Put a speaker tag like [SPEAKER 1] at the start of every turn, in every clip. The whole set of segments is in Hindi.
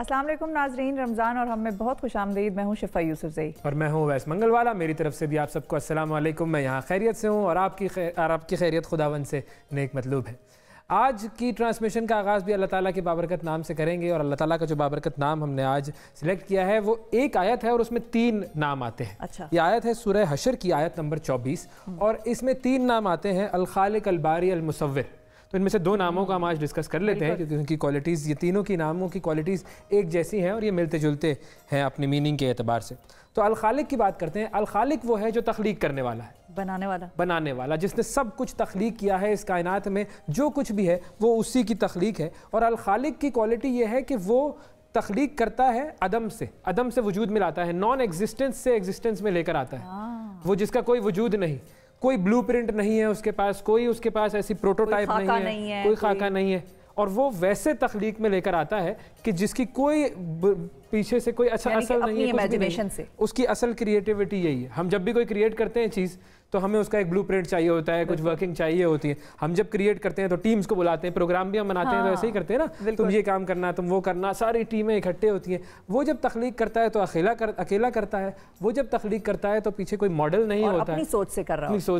[SPEAKER 1] अस्सलाम वालेकुम नाजरीन, रमज़ान और हम में बहुत खुशामदीद। मैं हूँ शिफा यूसुफजई
[SPEAKER 2] और मैं हूँ वैस मंगलवाला। मेरी तरफ से भी आप सबको अस्सलाम वालेकुम। मैं यहाँ खैरियत से हूँ और आपकी खैरियत खुदावन से नेक मतलूब है। आज की ट्रांसमिशन का आगाज़ भी अल्लाह ताला के बाबरकत नाम से करेंगे और अल्लाह ताला का जो बाबरकत नाम हमने आज सिलेक्ट किया है वो एक आयत है और उसमें 3 नाम आते हैं।
[SPEAKER 1] अच्छा।
[SPEAKER 2] ये आयत है सूरह हशर की आयत नंबर 24 और इसमें 3 नाम आते हैं, अल खालिक, अल बारी, अल मुसव्विर। तो इनमें से 2 नामों का हम आज डिस्कस कर लेते हैं क्योंकि उनकी क्वालिटीज़, ये तीनों की नामों की क्वालिटीज़ एक जैसी हैं और ये मिलते जुलते हैं अपनी मीनिंग के एतबार से। तो अल खालिक की बात करते हैं। अल खालिक वो है जो तख्लीक करने वाला है, बनाने वाला, जिसने सब कुछ तख्लीक किया है। इस कायनात में जो कुछ भी है वो उसी की तख्लीक है। और अल खालिक की क्वालिटी ये है कि वो तख्लीक करता है अदम से वजूद में लाता है, नॉन एग्जिस्टेंस से एग्जिस्टेंस में लेकर आता है। वो जिसका कोई वजूद नहीं, कोई ब्लूप्रिंट नहीं है उसके पास, कोई उसके पास ऐसी प्रोटोटाइप नहीं है, कोई खाका नहीं है, और वो वैसे तख्लीक में लेकर आता है कि जिसकी कोई पीछे से कोई अच्छा असल नहीं है, इमेजिनेशन से उसकी असल क्रिएटिविटी यही है। हम जब भी कोई क्रिएट करते हैं चीज़ तो हमें उसका एक ब्लूप्रिंट चाहिए होता है, कुछ वर्किंग चाहिए होती है। हम जब क्रिएट करते हैं तो टीम्स को बुलाते हैं, प्रोग्राम भी हम बनाते हैं तो ऐसे ही करते हैं ना, तुम ये काम करना, तुम वो करना, सारी टीमें इकट्ठे होती हैं। वो जब तख्लीक करता है तो अकेला करता है। वो जब तख्लीक करता है तो पीछे कोई मॉडल नहीं होता है, अपनी सोच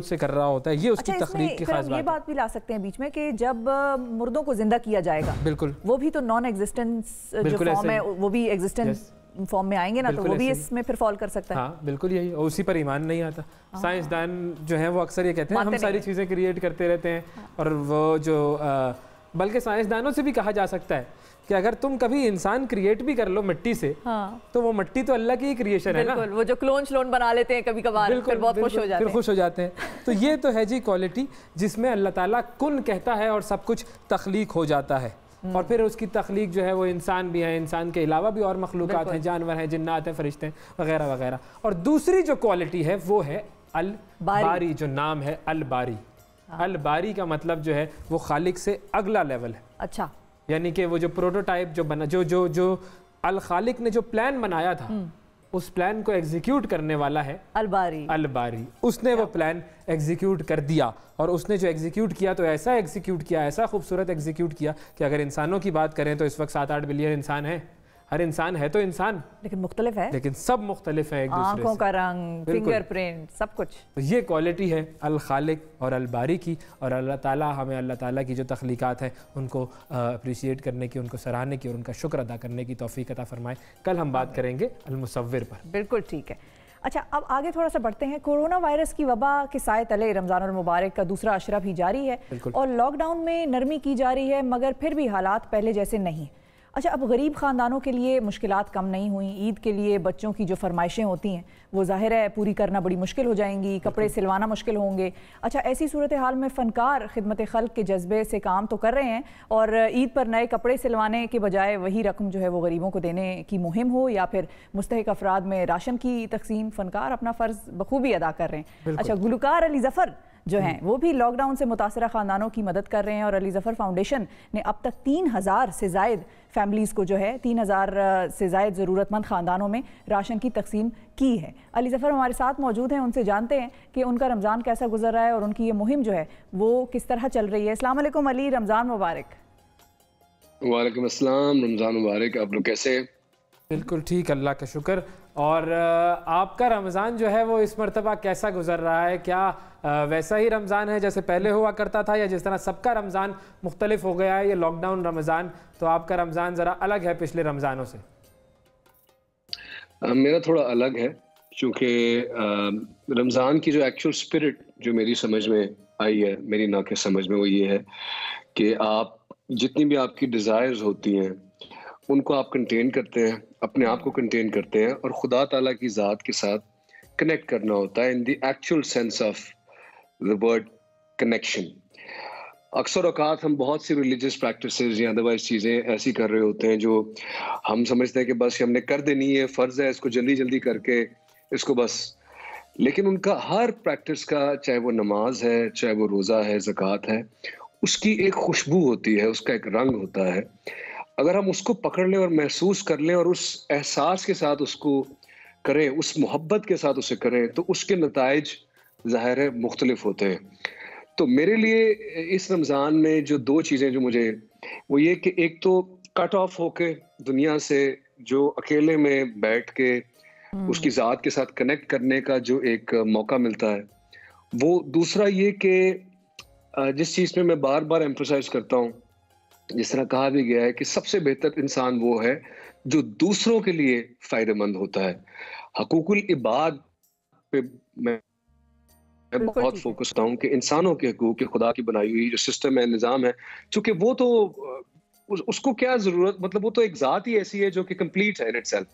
[SPEAKER 2] से कर रहा होता है। ये उसकी तख्लीक की खास बात है।
[SPEAKER 1] ये बात भी ला सकते हैं बीच में कि जब मुर्दों को जिंदा किया जाएगा, बिल्कुल वो भी तो नॉन एग्जिस्टेंस जो फॉर्म है वो भी एग्जिस्टेंस फॉर्म में आएंगे ना, तो वो भी इसमें फिर फॉल कर सकता है।
[SPEAKER 2] हाँ बिल्कुल यही, और उसी पर ईमान नहीं आता। साइंसदान जो है वो अक्सर ये कहते हैं हम सारी चीज़ें क्रिएट करते रहते हैं, और वो जो बल्कि साइंसदानों से भी कहा जा सकता है कि अगर तुम कभी इंसान क्रिएट भी कर लो मिट्टी से, तो वो मिट्टी तो अल्लाह की ही क्रिएशन है ना।
[SPEAKER 1] वो जो क्लोन बना लेते हैं कभी कभार, फिर बहुत खुश हो जाते हैं।
[SPEAKER 2] तो ये तो है जी क्वालिटी जिसमें अल्लाह ताला कुन कहता है और सब कुछ तख्लीक हो जाता है। और फिर उसकी तख्लीक जो है वो इंसान भी है, इंसान के अलावा भी और मखलूक़ात हैं, जानवर हैं, जिन्नात हैं, फरिश्ते हैं, वगैरह वगैरह। और दूसरी जो क्वालिटी है वो है अल बारी, जो नाम है अल बारी। अल बारी का मतलब जो है वो खालिक से अगला लेवल है।
[SPEAKER 1] अच्छा,
[SPEAKER 2] यानी कि वो जो प्रोटोटाइप जो बना, जो अल खालिक ने जो प्लान बनाया था उस प्लान को एग्जीक्यूट करने वाला है अल बारी। उसने वो प्लान एग्जीक्यूट कर दिया, और उसने जो एग्जीक्यूट किया तो ऐसा एग्जीक्यूट किया, ऐसा खूबसूरत एग्जीक्यूट किया कि अगर इंसानों की बात करें तो इस वक्त 7-8 बिलियन इंसान है। हर इंसान है तो इंसान, लेकिन मुख्तलिफ है, लेकिन सब मुख्तलिफ है एक दूसरे से,
[SPEAKER 1] आंखों का रंग, फिंगरप्रिंट, सब कुछ।
[SPEAKER 2] तो ये क्वालिटी है अल खालिक और अल बारी की। और अल्लाह ताला हमें अल्लाह ताला की जो तख्लीकात हैं उनको अप्रिशिएट करने की, उनको सराहने की और उनका शुक्र अदा करने की तौफीक अता फरमाए। कल हम बात करेंगे अल मुसव्विर पर।
[SPEAKER 1] बिल्कुल ठीक है। अच्छा, अब आगे थोड़ा सा बढ़ते हैं। कोरोना वायरस की वबा के साए तले रमज़ानुल मुबारक का दूसरा अशरा भी जारी है और लॉकडाउन में नरमी की जा रही है, मगर फिर भी हालात पहले जैसे नहीं। अच्छा, अब गरीब ख़ानदानों के लिए मुश्किलात कम नहीं हुई। ईद के लिए बच्चों की जो फरमाइशें होती हैं वो ज़ाहिर है पूरी करना बड़ी मुश्किल हो जाएंगी, कपड़े सिलवाना मुश्किल होंगे। अच्छा, ऐसी सूरत हाल में फ़नकार खिदमत खल्क़ के जज्बे से काम तो कर रहे हैं, और ईद पर नए कपड़े सिलवाने के बजाय वही रकम जो है वो गरीबों को देने की मुहिम हो या फिर मुस्तहिक अफराद में राशन की तकसीम, फ़नकार अपना फ़र्ज़ बखूबी अदा कर रहे हैं। अच्छा, गुलकार अली ज़फ़र जो हैं वो भी लॉकडाउन से मुतासरा ख़ानदानों की मदद कर रहे हैं, और अली ज़फ़र फाउंडेशन ने अब तक 3000 से ज़ायद फैमिलीज़ को जो है 3000 से ज़ायद ज़रूरतमंद ख़ानदानों में राशन की तकसीम की है। अली ज़फ़र हमारे साथ मौजूद हैं, उनसे जानते हैं कि उनका रमज़ान कैसा गुजर रहा है और उनकी ये मुहिम जो है वो किस तरह चल रही है। अस्सलाम वालेकुम अली, रमज़ान मुबारक।
[SPEAKER 3] वालेकुम अस्सलाम, रमज़ान मुबारक। आप लोग कैसे हैं?
[SPEAKER 2] बिल्कुल ठीक, अल्लाह का शुक्र। और आपका रमज़ान जो है वो इस मरतबा कैसा गुजर रहा है? क्या वैसा ही रमज़ान है जैसे पहले हुआ करता था, या जिस तरह सबका रमज़ान मुख्तलिफ हो गया है ये लॉकडाउन रमज़ान, तो आपका रमज़ान ज़रा अलग है पिछले रमज़ानों से?
[SPEAKER 3] मेरा थोड़ा अलग है, क्योंकि रमज़ान की जो एक्चुअल स्पिरिट जो मेरी समझ में आई है, मेरी ना के समझ में, वो ये है कि आप जितनी भी आपकी डिज़ायर्स होती हैं उनको आप कंटेन करते हैं, अपने आप को कंटेन करते हैं, और खुदा ताला की ज़ात के साथ कनेक्ट करना होता है in the actual sense of the word connection. अक्सर औकात हम बहुत सी रिलीजियस प्रैक्टिसेस या अदरवाइज चीज़ें ऐसी कर रहे होते हैं जो हम समझते हैं कि बस हमने कर देनी है, फ़र्ज़ है, इसको जल्दी जल्दी करके इसको बस। लेकिन उनका हर प्रैक्टिस का, चाहे वो नमाज है, चाहे वो रोज़ा है, ज़कात है, उसकी एक खुशबू होती है, उसका एक रंग होता है। अगर हम उसको पकड़ लें और महसूस कर लें और उस एहसास के साथ उसको करें, उस मोहब्बत के साथ उसे करें, तो उसके नताइज ज़ाहिर है मुख्तलिफ होते हैं। तो मेरे लिए इस रमज़ान में जो 2 चीज़ें जो मुझे, वो ये कि एक तो कट ऑफ होके दुनिया से, जो अकेले में बैठ के उसकी ज़ात के साथ कनेक्ट करने का जो एक मौका मिलता है, वो दूसरा ये कि जिस चीज़ में मैं बार बार एम्फसाइज करता हूँ, जिस तरह कहा भी गया है कि सबसे बेहतर इंसान वो है जो दूसरों के लिए फ़ायदेमंद होता है। हकूकुल इबाद पे मैं बहुत फोकस करता हूँ कि इंसानों के हकूक के खुदा की बनाई हुई जो सिस्टम है, निज़ाम है, चूँकि वो तो उसको क्या ज़रूरत, मतलब वो तो एक ज़ात ही ऐसी है जो कि कंप्लीट है इन इटसेल्फ।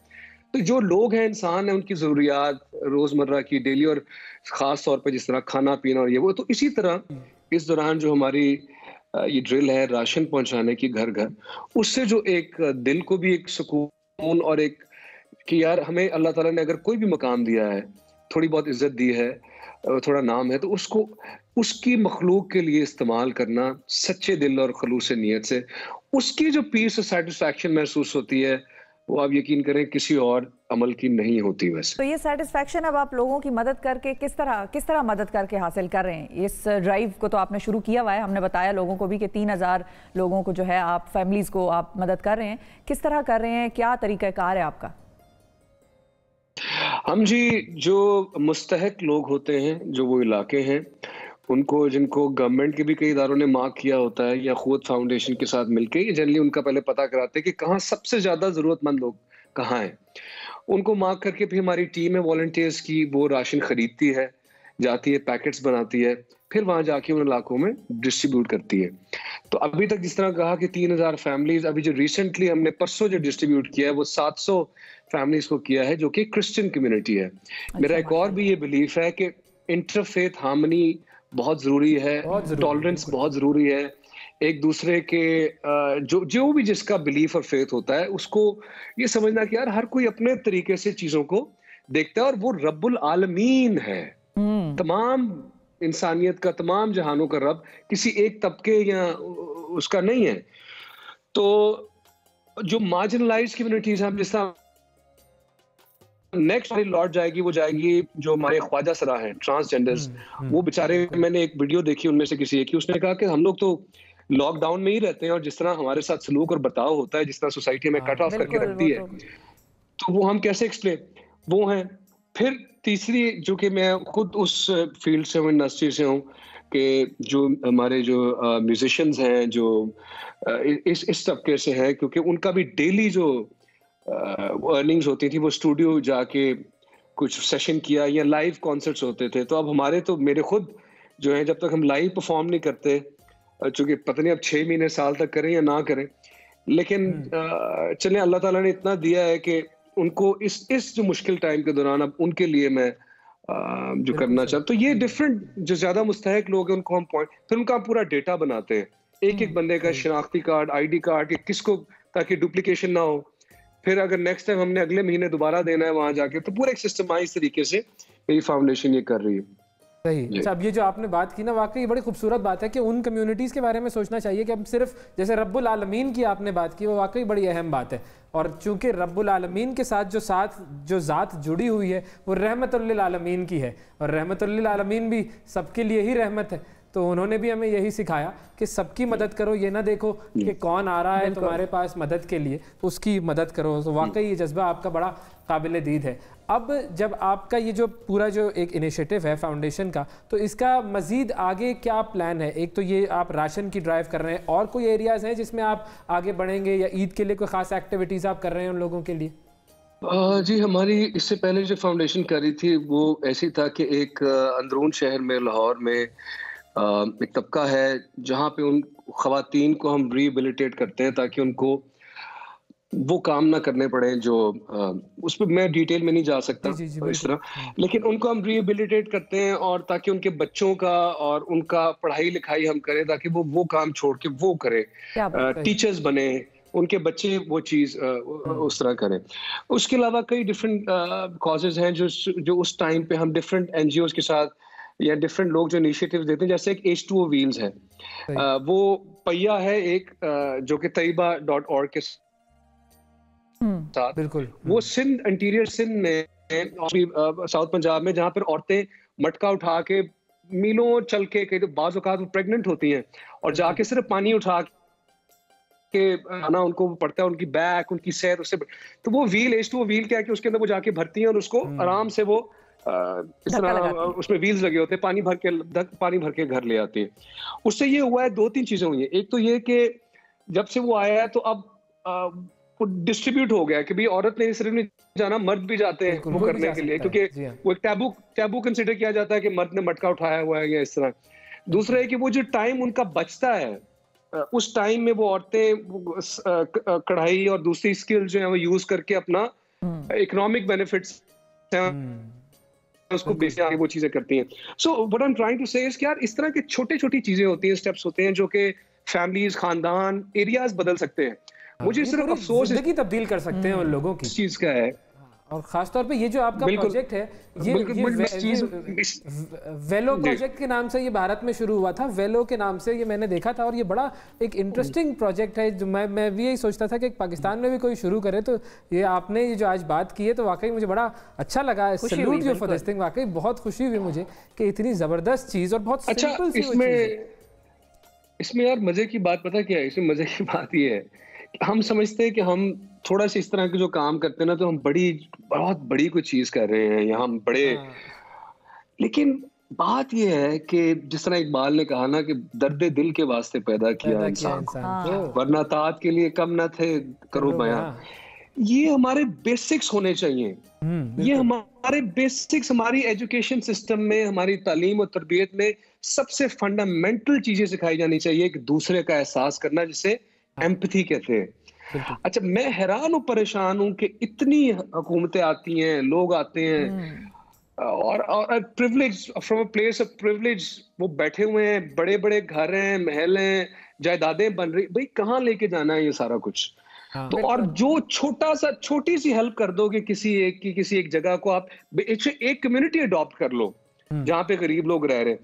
[SPEAKER 3] तो जो लोग हैं, इंसान है, उनकी ज़रूरियात रोज़मर्रा की डेली और ख़ास तौर पे जिस तरह खाना पीना और ये वो, तो इसी तरह इस दौरान जो हमारी ये ड्रिल है राशन पहुंचाने की घर घर, उससे जो एक दिल को भी एक सुकून और एक कि यार हमें अल्लाह ताला ने अगर कोई भी मकाम दिया है, थोड़ी बहुत इज्जत दी है, थोड़ा नाम है, तो उसको उसकी मखलूक के लिए इस्तेमाल करना सच्चे दिल और खलूस नीयत से, उसकी जो पीस और सेटिस्फैक्शन महसूस होती है, वो आप यकीन करें किसी और अमल की नहीं होती वैसे।
[SPEAKER 1] तो ये सेटिस्फैक्शन अब आप लोगों की मदद करके किस तरह मदद करके हासिल कर रहे हैं? इस ड्राइव को तो आपने शुरू किया हुआ है, हमने बताया लोगों को भी कि 3000 लोगों को जो है आप फैमिलीज़ को आप मदद कर रहे हैं, किस तरह कर रहे हैं, क्या तरीक़ाकार है आपका?
[SPEAKER 3] हम जी, जो मुस्तहक लोग होते हैं, जो वो इलाके हैं, उनको, जिनको गवर्नमेंट के भी कई इदारों ने मार्क किया होता है या खुद फाउंडेशन के साथ मिलके, ये जनरली उनका पहले पता कराते हैं कि कहाँ सबसे ज़्यादा ज़रूरतमंद लोग कहाँ हैं। उनको मार्क करके फिर हमारी टीम है वॉलंटियर्स की, वो राशन खरीदती है, जाती है, पैकेट्स बनाती है, फिर वहाँ जाके उन इलाकों में डिस्ट्रीब्यूट करती है। तो अभी तक जिस तरह कहा कि 3000 फैमिलीज, अभी जो रिसेंटली हमने परसों जो डिस्ट्रीब्यूट किया है वो 700 फैमिलीज को किया है, जो कि क्रिश्चियन कम्युनिटी है। मेरा एक और भी ये बिलीफ है कि इंटरफेथ हार्मनी बहुत ज़रूरी है, टॉलरेंस बहुत ज़रूरी है, एक दूसरे के जो भी जिसका बिलीफ और फेथ होता है, उसको ये समझना कि यार हर कोई अपने तरीके से चीज़ों को देखता है और वो रब्बुल आलमीन है, तमाम इंसानियत का, तमाम जहानों का रब, किसी एक तबके या उसका नहीं है। तो जो मार्जिनलाइज्ड कम्युनिटीज हैं, जिस तरह नेक्स्ट हमारी लौट जाएगी, वो जाएगी जो हमारे ख्वाजा सरा हैं, ट्रांसजेंडर्स, वो बेचारे, मैंने एक वीडियो देखी उनमें से किसी एक की, उसने कहा कि हम लोग तो लॉकडाउन में ही रहते हैं और जिस तरह हमारे साथ सलूक और बर्ताव होता है, जिस तरह सोसाइटी में कट ऑफ करके रखती है, तो वो हम कैसे एक्सप्लेन, वो हैं। फिर तीसरी, जो कि मैं खुद उस फील्ड से हूँ, इंडस्ट्री से हूँ, कि जो हमारे जो म्यूजिशियंस हैं, जो इस तबके से हैं, क्योंकि उनका भी डेली जो अर्निंग्स होती थी, वो स्टूडियो जाके कुछ सेशन किया या लाइव कॉन्सर्ट्स होते थे। तो अब हमारे, तो मेरे खुद जो है, जब तक हम लाइव परफॉर्म नहीं करते, चूंकि पता नहीं अब 6 महीने साल तक करें या ना करें, लेकिन चले अल्लाह ताला ने इतना दिया है कि उनको इस जो मुश्किल टाइम के दौरान अब उनके लिए मैं जो करना चाहता, तो ये डिफरेंट जो ज्यादा मुस्तहक लोग हैं उनको हम पॉइंट, फिर उनका पूरा डेटा बनाते हैं, एक एक बंदे का शनाख्ती कार्ड, ID कार्ड, किसको, ताकि डुप्लीकेशन ना हो। फिर अगर नेक्स्ट टाइम हमने अगले महीने दोबारा देना है वहां जाके, तो पूरा एक सिस्टमाइज तरीके से मेरी फाउंडेशन ये कर रही है।
[SPEAKER 2] सही। अच्छा, अब ये जो आपने बात की ना, वाकई बड़ी खूबसूरत बात है कि उन कम्युनिटीज़ के बारे में सोचना चाहिए कि अब सिर्फ जैसे रब्बुल आलमीन की आपने बात की, वो वाकई बड़ी अहम बात है। और चूंकि रब्बुल आलमीन के साथ जो ज़ात जुड़ी हुई है वो रहमतुल लिल आलमीन की है, और रहमतुल लिल आलमीन भी सबके लिए ही रहमत है। तो उन्होंने भी हमें यही सिखाया कि सबकी मदद करो, ये ना देखो कि कौन आ रहा है तुम्हारे पास मदद के लिए, उसकी मदद करो। तो वाकई ये जज्बा आपका बड़ा काबिल दीद है। अब जब आपका ये जो पूरा जो एक इनिशिएटिव है फाउंडेशन का, तो इसका मज़ीद आगे क्या प्लान है? एक तो ये आप राशन की ड्राइव कर रहे हैं, और कोई एरियाज़ हैं जिसमें आप आगे बढ़ेंगे, या ईद के लिए कोई ख़ास एक्टिविटीज़ आप कर रहे हैं उन लोगों के लिए?
[SPEAKER 3] जी, हमारी इससे पहले जो फाउंडेशन करी थी वो ऐसी था कि एक अंदरून शहर में, लाहौर में एक तबका है जहाँ पे उन ख़वातीन को हम रिहेबिलिटेट करते हैं, ताकि उनको वो काम ना करने पड़े जो उस पर मैं डिटेल में नहीं जा सकता इस तरह, लेकिन उनको हम रिहेबिलिटेट करते हैं, और ताकि उनके बच्चों का और उनका पढ़ाई लिखाई हम करें, ताकि वो काम छोड़ के वो करें, टीचर्स बने, उनके बच्चे वो चीज़ उस तरह करें। उसके अलावा कई डिफरेंट कॉजेज हैं जो उस टाइम पे हम डिफरेंट NGOs के साथ या डिफरेंट लोग जो इनिशिएटिव्स देते हैं, जैसे एक H2O व्हील्स है, वो पहिया है एक, जो कि taiba.org के साथ, बिल्कुल, वो सिंध, इंटीरियर सिंध में, साउथ पंजाब में, जहाँ पर औरतें मटका उठा के मीलों चल के, कई तो बाज़ औक़ात वो प्रेग्नेंट होती हैं और जाके सिर्फ पानी उठा के आना उनको पड़ता है, उनकी बैक, उनकी सेहत उससे, तो वो व्हील क्या है कि उसके अंदर वो जाके भरती हैं और उसको आराम से वो इस तरह उसमें व्हील्स लगे होते हैं, पानी भर के घर ले आते हैं। उससे ये हुआ है, 2-3 चीजें हुई हैं। एक तो ये कि जब से वो आया है तो अब वो डिस्ट्रीब्यूट हो गया कि भाई औरत ने सिर्फ नहीं जाना, मर्द भी जाते हैं वो करने के लिए, क्योंकि वो एक टैबू कंसिडर किया जाता है कि मर्द ने मटका उठाया हुआ है या इस तरह। दूसरा है कि वो जो टाइम उनका बचता है, उस टाइम में वो औरतें कढ़ाई और दूसरी स्किल जो है वो यूज करके अपना इकोनॉमिक बेनिफिट्स उसको बेचने आगे वो चीजें करती हैं। So what I am trying to say is कि यार इस तरह की छोटी-छोटी चीजें होती हैं, स्टेप्स होते हैं जो कि फैमिलीज, खानदान, एरियाज बदल सकते हैं। मुझे सिर्फ अफसोस
[SPEAKER 2] जिंदगी तब्दील कर सकते हैं उन लोगों की,
[SPEAKER 3] इस चीज का है।
[SPEAKER 2] और खासतौर पे ये जो आपका प्रोजेक्ट है, ये वेलो प्रोजेक्ट के नाम से ये भारत में शुरू हुआ था, वेलो के नाम से ये मैंने देखा था, और ये बड़ा एक इंटरेस्टिंग प्रोजेक्ट है। जो मैं भी यही सोचता था कि पाकिस्तान में भी कोई शुरू करे, तो ये आपने ये जो आज बात की है तो वाकई मुझे बड़ा अच्छा लगा। Salute you for this thing, वाकई बहुत खुशी हुई मुझे कि इतनी जबरदस्त चीज और बहुत सिंपल सी चीज है।
[SPEAKER 3] इसमें यार मजे की बात पता क्या है? इसमें मजे की बात ये है, हम समझते हैं कि हम थोड़ा सा इस तरह के जो काम करते हैं ना, तो हम बहुत बड़ी कोई चीज कर रहे हैं, या हम बड़े, लेकिन बात ये है कि जिस तरह इकबाल ने कहा ना कि दर्द दिल के वास्ते पैदा किया इंसान को, वरना तात के लिए कम ना थे करो बयां। ये हमारे बेसिक्स होने चाहिए, ये हमारे बेसिक्स, हमारी एजुकेशन सिस्टम में, हमारी तालीम और तरबियत में सबसे फंडामेंटल चीजें सिखाई जानी चाहिए कि दूसरे का एहसास करना, जिसे एम्पैथी कहते हैं। अच्छा, मैं हैरान हूँ, परेशान हूँ कि इतनी हुकूमतें आती हैं, लोग आते हैं और privilege, from a place of privilege वो बैठे हुए हैं, बड़े बड़े घर हैं, महल हैं, जायदादें बन रही, भाई कहाँ लेके जाना है ये सारा कुछ? तो और जो छोटी सी हेल्प कर दोगे किसी एक जगह को, आप एक कम्युनिटी अडॉप्ट कर लो जहाँ पे गरीब लोग रह रहे हैं।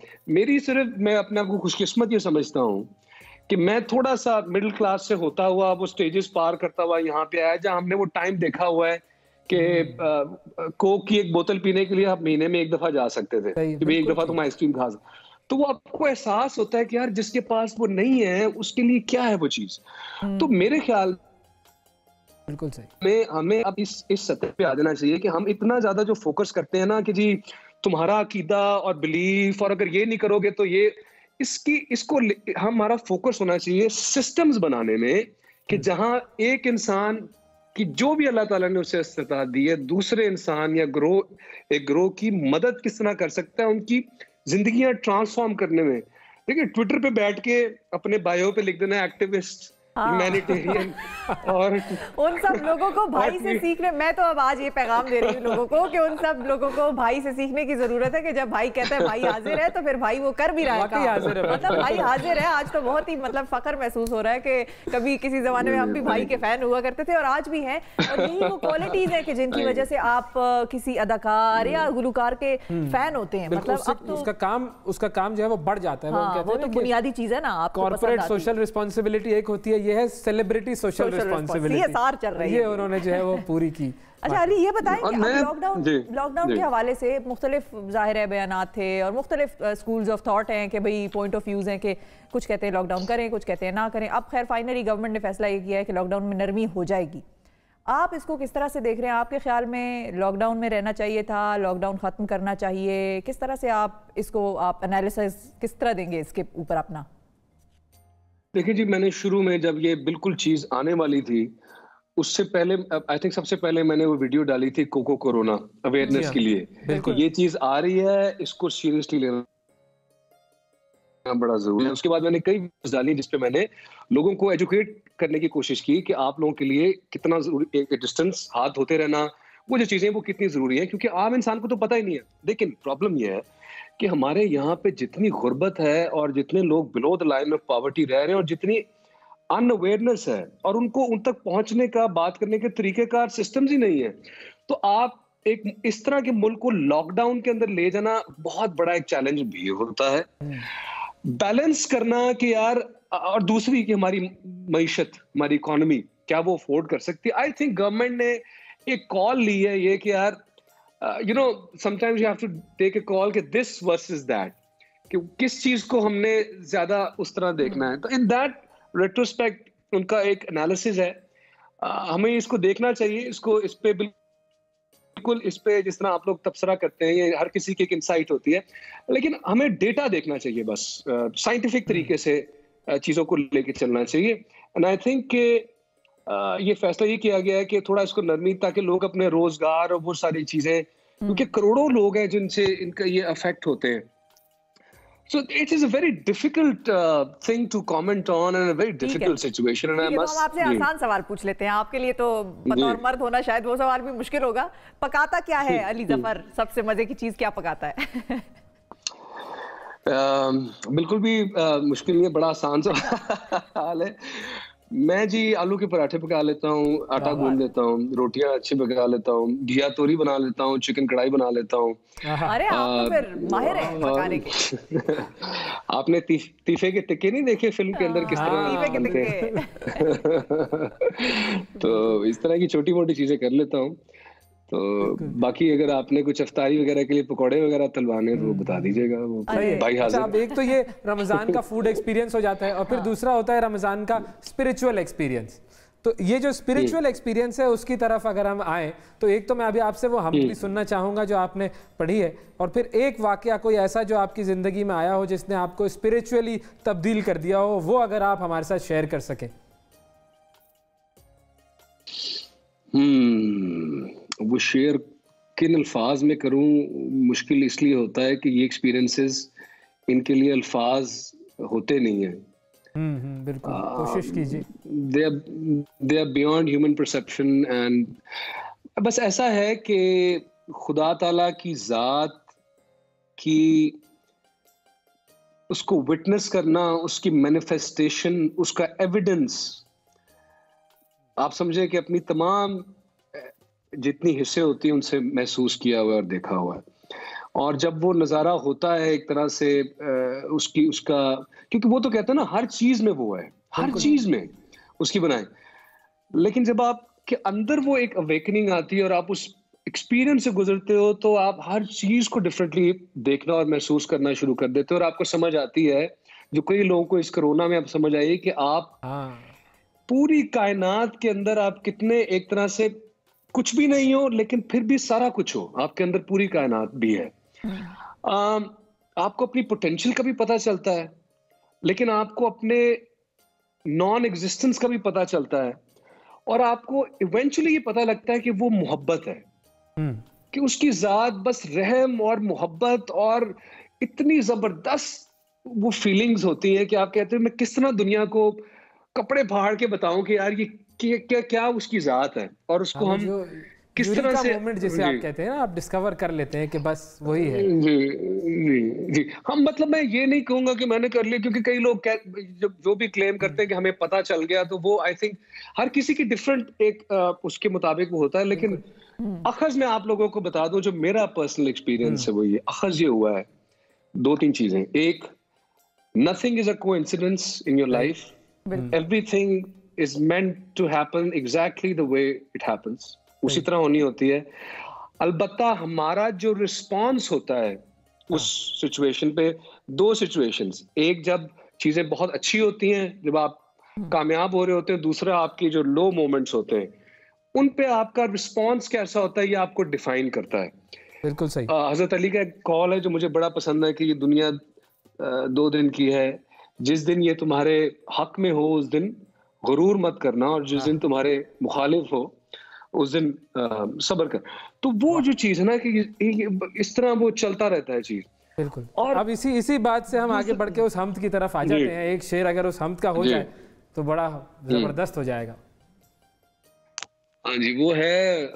[SPEAKER 3] मैं अपने आप को खुशकिस्मत ये समझता हूँ कि मैं थोड़ा सा मिडिल क्लास से होता हुआ वो स्टेजेस पार करता हुआ यहाँ पे आया, जहाँ हमने वो टाइम देखा हुआ है कि कोक की एक बोतल पीने के लिए आप महीने में एक दफा जा सकते थे, कि भाई एक दफा तुम आइसक्रीम खा सकते। तो वो आपको एहसास होता है कि यार जिसके पास वो नहीं है उसके लिए क्या है वो चीज। तो मेरे ख्याल
[SPEAKER 2] बिल्कुल सही,
[SPEAKER 3] हमें अब इस सतह पे आ जाना चाहिए कि हम इतना ज्यादा जो फोकस करते हैं ना कि जी तुम्हारा अकीदा और बिलीफ, और अगर ये नहीं करोगे तो ये, इसको हमारा फोकस होना चाहिए सिस्टम्स बनाने में, कि जहां एक इंसान की जो भी अल्लाह ताला ने उसे इस्तिताअत दी है, दूसरे इंसान या एक ग्रोह की मदद किस तरह कर सकता है, उनकी जिंदगियां ट्रांसफॉर्म करने में। देखिए, ट्विटर पे बैठ के अपने बायो पे लिख देना एक्टिविस्ट, ह्यूमैनिटेरियन, और
[SPEAKER 1] उन सब लोगों को भाई से सीखने, मैं तो अब आज ये पैगाम दे रही हूँ लोगों को कि उन सब लोगों को भाई से सीखने की जरूरत है कि जब भाई कहता है भाई हाजिर है, तो फिर भाई वो कर भी रहा है, मतलब भाई हाजिर है। आज तो बहुत ही मतलब फख्र महसूस हो रहा है कि कभी किसी जमाने में हम भी भाई के फैन हुआ करते थे और आज भी हैं, और यही वो क्वालिटीज है कि जिनकी वजह से आप किसी अदाकार या गुलकार के फैन होते हैं। मतलब अब तो
[SPEAKER 2] उसका काम जो है वो बढ़ जाता है,
[SPEAKER 1] वो तो बुनियादी चीज है ना।
[SPEAKER 2] कॉर्पोरेट सोशल रिस्पॉन्सिबिलिटी एक होती है, ये है सेलिब्रिटी सोशल रिस्पांसिबिलिटी,
[SPEAKER 1] ये सार चल रही है,
[SPEAKER 2] ये उन्होंने जो है वो पूरी की।
[SPEAKER 1] अच्छा अली, ये बताएं कि लॉकडाउन के हवाले से मुख्तलिफ ज़ाहिर है बयानात थे और मुख्तलिफ स्कूल्स ऑफ थॉट हैं कि भाई पॉइंट ऑफ व्यूज़ हैं कि कुछ कहते हैं लॉकडाउन करें, कुछ कहते हैं ना करें। अब खैर फाइनली गवर्नमेंट ने फैसला ये किया है कि लॉकडाउन में नरमी हो जाएगी। आप इसको किस तरह से देख रहे हैं? आपके ख्याल में लॉकडाउन में रहना चाहिए था, लॉकडाउन ख़त्म करना चाहिए? किस तरह से आप इसको एनालिसिस किस तरह देंगे इसके ऊपर अपना?
[SPEAKER 3] देखिए जी, मैंने शुरू में जब ये बिल्कुल चीज आने वाली थी, उससे पहले आई थिंक सबसे पहले मैंने वो वीडियो डाली थी कोको कोरोना अवेयरनेस के लिए। बिल्कुल, ये चीज आ रही है, इसको सीरियसली लेना बड़ा जरूरी है। उसके बाद मैंने कई वीडियोस डाली जिसपे मैंने लोगों को एजुकेट करने की कोशिश की कि आप लोगों के लिए कितना जरूरी, एक डिस्टेंस, हाथ धोते रहना, वो जो चीजें वो कितनी जरूरी है, क्योंकि आम इंसान को तो पता ही नहीं है। लेकिन प्रॉब्लम ये है कि हमारे यहाँ पे जितनी गुर्बत है और जितने लोग below the line of poverty रह रहे हैं और जितनी अनअवेयरनेस है और उनको उन तक पहुंचने का, बात करने के तरीकेकार, सिस्टम्स ही नहीं है, तो आप एक इस तरह के मुल्क को लॉकडाउन के अंदर ले जाना बहुत बड़ा एक चैलेंज भी होता है। बैलेंस करना कि यार, और दूसरी कि हमारी मईशत, हमारी इकोनॉमी क्या वो अफोर्ड कर सकती है। आई थिंक गवर्नमेंट ने एक कॉल ली है ये कि यार sometimes you have to take a call कि this versus that, कि किस चीज को हमने ज्यादा उस तरह देखना है। तो in that retrospect उनका एक एनालिसिस है। हमें इसको देखना चाहिए, इसको इस पे बिल्कुल इस पे जिस तरह आप लोग तबसरा करते हैं, ये हर किसी की एक इंसाइट होती है, लेकिन हमें डेटा देखना चाहिए बस, साइंटिफिक तरीके से चीज़ों को लेके चलना चाहिए। एंड आई थिंक कि ये फैसला ये किया गया है कि थोड़ा इसको नरमी, ताकि लोग अपने रोजगार और वो सारी चीज़ें, क्योंकि करोड़ों लोग हैं जिनसे इनका ये अफेक्ट होते हैं। So it is a very difficult thing to comment on and a very difficult situation. And I must.
[SPEAKER 1] हम आपसे आसान सवाल पूछ लेते हैं, आपके लिए तो बतौर मर्द होना शायद वो सवाल भी मुश्किल होगा। पकाता क्या है अली जफर? सबसे मजे की चीज क्या पकाता है?
[SPEAKER 3] बिल्कुल भी मुश्किल नहीं है, बड़ा आसान सवाल है। मैं जी आलू के पराठे पका लेता हूँ, आटा गूंद लेता हूँ, रोटियां अच्छी पका लेता हूँ, घिया तोरी बना लेता हूँ, चिकन कढ़ाई बना लेता हूँ।
[SPEAKER 1] अरे आप तो फिर माहिर हैं पकाने के।
[SPEAKER 3] आपने तीफे के टिक्के नहीं देखे फिल्म के अंदर किस तरह बनते हैं? तो इस तरह की छोटी मोटी चीजें कर लेता हूँ। तो बाकी अगर आपने कुछ अफ्तारी वगैरह के लिए पकौड़े वगैरह तलवाने तो वो बता दीजिएगा, वो भाई हाजिर।
[SPEAKER 2] अब एक तो ये रमजान का फूड एक्सपीरियंस हो जाता है, और फिर दूसरा होता है रमजान का स्पिरिचुअल एक्सपीरियंस। तो ये जो स्पिरिचुअल एक्सपीरियंस है उसकी तरफ अगर हम आए, तो एक तो मैं अभी आपसे वो हम भी सुनना चाहूंगा जो आपने पढ़ी है, और फिर एक वाकया कोई ऐसा जो आपकी जिंदगी में आया हो जिसने आपको स्पिरिचुअली तब्दील कर दिया हो, वो अगर आप हमारे साथ शेयर कर सके।
[SPEAKER 3] वो शेयर किन अल्फाज में करूं, मुश्किल इसलिए होता है कि ये एक्सपीरियंसेस इनके लिए अल्फाज होते नहीं हैं।
[SPEAKER 2] बिल्कुल, कोशिश कीजिए।
[SPEAKER 3] They are beyond human perception. And बस ऐसा है कि खुदा ताला की जात की उसको विटनेस करना, उसकी मैनिफेस्टेशन, उसका एविडेंस, आप समझे कि अपनी तमाम जितनी हिस्से होती हैं उनसे महसूस किया हुआ और देखा हुआ है। और जब वो नज़ारा होता है एक तरह से उसका, क्योंकि वो तो कहते हैं ना हर चीज में वो है, हर चीज में उसकी बनाए, लेकिन जब आपके अंदर वो एक अवेकनिंग आती है और आप उस एक्सपीरियंस से गुजरते हो, तो आप हर चीज को डिफरेंटली देखना और महसूस करना शुरू कर देते हो। और आपको समझ आती है, जो कई लोगों को इस कोरोना में अब समझ आई, कि आप पूरी कायनात के अंदर आप कितने एक तरह से कुछ भी नहीं हो, लेकिन फिर भी सारा कुछ हो, आपके अंदर पूरी कायनात भी है। आपको अपनी पोटेंशियल का भी पता चलता है, लेकिन आपको अपने नॉन एग्जिस्टेंस का भी पता चलता है, और आपको इवेंचुअली ये पता लगता है कि वो मोहब्बत है, कि उसकी जात बस रहम और मोहब्बत, और इतनी जबरदस्त वो फीलिंग्स होती हैं कि आप कहते हैं मैं किस तरह दुनिया को कपड़े फाड़ के बताऊं कि यार ये क्या उसकी जात है, और उसको हम किस तरह से
[SPEAKER 2] मोमेंट जिसे आप कहते हैं ना, आप डिस्कवर कर लेते हैं कि बस वही है।
[SPEAKER 3] जी। हम मतलब मैं ये नहीं कहूंगा कि मैंने कर लिया, क्योंकि कई लोग जो भी क्लेम करते हैं कि हमें पता चल गया, तो वो आई थिंक हर किसी की डिफरेंट एक उसके मुताबिक वो होता है। लेकिन अखज़ मैं आप लोगों को बता दूं, जो मेरा पर्सनल एक्सपीरियंस है वो ये अखज़ ये हुआ है, 2-3 चीजें। एक, nothing is a coincidence in your life, everything is meant to happen exactly the way it happens, उसी तरह होनी होती है। अलबत्ता हमारा जो रिस्पॉन्स होता है उस सिचुएशन पे, 2 सिचुएशंस, एक जब चीजें बहुत अच्छी होती हैं, जब आप कामयाब हो रहे होते हैं, दूसरा आपकी जो लो मोमेंट्स होते हैं, उन पे आपका रिस्पॉन्स कैसा होता है ये आपको डिफाइन करता है।
[SPEAKER 2] बिल्कुल सही।
[SPEAKER 3] हजरत अली का एक कॉल है जो मुझे बड़ा पसंद है कि ये दुनिया 2 दिन की है, जिस दिन ये तुम्हारे हक में हो उस दिन गुरूर मत करना, और जिस दिन तुम्हारे मुखालिफ हो उस दिन सब्र कर। तो वो जो चीज है ना कि इस तरह वो चलता रहता है चीज।
[SPEAKER 2] बिल्कुल। और अब इसी बात से हम आगे बढ़ के उस हमद की तरफ आ जाते हैं। एक शेर अगर उस हमद का हो जाए तो बड़ा जबरदस्त हो जाएगा।
[SPEAKER 3] हाँ जी, वो है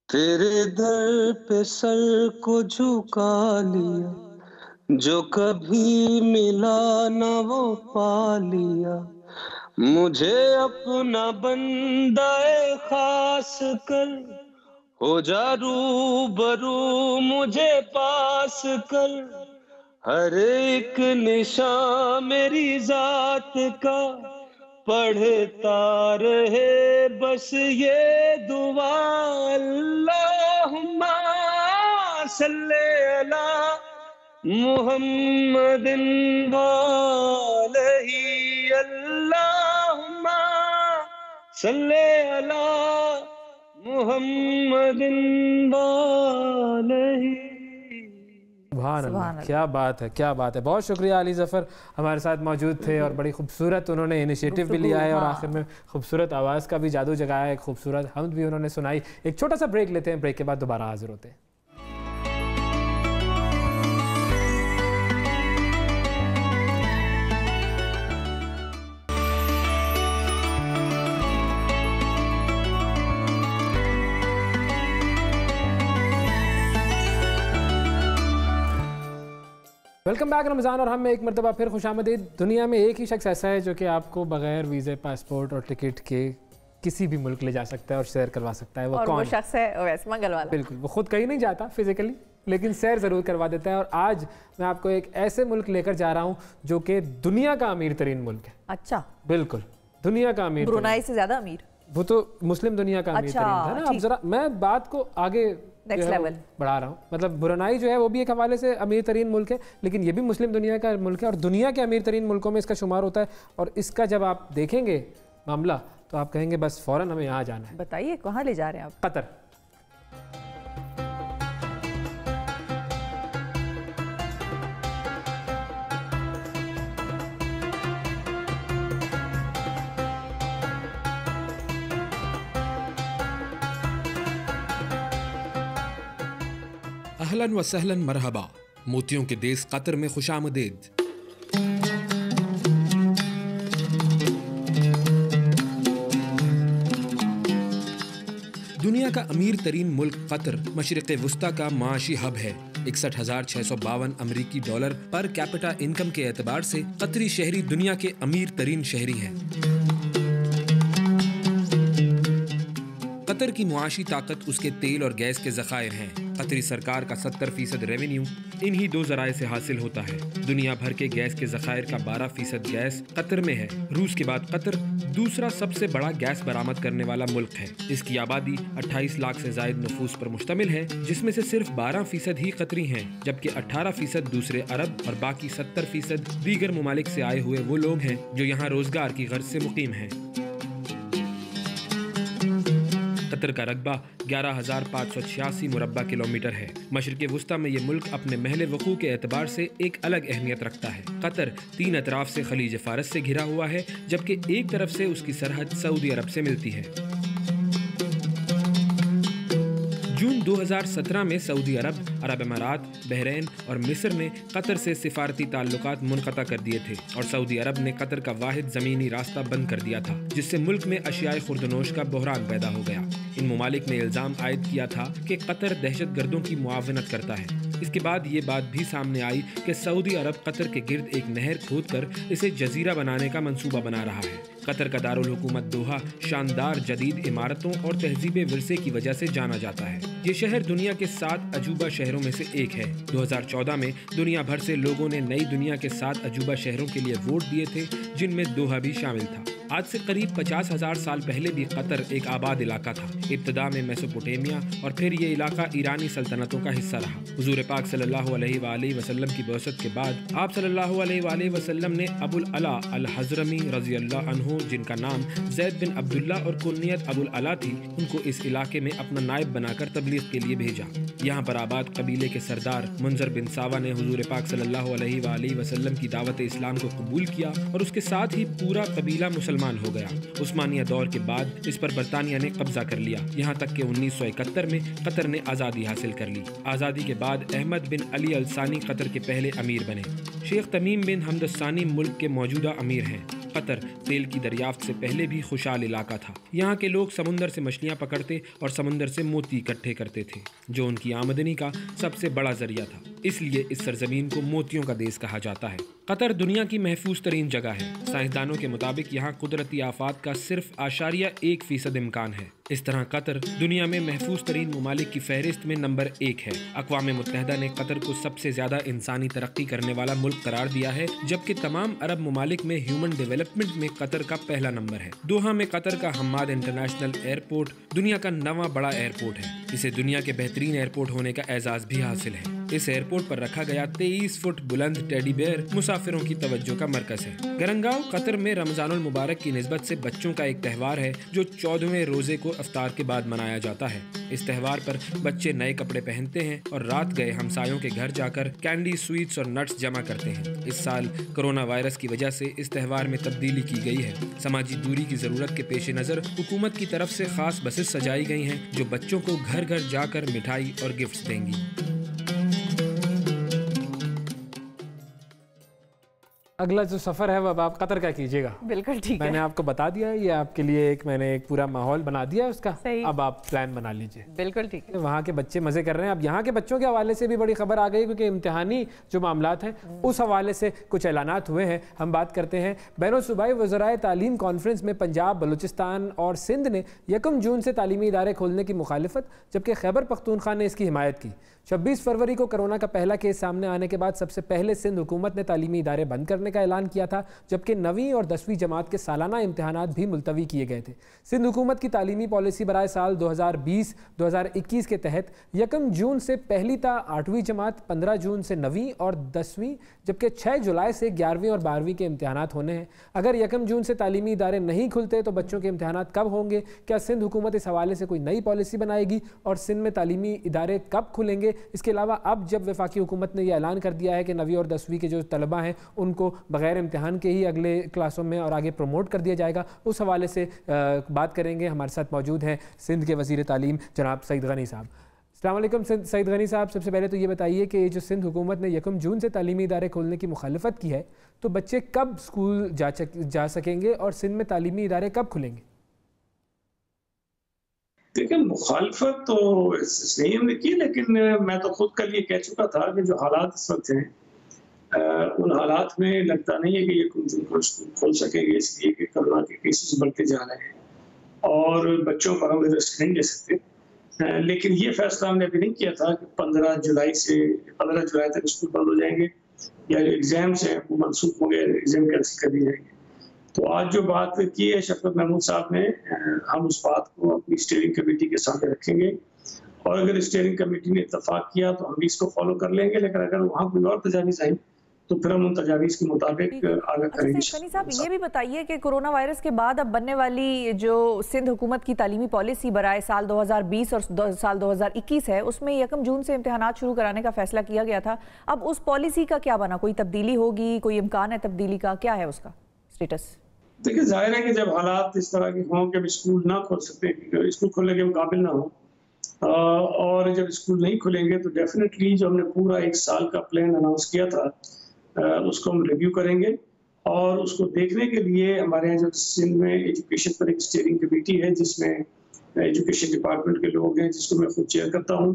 [SPEAKER 3] तेरे दर पे सर को झुका लिया, जो कभी मिला न वो पा लिया, मुझे अपना बंदाए खास कर, हो जा रूबरू मुझे पास कर, हर एक निशान मेरी जात का पढ़ता रहे बस ये दुआ, अल्लाहुम्मा सल्ले अला मुहम्मदिन वालही अल्लाहुम्मा सल्ले अला मुहम्मदिन वालही।
[SPEAKER 2] सुभान अल्लाह, क्या बात है, क्या बात है। बहुत शुक्रिया अली ज़फ़र हमारे साथ मौजूद थे और बड़ी खूबसूरत उन्होंने इनिशिएटिव भी लिया है और आखिर में खूबसूरत आवाज़ का भी जादू जगाया है, खूबसूरत हम्द भी उन्होंने सुनाई। एक छोटा सा ब्रेक लेते हैं, ब्रेक के बाद दोबारा हाजिर होते हैं। वेलकम बैक रमज़ान और हम एक मरतबा फिर खुशामदीद। दुनिया में एक ही शख्स ऐसा है जो कि आपको बगैर वीज़े, पासपोर्ट और टिकट के किसी भी मुल्क ले जा सकता है और सैर करवा सकता है। वो कौन? वो
[SPEAKER 1] शख्स है ओवैस मंगलवाला।
[SPEAKER 2] बिल्कुल, वो खुद कहीं नहीं जाता फिजिकली, लेकिन सैर ज़रूर करवा देता है। और आज मैं आपको एक ऐसे मुल्क लेकर जा रहा हूँ जो कि दुनिया का अमीर तरीन मुल्क है।
[SPEAKER 1] अच्छा,
[SPEAKER 2] बिल्कुल, दुनिया का अमीर।
[SPEAKER 1] ब्रुनाई से ज़्यादा अमीर? वो
[SPEAKER 2] तो मुस्लिम दुनिया का अमीर तरीन था ना। अब जरा मैं बात को आगे
[SPEAKER 1] नेक्स्ट लेवल
[SPEAKER 2] बढ़ा रहा हूँ। मतलब ब्रुनाई जो है वो भी एक हवाले से अमीर तरीन मुल्क है, लेकिन ये भी मुस्लिम दुनिया का मुल्क है और दुनिया के अमीर तरीन मुल्कों में इसका शुमार होता है। और इसका जब आप देखेंगे मामला तो आप कहेंगे बस फ़ौरन हमें यहाँ जाना है।
[SPEAKER 1] बताइए कहाँ ले जा रहे हैं आप?
[SPEAKER 2] कतर।
[SPEAKER 4] अहलन व सहलन मरहबा, मोतियों के देश कतर में खुशामदीद। दुनिया का अमीर तरीन मुल्क कतर मशरिक़ वुस्ता का माशी हब है। 61,652 अमरीकी डॉलर पर कैपिटा इनकम के एतबार से कतरी शहरी दुनिया के अमीर तरीन शहरी हैं। कतर की मुआशी ताकत उसके तेल और गैस के ज़खायर हैं। कतरी सरकार का 70% रेवेन्यू इन्हीं दो जराए से हासिल होता है। दुनिया भर के गैस के ज़खायर का 12% गैस कतर में है। रूस के बाद कतर दूसरा सबसे बड़ा गैस बरामद करने वाला मुल्क है। इसकी आबादी 28 लाख से ज़ायद नफूस पर मुश्तमिल है, जिसमें से सिर्फ 12% ही कतरी हैं, जबकि 18% दूसरे अरब और बाकी 70% दीगर ममालिक से आए हुए वो लोग हैं जो यहाँ रोजगार की गर्ज से मुकीम हैं। कतर का रकबा 11,586 मुरब्बा किलोमीटर है। मशरिक़ वुस्ता में ये मुल्क अपने महल वक़ू के एतबार से एक अलग अहमियत रखता है। कतर 3 अतराफ से खलीज फ़ारस से घिरा हुआ है, जबकि एक तरफ से उसकी सरहद सऊदी अरब से मिलती है। जून 2017 में सऊदी अरब, अरब अमारात, बहरीन और मिस्र ने कतर से सिफारती ताल्लुकात मुनक़ता कर दिए थे और सऊदी अरब ने कतर का वाहिद ज़मीनी रास्ता बंद कर दिया था, जिससे मुल्क में अशियाए खुर्दनोश का बहरान पैदा हो गया। इन ममालिक ने इल्ज़ाम आयद किया था कि कतर दहशत गर्दों की मुआवनत करता है। इसके बाद ये बात भी सामने आई कि सऊदी अरब कतर के गिर्द एक नहर खोदकर इसे जजीरा बनाने का मंसूबा बना रहा है। कतर का दारुल हुकूमत दोहा शानदार जदीद इमारतों और तहजीब विरसे की वजह से जाना जाता है। ये शहर दुनिया के 7 अजूबा शहरों में से एक है। 2014 में दुनिया भर से लोगों ने नई दुनिया के 7 अजूबा शहरों के लिए वोट दिए थे, जिनमें दोहा भी शामिल था। आज से करीब 50,000 साल पहले भी कतर एक आबाद इलाका था। इब्तदा में मेसोपोटामिया और फिर ये इलाका ईरानी सल्तनतों का हिस्सा रहा। हुजूर पाक सल्लल्लाहु अलैहि वसल्लम की बअसत के बाद आप सल्लल्लाहु अलैहि वसल्लम ने अबुल अला अल हज़रमी रज़ियल्लाहु अन्हु, जिनका नाम ज़ैद बिन अब्दुल्ला और कुन्नियत अबुल अला थी, उनको इस इलाके में अपना नायब बनाकर तबलीग के लिए भेजा। यहाँ पर आबाद कबीले के सरदार मुंजर बिन सावा ने हुजूर पाक सल्लल्लाहु अलैहि वसल्लम की दावत इस्लाम को कबूल किया और उसके साथ ही पूरा कबीला मुसलमान हो गया। उस्मानिया दौर के बाद इस पर बरतानिया ने कब्जा कर लिया, यहाँ तक कि 1971 में कतर ने आज़ादी हासिल कर ली। आज़ादी के बाद अहमद बिन अली अल सानी कतर के पहले अमीर बने। शेख तमीम बिन हमद सानी मुल्क के मौजूदा अमीर हैं। कतर तेल की दरियाफ्त से पहले भी खुशहाल इलाका था। यहाँ के लोग समुंदर से मछलियाँ पकड़ते और समुंदर से मोती इकट्ठे करते थे, जो उनकी आमदनी का सबसे बड़ा जरिया था। इसलिए इस सरजमीन को मोतियों का देश कहा जाता है। कतर दुनिया की महफूज तरीन जगह है। साइंसदानों के मुताबिक यहाँ कुदरती आफात का सिर्फ 0.1% इम्कान है। इस तरह कतर दुनिया में महफूज तरीन ममालिक की फहरिस्त में नंबर 1 है। अक़वाम मुत्तहिदा ने कतर को सबसे ज्यादा इंसानी तरक्की करने वाला मुल्क करार दिया है, जबकि तमाम अरब ममालिक में ह्यूमन डेवलपमेंट में कतर का पहला नंबर है। दोहा में कतर का हम्माद इंटरनेशनल एयरपोर्ट दुनिया का 9वां बड़ा एयरपोर्ट है। इसे दुनिया के बेहतरीन एयरपोर्ट होने का एजाज भी हासिल है। इस एयरपोर्ट पर रखा गया 23 फुट बुलंद टेडी बेयर मुसाफिरों की तवज्जो का मरकज है। गरंगाव कतर में रमजानुल मुबारक की निस्बत से बच्चों का एक त्यौहार है जो 14वें रोजे को इफ्तार के बाद मनाया जाता है। इस त्यौहार पर बच्चे नए कपड़े पहनते हैं और रात गए हमसायों के घर जाकर कैंडी, स्वीट्स और नट्स जमा करते हैं। इस साल कोरोना वायरस की वजह से इस त्यौहार में तब्दीली की गई है। समाजी दूरी की जरूरत के पेश नजर हुकूमत की तरफ से खास बसेस सजाई गई हैं जो बच्चों को घर घर जाकर मिठाई और गिफ्ट्स देंगी।
[SPEAKER 2] अगला जो सफ़र है वो अब आप कतर का कीजिएगा।
[SPEAKER 1] बिल्कुल ठीक है,
[SPEAKER 2] मैंने आपको बता दिया है, ये आपके लिए मैंने एक पूरा माहौल बना दिया है उसका। अब आप प्लान बना लीजिए।
[SPEAKER 1] बिल्कुल ठीक है।
[SPEAKER 2] वहाँ के बच्चे मज़े कर रहे हैं। अब यहाँ के बच्चों के हवाले से भी बड़ी खबर आ गई क्योंकि इम्तिहानी जो मामलात हैं उस हवाले से कुछ ऐलानात हुए हैं। हम बात करते हैं बैनुल-सूबाई वज़राए तालीम कॉन्फ्रेंस में पंजाब, बलूचिस्तान और सिंध ने 1 जून से तालीमी इदारे खोलने की मुखालिफत, जबकि खैबर पख्तूनख्वा ने इसकी हिमायत की। 26 फरवरी को कोरोना का पहला केस सामने आने के बाद सबसे पहले सिंध हुकूमत ने तालीमी इदारे बंद करने का ऐलान किया था, जबकि 9वीं और 10वीं जमात के सालाना इम्तिहानात भी मुलतवी किए गए थे। सिंध हुकूमत की तालीमी पॉलिसी बराए साल 2020-2021 के तहत 1 जून से पहली ता 8वीं जमात, 15 जून से 9वीं और 10वीं, जबकि 6 जुलाई से 11वीं और 12वीं के इम्तिहानात होने हैं। अगर 1 जून से तालीमी इदारे नहीं खुलते तो बच्चों के इम्तिहानात कब होंगे? क्या सिंध हुकूमत इस हवाले से कोई नई पॉलिसी बनाएगी? और सिंध में तालीमी इदारे कब खुलेंगे? इसके अलावा अब जब वफाकी हुकूमत ने यह ऐलान कर दिया है कि 9वीं और 10वीं के जो तलबा हैं उनको बगैर इम्तिहान के ही अगले क्लासों में और आगे प्रमोट कर दिया जाएगा, उस हवाले से बात करेंगे। हमारे साथ मौजूद हैं सिंध के वज़ीर तालीम जनाब सईद गनी साहब। अस्सलाम वालेकुम सईद गनी साहब, सबसे पहले तो ये बताइए कि जो सिंध हुकूमत ने 1 जून से तालीमी इदारे खोलने की मुखालफत की है तो बच्चे कब स्कूल जा सकेंगे और सिंध में तालीमी इदारे कब खुलेंगे?
[SPEAKER 5] देखिए, मुखालफत तो नहीं हमने की, लेकिन मैं तो खुद कल ये कह चुका था कि जो हालात इस वक्त हैं उन हालात में लगता नहीं है कि ये खोल सकेंगे, इसलिए कि कोरोना के केसेस बढ़ते जा रहे हैं और बच्चों पर हम रिस्क नहीं ले सकते। लेकिन ये फैसला हमने अभी नहीं किया था कि 15 जुलाई तक स्कूल बंद हो जाएंगे या जो एग्जाम्स हैं वो मनसूख होंगे, एग्जाम कैंसिल कर दिए जाएंगे। तो आज जो बात की है शफकत महमूद साहब ने, हम उस बात को अपनी स्टीयरिंग कमेटी के सामने रखेंगे और अगर स्टीयरिंग कमेटी ने इत्तेफाक किया तो हम भी इसको फॉलो कर लेंगे, लेकिन अगर वहाँ कोई और तजावीज़ आई तो फिर हम उन तजावीज़ के मुताबिक आगे करेंगे।
[SPEAKER 1] गनी साहब, ये भी बताइए कि कोरोना वायरस के बाद अब बनने वाली जो सिंध हुकूमत की तालीमी पॉलिसी बराए साल 2020 और साल 2021 है, उसमें 1 जून से इम्तिहानात शुरू कराने का फैसला किया गया था। अब उस पॉलिसी का क्या बना? कोई तब्दीली होगी? कोई इम्कान है तब्दीली का? क्या है उसका स्टेटस?
[SPEAKER 5] देखिए, जाहिर है कि जब हालात इस तरह के हों कि स्कूल ना खोल सकते, स्कूल खोलने के मुकाबिल ना हो और जब स्कूल नहीं खुलेंगे तो डेफिनेटली जो हमने पूरा 1 साल का प्लान अनाउंस किया था उसको हम रिव्यू करेंगे और उसको देखने के लिए हमारे यहाँ जो सिंध में एजुकेशन पर एक स्टीयरिंग कमेटी है जिसमें एजुकेशन डिपार्टमेंट के लोग हैं, जिसको मैं खुद चेयर करता हूँ।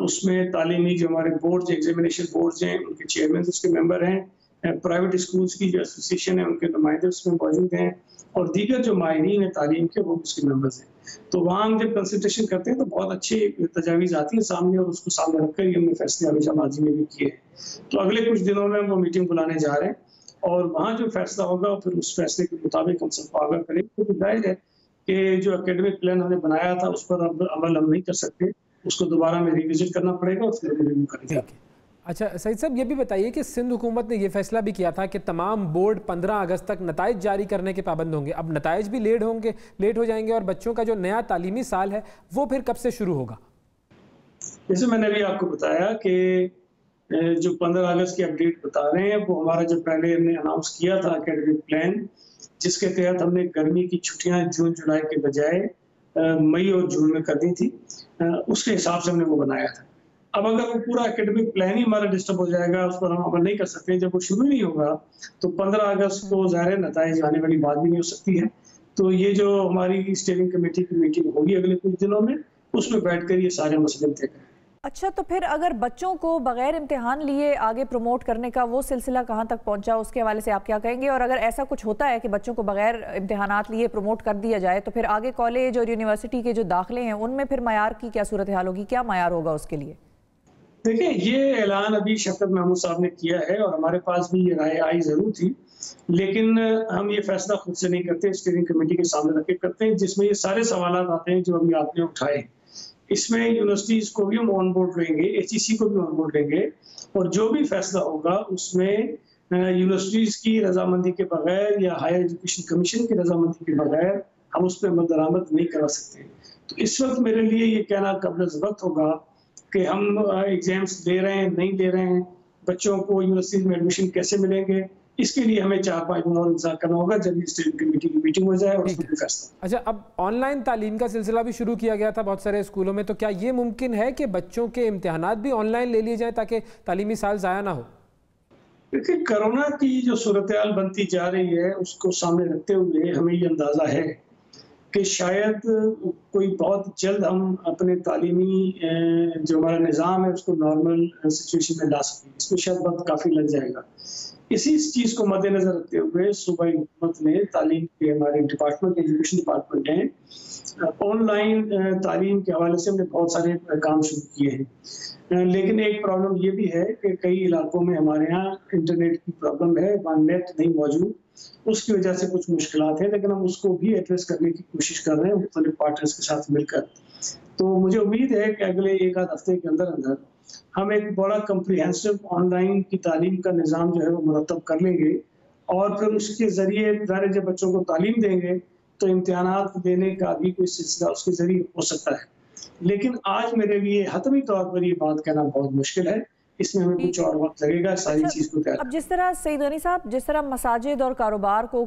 [SPEAKER 5] उसमें तालीमी जो हमारे बोर्ड, एग्जामिनेशन बोर्ड हैं, उनके चेयरमैन उसके मेंबर हैं, प्राइवेट स्कूल्स की जो एसोसिएशन है उनके नुमाइंदे उसमें मौजूद हैं और दीगर जो माहिरीन हैं तालीम के वो उसके मेंबर्स हैं। तो वहाँ हम जब कंसल्टेशन करते हैं तो बहुत अच्छी तजावीज़ आती है सामने और उसको सामने रखकर ही हमने फैसले हमेशा माजी में भी किए हैं। तो अगले कुछ दिनों में हम वो मीटिंग बुलाने जा रहे हैं और वहाँ जो फैसला होगा फिर उस फैसले के मुताबिक हम सबको आगाह करेंगे। तो जाहिर है कि जो एकेडमिक प्लान हमने बनाया था उस पर अब अमल हम नहीं कर सकते, उसको दोबारा में रिविजिट करना पड़ेगा और फिर रिव्यू करेंगे।
[SPEAKER 2] अच्छा सईद साहब, ये भी बताइए कि सिंध हुकूमत ने यह फैसला भी किया था कि तमाम बोर्ड 15 अगस्त तक नताइज जारी करने के पाबंद होंगे। अब नताइज भी लेट हो जाएंगे और बच्चों का जो नया तालीमी साल है वो फिर कब से शुरू होगा?
[SPEAKER 5] जैसे मैंने अभी आपको बताया कि जो 15 अगस्त की अपडेट बता रहे हैं वो हमारा जो पहले हमने अनाउंस किया था एकेडमिक प्लान, जिसके तहत हमने गर्मी की छुट्टियां जून जुलाई के बजाय मई और जून में कर दी थी, उसके हिसाब से हमने वो बनाया था। अब अगर वो पूरा एकेडमिक प्लान ही हमारा डिस्टर्ब हो जाएगा, उस पर हम अमल नहीं कर सकते, जब वो शुरू नहीं होगा तो 15 अगस्त को ज़ाहिर नताइज आने वाली बात भी नहीं हो सकती है। तो ये जो हमारी स्टीयरिंग कमेटी की मीटिंग होगी अगले कुछ दिनों में, उसमें बैठकर ये सारे मसले तय करें।
[SPEAKER 1] अच्छा, तो फिर अगर बच्चों को बगैर इम्तिहान लिए आगे प्रमोट करने का वो सिलसिला कहाँ तक पहुँचा, उसके हवाले से आप क्या कहेंगे? और अगर ऐसा कुछ होता है कि बच्चों को बगैर इम्तिहानात लिए प्रमोट कर दिया जाए तो फिर आगे कॉलेज और यूनिवर्सिटी के जो दाखिले हैं उनमें फिर मयार की क्या सूरत हाल होगी? क्या मयार होगा उसके लिए?
[SPEAKER 5] देखिए, ये ऐलान अभी शफकत महमूद साहब ने किया है और हमारे पास भी ये राय आई जरूर थी, लेकिन हम ये फैसला खुद से नहीं करते, स्टीयरिंग कमेटी के सामने रख के करते हैं, जिसमें ये सारे सवाल आते हैं जो अभी आपने उठाए इसमें यूनिवर्सिटीज को भी हम ऑन बोर्ड लेंगे, HEC को भी ऑन बोर्ड लेंगे, और जो भी फैसला होगा उसमें यूनिवर्सिटीज की रजामंदी के बगैर या हायर एजुकेशन कमीशन की रजामंदी के बगैर हम उस पर अमल दरामद नहीं करा सकते। तो इस वक्त मेरे लिए ये कहना कब्ल वक्त होगा कि हम एग्जाम्स ले रहे हैं नहीं ले रहे हैं, बच्चों को यूनिवर्सिटीज में एडमिशन कैसे मिलेंगे, इसके लिए हमें 4-5 दिन और इंतजार करना होगा जब स्टेट कमेटी की मीटिंग हो जाए और उसमें फैसला।
[SPEAKER 2] अच्छा, अब ऑनलाइन तालीम का सिलसिला भी शुरू किया गया था बहुत सारे स्कूलों में, तो क्या ये मुमकिन है कि बच्चों के इम्तिहानात भी ऑनलाइन ले लिए जाएं ताकि तालीमी साल ज़ाया ना हो?
[SPEAKER 5] देखिए, कोरोना की जो सूरत-ए-हाल बनती जा रही है उसको सामने रखते हुए हमें ये अंदाजा है कि शायद कोई बहुत जल्द हम अपने तालीमी जो हमारा निज़ाम है उसको नॉर्मल सिचुएशन में ला सकें। इसमें शायद वक्त काफ़ी लग जाएगा। इसी चीज़ को मद्देनजर रखते हुए सूबाई हुकूमत ने तालीम के हमारे डिपार्टमेंट, एजुकेशन डिपार्टमेंट ने ऑनलाइन तालीम के हवाले से हमने बहुत सारे काम शुरू किए हैं। लेकिन एक प्रॉब्लम ये भी है कि कई इलाकों में हमारे यहाँ इंटरनेट की प्रॉब्लम है, वहाँ नेट नहीं मौजूद, उसकी वजह से कुछ मुश्किलात हैं, लेकिन हम उसको भी एड्रेस करने की कोशिश कर रहे हैं मुख्तलिफ पार्टनर्स के साथ मिलकर। तो मुझे उम्मीद है कि अगले 1 आध हफ्ते के अंदर अंदर हम एक बड़ा कम्प्रिहेंसिव ऑनलाइन की तालीम का निज़ाम जो है वो मुरतब कर लेंगे, और फिर उसके ज़रिए जब बच्चों को तालीम देंगे तो इम्तिहानात देने का भी कोई सिलसिला उसके ज़रिए हो सकता है। लेकिन आज मेरे लिए हतमी तौर पर ये बात कहना बहुत मुश्किल है, इसमें हमें कुछ और वक्त लगेगा सारी चीज़ को तैयार।
[SPEAKER 1] अब जिस तरह सईद गनी साहब, जिस तरह मसाजिद और कारोबार को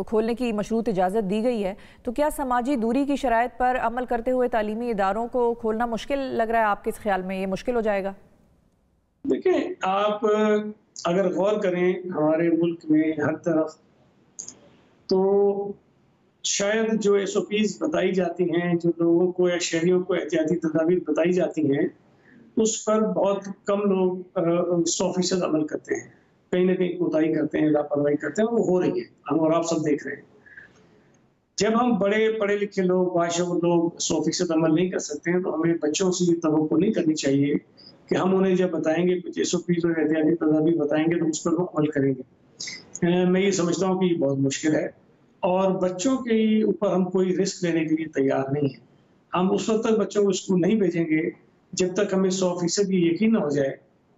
[SPEAKER 1] खोलने की मशरूत इजाज़त दी गई है, तो क्या समाजी दूरी की शराइत पर अमल करते हुए तालीमी इदारों को खोलना मुश्किल लग रहा है? आपके ख्याल में ये मुश्किल हो जाएगा?
[SPEAKER 5] देखिए, आप अगर गौर करें हमारे मुल्क में हर तरफ, तो शायद जो SOPs बताई जाती हैं, जो लोगों को या शहरियों को एहतियाती तदाबीर बताई जाती हैं, उस पर बहुत कम लोग 100% अमल करते हैं। कहीं ना कहीं कोताही करते हैं, लापरवाही करते हैं, वो हो रही है, हम और आप सब देख रहे हैं। जब हम बड़े पढ़े लिखे लोग, बाशऊर लोग 100% अमल नहीं कर सकते हैं, तो हमें बच्चों से ये तवक्को नहीं करनी चाहिए कि हम उन्हें जब बताएंगे कुछ SOPs और एहतियाती तदाबीर बताएंगे तो उस पर वो अमल करेंगे। मैं ये समझता हूँ कि ये बहुत मुश्किल है, और बच्चों के ऊपर हम कोई रिस्क लेने के लिए तैयार नहीं है। हम उस वक्त तक बच्चों को स्कूल नहीं भेजेंगे जब तक हमें 100% ये यकीन न हो जाए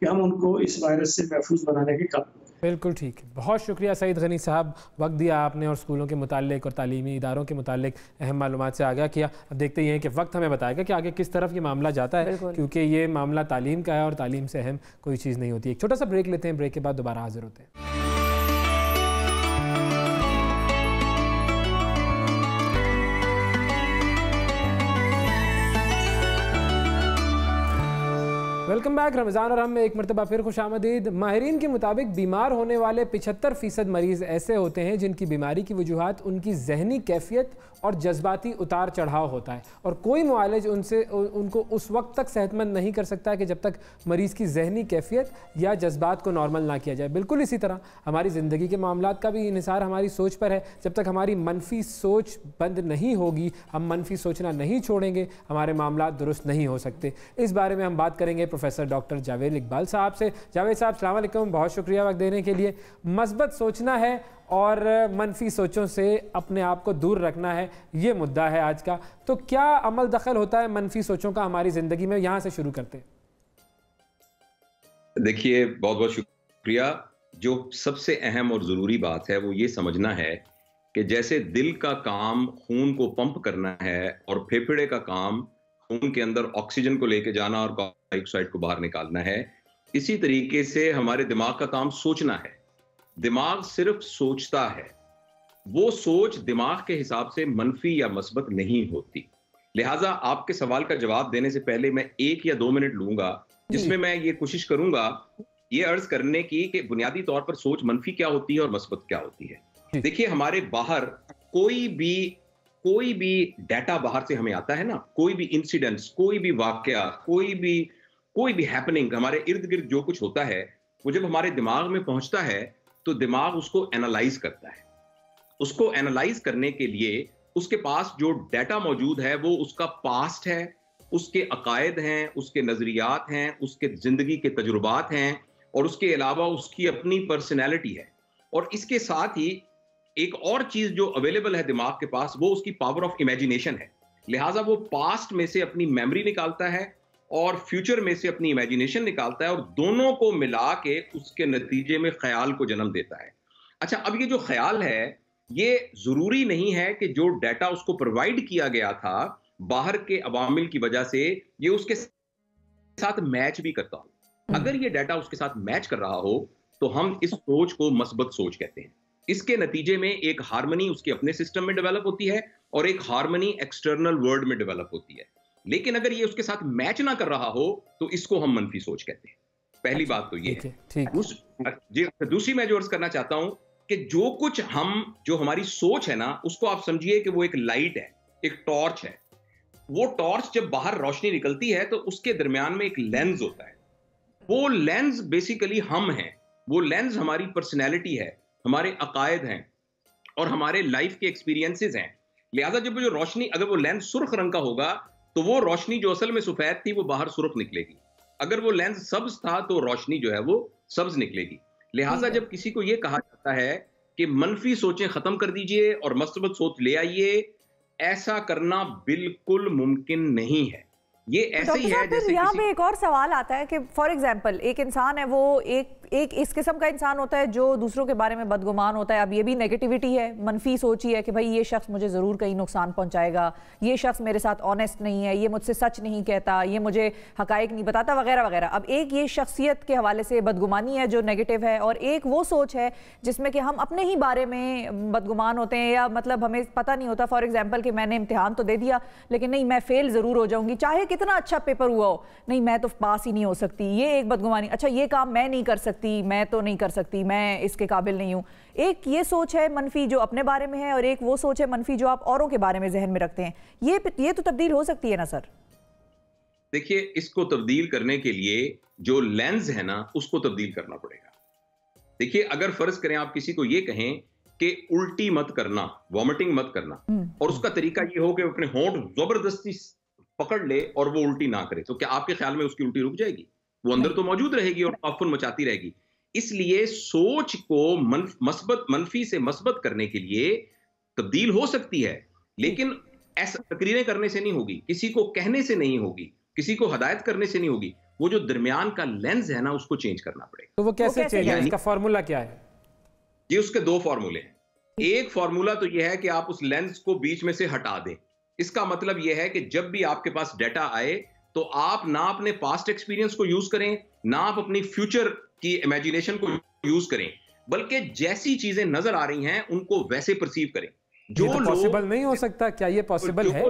[SPEAKER 5] कि हम उनको इस वायरस से महफूज बनाने के काबिल।
[SPEAKER 2] बिल्कुल ठीक है, बहुत शुक्रिया सईद गनी साहब, वक्त दिया आपने और स्कूलों के मुतालिक और तालीमी इदारों के मुतालिक अहम मालूमात से आगाह किया। अब देखते ही हैं कि वक्त हमें बताएगा कि आगे किस तरफ ये मामला जाता है, क्योंकि ये मामला तालीम का है और तालीम से अहम कोई चीज़ नहीं होती। एक छोटा सा ब्रेक लेते हैं, ब्रेक के बाद दोबारा हाजिर होते हैं। Welcome back. रमज़ान और हम में एक मरतबा फिर खुशामदीद। माहिरीन के मुताबिक बीमार होने वाले 75% मरीज़ ऐसे होते हैं जिनकी बीमारी की वजूहात उनकी जहनी कैफियत और जज्बाती उतार चढ़ाव होता है, और कोई मुआलिज उनको उस वक्त तक सेहतमंद नहीं कर सकता कि जब तक मरीज़ की जहनी कैफियत या जज्बात को नॉर्मल ना किया जाए। बिल्कुल इसी तरह हमारी ज़िंदगी के मामलात का भी इन्हिसार हमारी सोच पर है। जब तक हमारी मनफी सोच बंद नहीं होगी, हम मनफी सोचना नहीं छोड़ेंगे, हमारे मामलात दुरुस्त नहीं हो सकते। इस बारे में हम बात करेंगे प्रोफेसर डॉक्टर जावेद इकबाल साहब से। जावेद साहब, अस्सलाम वालेकुम, बहुत शुक्रिया वक्त देने के लिए। मस्बत सोचना है और मनफी सोचों से अपने आप को दूर रखना है, ये मुद्दा है आज का। तो क्या अमल दखल होता है मनफी सोचों का हमारी ज़िंदगी में? यहाँ से शुरू करते हैं।
[SPEAKER 6] देखिए, बहुत बहुत शुक्रिया। जो सबसे अहम और ज़रूरी बात है वो ये समझना है कि जैसे दिल का काम खून को पंप करना है और फेफड़े का काम खून के अंदर ऑक्सीजन को लेके जाना और कार्बन डाइऑक्साइड को बाहर निकालना है, इसी तरीके से हमारे दिमाग का काम सोचना है। दिमाग सिर्फ सोचता है, वो सोच दिमाग के हिसाब से मनफी या मस्बत नहीं होती। लिहाजा आपके सवाल का जवाब देने से पहले मैं 1 या 2 मिनट लूंगा जिसमें मैं ये कोशिश करूंगा ये अर्ज करने की कि बुनियादी तौर पर सोच मनफी क्या होती है और मस्बत क्या होती है। देखिए, हमारे बाहर कोई भी डाटा बाहर से हमें आता है ना, कोई भी इंसिडेंट्स, कोई भी वाकया, कोई भी हैपनिंग, हमारे इर्द गिर्द जो कुछ होता है, वो जब हमारे दिमाग में पहुंचता है तो दिमाग उसको एनालाइज करता है। उसको एनालाइज करने के लिए उसके पास जो डाटा मौजूद है वो उसका पास्ट है, उसके अकायद हैं, उसके नजरियात हैं, उसके जिंदगी के तजुर्बात हैं, और उसके अलावा उसकी अपनी पर्सनैलिटी है। और इसके साथ ही एक और चीज जो अवेलेबल है दिमाग के पास, वो उसकी पावर ऑफ इमेजिनेशन है। लिहाजा वो पास्ट में से अपनी मेमोरी निकालता है और फ्यूचर में से अपनी इमेजिनेशन निकालता है और दोनों को मिला के उसके नतीजे में ख्याल को जन्म देता है। अच्छा, अब ये जो ख्याल है, ये जरूरी नहीं है कि जो डाटा उसको प्रोवाइड किया गया था बाहर के अवामिल की वजह से ये उसके साथ मैच भी करता हो। अगर ये डाटा उसके साथ मैच कर रहा हो तो हम इस सोच को मस्बत सोच कहते हैं। इसके नतीजे में एक हार्मनी उसके अपने सिस्टम में डेवलप होती है और एक हार्मनी एक्सटर्नल वर्ल्ड में डेवलप होती है। लेकिन अगर ये उसके साथ मैच ना कर रहा हो तो इसको हम मनफी सोच कहते हैं। पहली बात तो ये है। दूसरी मैं जो अर्ज करना चाहता हूं कि जो हमारी सोच है ना, उसको आप समझिए कि वो एक लाइट है, एक टॉर्च है। वो टॉर्च जब बाहर रोशनी निकलती है तो उसके दरमियान में एक लेंस होता है। वो लेंस बेसिकली हम हैं, वो लेंस हमारी पर्सनैलिटी है, हमारे अकायद हैं और हमारे लाइफ के एक्सपीरियंसेस हैं। लिहाजा जब जो रोशनी, अगर वो लेंस सुर्ख रंग का होगा तो वो रोशनी जो असल में सफेद थी वो बाहर सुर्ख निकलेगी। अगर वो लेंस सब्ज था तो रोशनी जो है वो सब्ज निकलेगी। लिहाजा जब किसी को ये कहा जाता है कि मनफी सोचें खत्म कर दीजिए और मस्बत सोच ले आइए, ऐसा करना बिल्कुल मुमकिन नहीं है। ये ऐसे ही है जैसे
[SPEAKER 1] यहाँ पे एक और सवाल आता है कि फॉर एग्जाम्पल एक इंसान है, वो एक इस किस्म का इंसान होता है जो दूसरों के बारे में बदगुमान होता है। अब ये भी नेगेटिविटी है, मनफी सोच ही है कि भाई ये शख्स मुझे ज़रूर कहीं नुकसान पहुंचाएगा, ये शख्स मेरे साथ ऑनेस्ट नहीं है, ये मुझसे सच नहीं कहता, ये मुझे हकायक नहीं बताता, वगैरह वगैरह। अब एक ये शख्सियत के हवाले से बदगुमानी है जो नेगेटिव है, और एक वो सोच है जिसमें कि हम अपने ही बारे में बदगुमान होते हैं, या मतलब हमें पता नहीं होता फॉर एग्जाम्पल कि मैंने इम्तिहान तो दे दिया लेकिन नहीं, मैं फेल ज़रूर हो जाऊँगी चाहे कितना अच्छा पेपर हुआ हो, नहीं मैं तो पास ही नहीं हो सकती, ये एक बदगुमानी। अच्छा, ये काम मैं नहीं कर सकती, मैं तो नहीं कर सकती, मैं इसके काबिल नहीं हूं। एक ये सोच है मनफी जो अपने बारे में है, और एक वो सोच है मनफी जो आप औरों के बारे में जहन में रखते हैं। ये तो तब्दील हो सकती है ना सर?
[SPEAKER 6] देखिए, इसको तब्दील करने के लिए जो लेंस है ना, उसको तब्दील करना पड़ेगा। देखिए, अगर फर्ज करें आप किसी को ये कहें कि उल्टी मत करना, वॉमिटिंग मत करना, और उसका तरीका ये हो कि अपने होंठ जबरदस्ती पकड़ ले और वो उल्टी ना करे, तो क्या आपके ख्याल में उसकी उल्टी रुक जाएगी? वो अंदर तो मौजूद रहेगी और ताफुन मचाती रहेगी। इसलिए सोच को मनफी से मस्बत करने के लिए तब्दील हो सकती है, लेकिन ऐसा तकरीरें करने से नहीं होगी, किसी को कहने से नहीं होगी, किसी को हदायत करने से नहीं होगी। वो जो दरमियान का लेंस है ना, उसको चेंज करना पड़ेगा।
[SPEAKER 2] तो वो कैसे चेंज है? इसका फॉर्मूला क्या है?
[SPEAKER 6] जी, उसके दो फॉर्मूले हैं। एक फॉर्मूला तो यह है कि आप उस लेंस को बीच में से हटा दें। इसका मतलब यह है कि जब भी आपके पास डाटा आए तो आप ना अपने पास्ट एक्सपीरियंस को यूज करें, ना आप अपनी फ्यूचर की इमेजिनेशन को यूज करें, बल्कि जैसी चीजें नजर आ रही हैं उनको वैसे परसीव करें।
[SPEAKER 2] जो तो पॉसिबल नहीं हो सकता? क्या ये पॉसिबल है?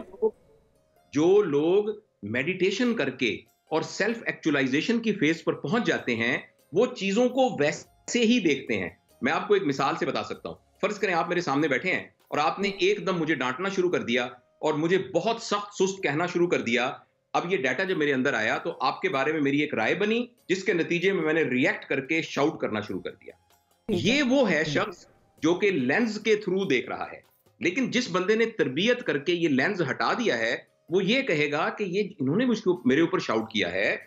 [SPEAKER 6] जो लोग मेडिटेशन करके और सेल्फ एक्चुअलाइजेशन की फेज पर पहुंच जाते हैं, वो चीजों को वैसे ही देखते हैं। मैं आपको एक मिसाल से बता सकता हूं। फर्ज करें आप मेरे सामने बैठे हैं और आपने एकदम मुझे डांटना शुरू कर दिया और मुझे बहुत सख्त सुस्त कहना शुरू कर दिया। अब ये डाटा जब मेरे अंदर आया तो आपके बारे में मेरी एक राय बनी, जिसके नतीजे में मैंने रिएक्ट करके शाउट करना शुरू कर दिया। ये वो है शख्स जो कि लेंस के थ्रू देख रहा है। लेकिन जिस बंदे ने तरबियत करके ये लेंस हटा दिया है, वो ये कहेगा कि ये इन्होंने मेरे ऊपर शाउट किया है,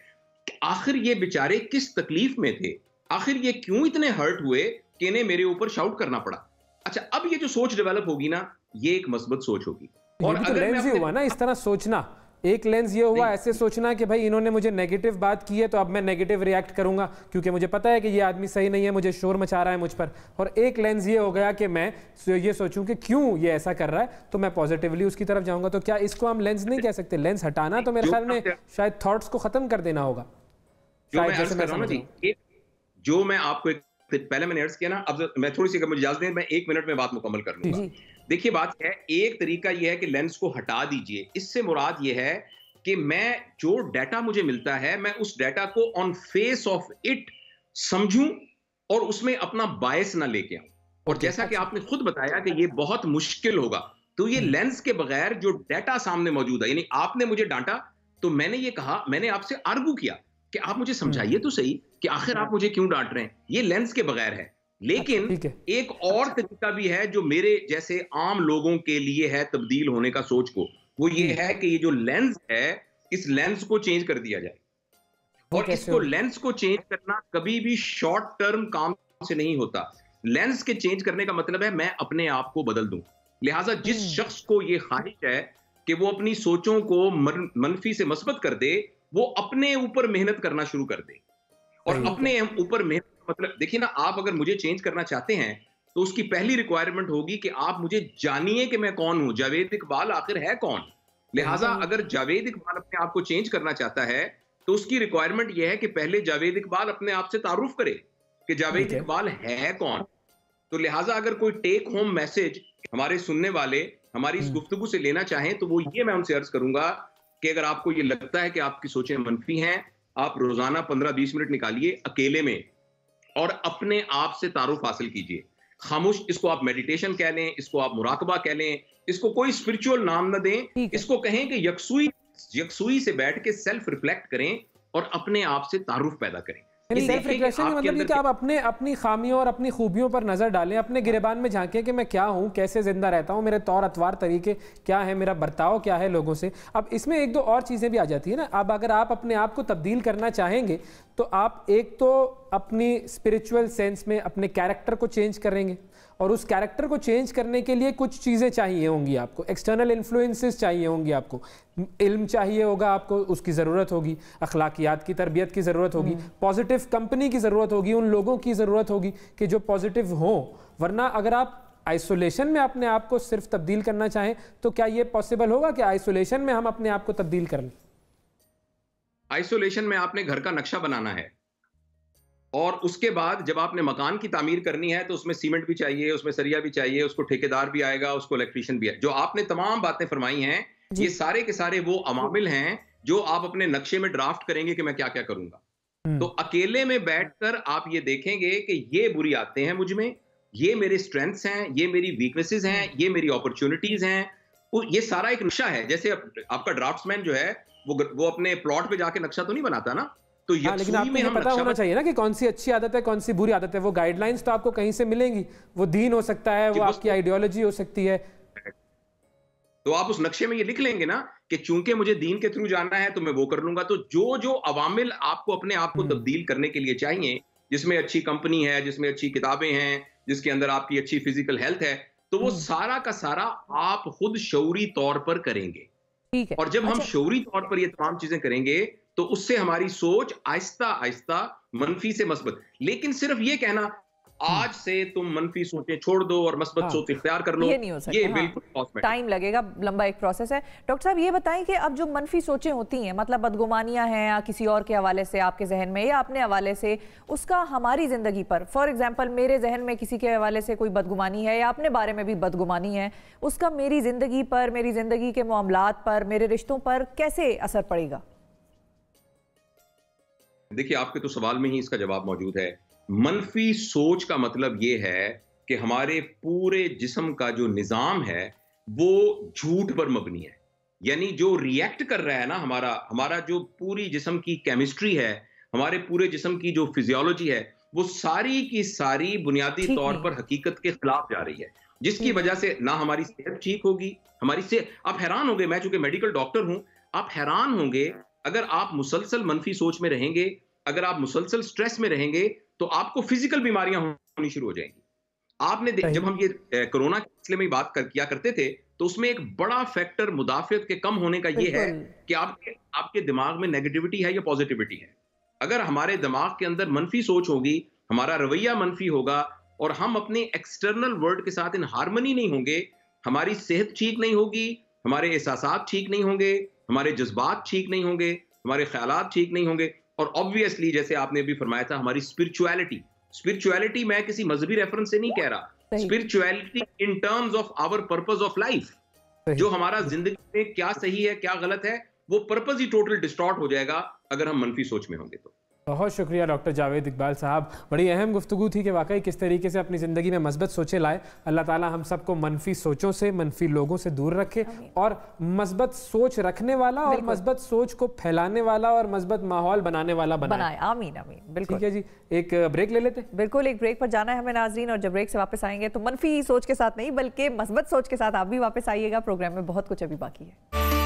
[SPEAKER 6] आखिर ये बेचारे किस तकलीफ में थे, आखिर ये क्यों इतने हर्ट हुए कि इन्हें मेरे ऊपर शाउट करना पड़ा। अच्छा, अब ये जो सोच डेवलप होगी ना, ये एक मस्बत सोच होगी।
[SPEAKER 2] और अगर लेंस ही हुआ ना, इस तरह सोचना, एक लेंस ये हुआ ऐसे सोचना कि भाई इन्होंने मुझे नेगेटिव बात की है तो अब मैं नेगेटिव रिएक्ट करूंगा क्योंकि मुझे पता है कि ये आदमी सही नहीं है, मुझे शोर मचा रहा है मुझ पर। और एक लेंस ये हो गया कि मैं ये सोचूं कि क्यों ये ऐसा कर रहा है, तो मैं पॉजिटिवली उसकी तरफ जाऊंगा। तो क्या इसको हम लेंस नहीं कह सकते? लेंस हटाना तो मेरे ख्याल में शायद थॉट्स को खत्म कर देना होगा।
[SPEAKER 6] जो मैं आपको पहले मैंने अर्ज किया ना, अब मैं थोड़ी सी, अगर मुझे इजाजत दें, मैं 1 मिनट में बात मुकम्मल कर लूंगा। देखिए, बात है, एक तरीका यह है कि लेंस को हटा दीजिए। इससे मुराद यह है कि मैं जो डाटा मुझे मिलता है, मैं उस डाटा को ऑन फेस ऑफ इट समझूं और उसमें अपना बायस ना लेके आऊं। और जैसा कि आपने खुद बताया कि ये बहुत मुश्किल होगा, तो ये लेंस के बगैर जो डाटा सामने मौजूद है, यानी आपने मुझे डांटा तो मैंने ये कहा, मैंने आपसे आर्गू किया कि आप मुझे समझाइए तो सही कि आखिर आप मुझे क्यों डांट रहे हैं। ये लेंस के बगैर है। लेकिन एक और तरीका भी है जो मेरे जैसे आम लोगों के लिए है तब्दील होने का सोच को, वो ये है कि ये जो लेंस है, इस लेंस को चेंज कर दिया जाए। और इसको लेंस को चेंज करना कभी भी शॉर्ट टर्म काम से नहीं होता। लेंस के चेंज करने का मतलब है मैं अपने आप को बदल दूं। लिहाजा जिस शख्स को ये ख्वाहिश है कि वो अपनी सोचों को मनफी से मस्बत कर दे, वो अपने ऊपर मेहनत करना शुरू कर दे। और अपने ऊपर मेहनत मतलब देखिए ना, आप अगर मुझे चेंज करना चाहते हैं तो उसकी पहली रिक्वायरमेंट होगी कि आप मुझे जानिए कि मैं कौन हूं, जावेद इकबाल आखिर है कौन। लिहाजा अगर जावेद इकबाल अपने आप को चेंज करना चाहता है तो उसकी रिक्वायरमेंट यह है कि पहले जावेद इकबाल अपने आप से तारुफ करे कि जावेद इकबाल है कौन। तो लिहाजा अगर कोई टेक होम मैसेज हमारे सुनने वाले हमारी इस गुफ्तगू से लेना चाहें तो वो ये मैं उनसे अर्ज करूंगा कि अगर आपको ये लगता है कि आपकी सोचें मनफी हैं, आप रोजाना 15-20 मिनट निकालिए अकेले में और अपने आप से तारुफ हासिल कीजिए। खामोश, इसको आप मेडिटेशन कह लें, इसको आप मुराकबा कह लें, इसको कोई स्पिरिचुअल नाम न दें, इसको कहें कि यकसुई से बैठ के सेल्फ रिफ्लेक्ट करें और अपने आप से तारुफ पैदा करें।
[SPEAKER 2] सेल्फ रिफ्लेक्शन का मतलब ये कि आप अपनी खामियों और अपनी खूबियों पर नजर डालें, अपने गिरेबान में झांकें कि मैं क्या हूं, कैसे जिंदा रहता हूं, मेरे तौर अतवार तरीके क्या है, मेरा बर्ताव क्या है लोगों से। अब इसमें एक दो और चीजें भी आ जाती है ना। अब अगर आप अपने आप को तब्दील करना चाहेंगे तो आप एक तो अपनी स्पिरिचुअल सेंस में अपने कैरेक्टर को चेंज करेंगे और उस कैरेक्टर को चेंज करने के लिए कुछ चीज़ें चाहिए होंगी आपको, एक्सटर्नल इन्फ्लुएंसेस चाहिए होंगी आपको, इल्म चाहिए होगा आपको, उसकी ज़रूरत होगी, अखलाकियात की तरबियत की ज़रूरत होगी, पॉजिटिव कंपनी की ज़रूरत होगी, उन लोगों की ज़रूरत होगी कि जो पॉजिटिव हों। वरना अगर आप आइसोलेशन में अपने आप को सिर्फ तब्दील करना चाहें तो क्या ये पॉसिबल होगा कि आइसोलेशन में हम अपने आप को तब्दील कर लें?
[SPEAKER 6] आइसोलेशन में आपने घर का नक्शा बनाना है और उसके बाद जब आपने मकान की तामीर करनी है तो उसमें सीमेंट भी चाहिए, उसमें सरिया भी चाहिए, उसको ठेकेदार भी आएगा, उसको इलेक्ट्रीशियन भी है। जो आपने तमाम बातें फरमाई हैं ये सारे के सारे वो अवामिल हैं जो आप अपने नक्शे में ड्राफ्ट करेंगे कि मैं क्या क्या करूंगा। तो अकेले में बैठकर आप ये देखेंगे कि ये बुरी आदतें हैं मुझ में, ये मेरे स्ट्रेंथ्स हैं, ये मेरी वीकनेसेस हैं, ये मेरी अपॉर्चुनिटीज हैं। ये सारा एक नक्शा है। जैसे आपका ड्राफ्ट्समैन जो है वो अपने प्लॉट पे जाके नक्शा तो नहीं बनाता ना। तो
[SPEAKER 2] लेकिन आपको ये पता होना चाहिए ना कि कौन सी अच्छी आदत है, कौन सी बुरी आदत है। वो गाइडलाइंस तो आपको कहीं से मिलेंगी, वो दीन हो सकता है, वो आपकी आइडियोलॉजी हो सकती है।
[SPEAKER 6] तो आप उस नक्शे में ये लिख लेंगे ना कि चूंकि मुझे दीन के थ्रू जाना है तो मैं वो कर लूंगा। तो जो जो अवामिल आपको अपने आप को तब्दील करने के लिए चाहिए, जिसमें अच्छी कंपनी है, जिसमें अच्छी किताबें हैं, जिसके अंदर आपकी अच्छी फिजिकल हेल्थ है, तो वो सारा का सारा आप खुद शऊरी तौर पर करेंगे। ठीक है। और जब हम शऊरी तौर पर ये तमाम चीजें करेंगे तो उससे हमारी सोच आहिस्ता आहिस्ता मनफी से मस्बत। लेकिन सिर्फ ये कहना आज से तुम मनफी सोचें छोड़ दो और मस्बत सोच इख्तियार कर लो,
[SPEAKER 1] ये नहीं हो सकता।
[SPEAKER 6] ये बिल्कुल
[SPEAKER 1] टाइम लगेगा, लंबा एक प्रोसेस है। डॉक्टर साहब ये बताएं कि अब जो मनफी सोचें होती हैं, मतलब बदगुमानियां हैं या किसी और के हवाले से आपके जहन में या अपने हवाले से, उसका हमारी जिंदगी पर, फॉर एग्जांपल मेरे जहन में किसी के हवाले से कोई बदगुमानी है या अपने बारे में भी बदगुमानी है, उसका मेरी जिंदगी पर, मेरी जिंदगी के मामलात पर, मेरे रिश्तों पर कैसे असर पड़ेगा?
[SPEAKER 6] देखिए, आपके तो सवाल में ही इसका जवाब मौजूद है। मनफी सोच का मतलब यह है कि हमारे पूरे जिस्म का जो निजाम है वो झूठ पर मबनी है। यानी जो रिएक्ट कर रहा है ना, हमारा जो पूरी जिस्म की केमिस्ट्री है, हमारे पूरे जिस्म की जो फिजियोलॉजी है, वो सारी की सारी बुनियादी तौर पर हकीकत के खिलाफ जा रही है, जिसकी वजह से ना हमारी सेहत ठीक होगी। आप हैरान होंगे, मैं चूंकि मेडिकल डॉक्टर हूं, आप हैरान होंगे अगर आप मुसलसल मनफी सोच में रहेंगे, अगर आप मुसलसल स्ट्रेस में रहेंगे तो आपको फिजिकल बीमारियां होनी शुरू हो जाएंगी। आपने जब हम ये कोरोना के सिलसिले में बात किया करते थे तो उसमें एक बड़ा फैक्टर मुदाफियत के कम होने का ये है कि आपके दिमाग में नेगेटिविटी है या पॉजिटिविटी है। अगर हमारे दिमाग के अंदर मनफी सोच होगी, हमारा रवैया मनफी होगा और हम अपने एक्सटर्नल वर्ल्ड के साथ इन हार्मनी नहीं होंगे, हमारी सेहत ठीक नहीं होगी, हमारे एहसासात ठीक नहीं होंगे, हमारे जज्बात ठीक नहीं होंगे, हमारे ख्यालात ठीक नहीं होंगे। और ऑब्वियसली जैसे आपने भी फरमाया था, हमारी स्पिरिचुअलिटी मैं किसी मजहबी रेफरेंस से नहीं कह रहा, spirituality in terms of our purpose of life, जो हमारा जिंदगी में क्या सही है क्या गलत है, वो पर्पस ही टोटल डिस्टॉर्ट हो जाएगा अगर हम मनफी सोच में होंगे। तो
[SPEAKER 2] बहुत शुक्रिया डॉक्टर जावेद इकबाल साहब, बड़ी अहम गुफ्तगू थी कि वाकई किस तरीके से अपनी ज़िंदगी में मस्बत सोचें लाए। अल्लाह ताला हम सबको मनफी सोचों से, मनफी लोगों से दूर रखे और मस्बत सोच रखने वाला और मस्बत सोच को फैलाने वाला और मस्बत माहौल बनाने वाला बनाए।
[SPEAKER 1] आमीन आमीन। बिल्कुल,
[SPEAKER 2] ठीक है जी, एक ब्रेक ले लेते हैं।
[SPEAKER 1] बिल्कुल, एक ब्रेक पर जाना है हमें नाजरीन, और जब ब्रेक से वापस आएंगे तो मनफी सोच के साथ नहीं बल्कि मस्बत सोच के साथ आप भी वापस आइएगा। प्रोग्राम में बहुत कुछ अभी बाकी है।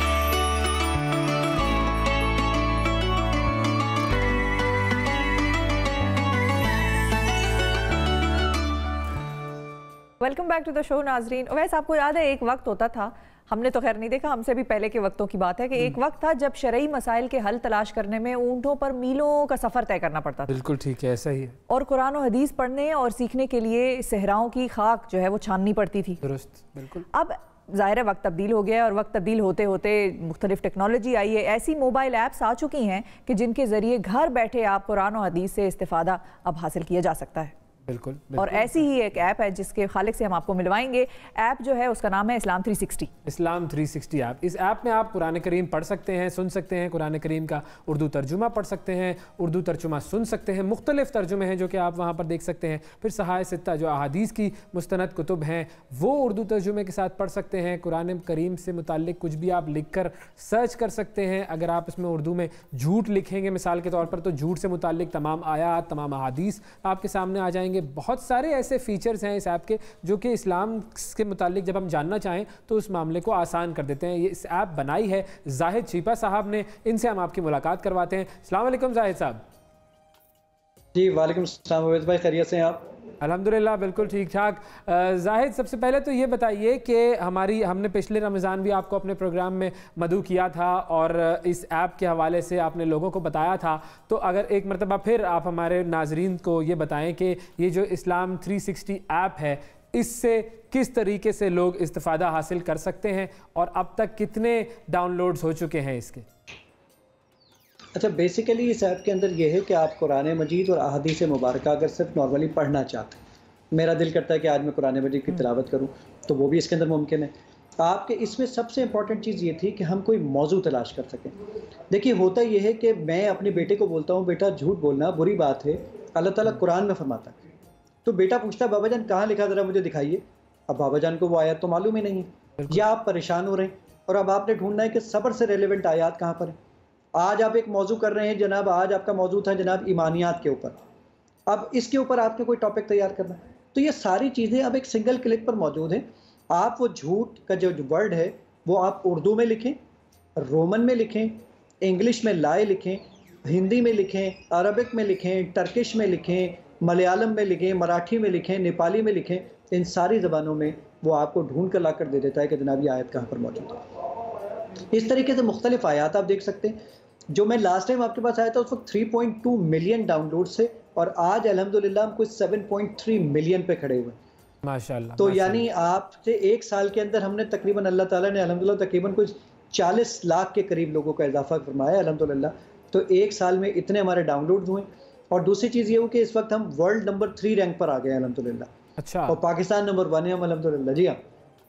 [SPEAKER 1] Welcome back to the show नाजरीन। वैसे आपको याद है एक वक्त होता था हमने तो खैर नहीं देखा, हमसे भी पहले के वक्तों की बात है कि एक वक्त था जब शरई मसाइल के हल तलाश करने में ऊँटों पर मीलों का सफ़र तय करना पड़ता था।
[SPEAKER 2] बिल्कुल ठीक है, ऐसा ही है। और
[SPEAKER 1] कुरान और हदीस पढ़ने और सीखने के लिए सहराओं की खाक जो है वो छाननी पड़ती थी।
[SPEAKER 2] दुरुस्त, बिल्कुल।
[SPEAKER 1] अब ज़ाहिर है वक्त तब्दील हो गया है और वक्त तब्दील होते होते मुख्तलिफ टेक्नोलॉजी आई है, ऐसी मोबाइल ऐप्स आ चुकी हैं कि जिनके ज़रिए घर बैठे आप कुरान और हदीस से इस्तिफ़ादा अब हासिल किया जा सकता है।
[SPEAKER 2] बिल्कुल।
[SPEAKER 1] और ऐसी ही एक ऐप है जिसके खालिक से हम आपको मिलवाएंगे। ऐप जो है उसका नाम है इस्लाम 360।
[SPEAKER 2] इस्लाम 360 ऐप। इस ऐप में आप कुरान करीम पढ़ सकते हैं, सुन सकते हैं, कुरान करीम का उर्दू तर्जुमा पढ़ सकते हैं, उर्दू तर्जुमा सुन सकते हैं, मुख्तलिफ तर्जुमे हैं जो कि आप वहाँ पर देख सकते हैं। फिर सहाय सित्ता जो अहादीस की मुस्तनद कुतुब हैं वो उर्दू तर्जुमे के साथ पढ़ सकते हैं। कुरान करीम से मुताल्लिक कुछ भी आप लिख कर सर्च कर सकते हैं। अगर आप इसमें उर्दू में झूठ लिखेंगे मिसाल के तौर पर, तो झूठ से मुताल्लिक तमाम आयात, तमाम अहादीस आपके सामने आ जाएंगे। बहुत सारे ऐसे फीचर्स हैं इस ऐप के जो कि इस्लाम के मुताल्लिक जब हम जानना चाहें तो उस मामले को आसान कर देते हैं। ये इस ऐप बनाई है जाहिद चीपा साहब ने, इनसे हम आपकी मुलाकात करवाते हैं। अस्सलाम वालेकुम जाहिद साहब।
[SPEAKER 7] जी वालेकुम सलाम अवैस भाई, खैरियत से हैं आप?
[SPEAKER 2] अल्हम्दुलिल्लाह बिल्कुल ठीक ठाक। जाहिद, सबसे पहले तो ये बताइए कि हमने पिछले रमज़ान भी आपको अपने प्रोग्राम में मदऊ किया था और इस ऐप के हवाले से आपने लोगों को बताया था, तो अगर एक मरतबा फिर आप हमारे नाजरीन को ये बताएं कि ये जो इस्लाम 360 ऐप है इससे किस तरीके से लोग इस्तिफ़ादा हासिल कर सकते हैं और अब तक कितने डाउनलोड्स हो चुके हैं इसके?
[SPEAKER 7] अच्छा, बेसिकली इस ऐप के अंदर ये है कि आप कुरान मजीद और अहादीस मुबारक अगर सिर्फ नॉर्मली पढ़ना चाहते हैं, मेरा दिल करता है कि आज मैं कुरान मजीद की तिलावत करूं, तो वो भी इसके अंदर मुमकिन है। आपके इसमें सबसे इंपॉर्टेंट चीज़ ये थी कि हम कोई मौजू तलाश कर सकें। देखिए, होता ये है कि मैं अपने बेटे को बोलता हूँ बेटा झूठ बोलना बुरी बात है, अल्लाह ताला कुरान में फरमाता है। तो बेटा पूछता है बाबा जान कहाँ लिखा, ज़रा मुझे दिखाइए। अब बाबा जान को वो आयत तो मालूम ही नहीं है, या आप परेशान हो रहे हैं और अब आपने ढूंढना है कि सब्र से रेलिवेंट आयत कहाँ पर है। आज आप एक मौजू कर रहे हैं जनाब, आज आपका मौजू था जनाब ईमानियात के ऊपर, अब इसके ऊपर आपके कोई टॉपिक तैयार करना, तो ये सारी चीज़ें अब एक सिंगल क्लिक पर मौजूद हैं। आप वो झूठ का जो वर्ड है वो आप उर्दू में लिखें, रोमन में लिखें, इंग्लिश में लाए लिखें, हिंदी में लिखें, अरबिक में लिखें, टर्किश में लिखें, मलयालम में लिखें, मराठी में लिखें, नेपाली में लिखें, इन सारी ज़बानों में वो आपको ढूंढ कर ला कर दे देता है कि जनाब ये आयत कहाँ पर मौजूद है। इस तरीके से मुख्तलिफ आयात आप देख सकते हैं। जो मैं लास्ट टाइम आपके पास आया था उस वक्त 3.2 मिलियन डाउनलोड से, और आज अल्हम्दुलिल्लाह हम कुछ 7.3 मिलियन पे खड़े हुए
[SPEAKER 2] माशाल्लाह।
[SPEAKER 7] तो यानी आपसे एक साल के अंदर हमने तकरीबन, अल्लाह ताला ने अल्हम्दुलिल्लाह तकरीबन कुछ 40 लाख के करीब लोगों का इजाफा फरमाया अल्हम्दुलिल्लाह। तो एक साल में इतने हमारे डाउनलोड हुए। और दूसरी चीज़ ये हो कि इस वक्त हम वर्ल्ड नंबर 3 रैंक पर आ गए अल्हम्दुलिल्लाह।
[SPEAKER 2] अच्छा।
[SPEAKER 7] और पाकिस्तान नंबर 1 है हम अल्हम्दुलिल्लाह। जी हाँ,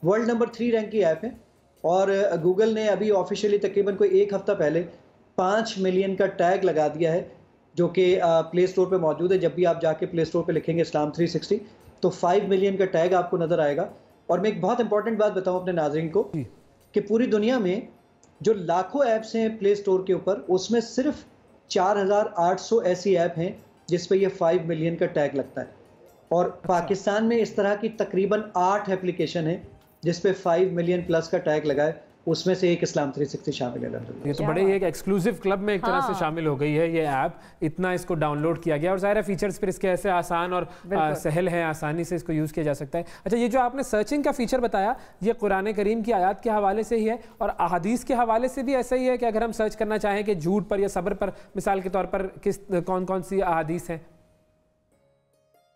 [SPEAKER 7] वर्ल्ड नंबर 3 रैंक की ऐप है। और गूगल ने अभी ऑफिशियली तकरीबन कोई एक हफ्ता पहले 5 मिलियन का टैग लगा दिया है जो कि प्ले स्टोर पे मौजूद है। जब भी आप जाके प्ले स्टोर पे लिखेंगे इस्लाम 360 तो 5 मिलियन का टैग आपको नज़र आएगा। और मैं एक बहुत इंपॉर्टेंट बात बताऊं अपने नाज़रीन को कि पूरी दुनिया में जो लाखों ऐप्स हैं प्ले स्टोर के ऊपर, उसमें सिर्फ 4800 ऐसी ऐप हैं जिस पे ये 5 मिलियन का टैग लगता है। और पाकिस्तान में इस तरह की तकरीबन 8 एप्लीकेशन है जिस पे 5 मिलियन प्लस का टैग लगा है, उसमें से एक इस्लाम 360 शामिल है।
[SPEAKER 2] ये तो बड़े एक एक्सक्लूसिव क्लब में एक तरह से शामिल हो गई है ये ऐप, इतना इसको डाउनलोड किया गया और ज़ाहिर फीचर्स फिर इसके ऐसे आसान और सहल हैं, आसानी से इसको यूज़ किया जा सकता है। अच्छा, ये जो आपने सर्चिंग का फीचर बताया ये कुरान करीम की आयत के हवाले से ही है और अहादीस के हवाले से भी ऐसा ही है कि अगर हम सर्च करना चाहें कि झूठ पर या सब्र पर मिसाल के तौर पर कौन कौन सी अहादीस हैं?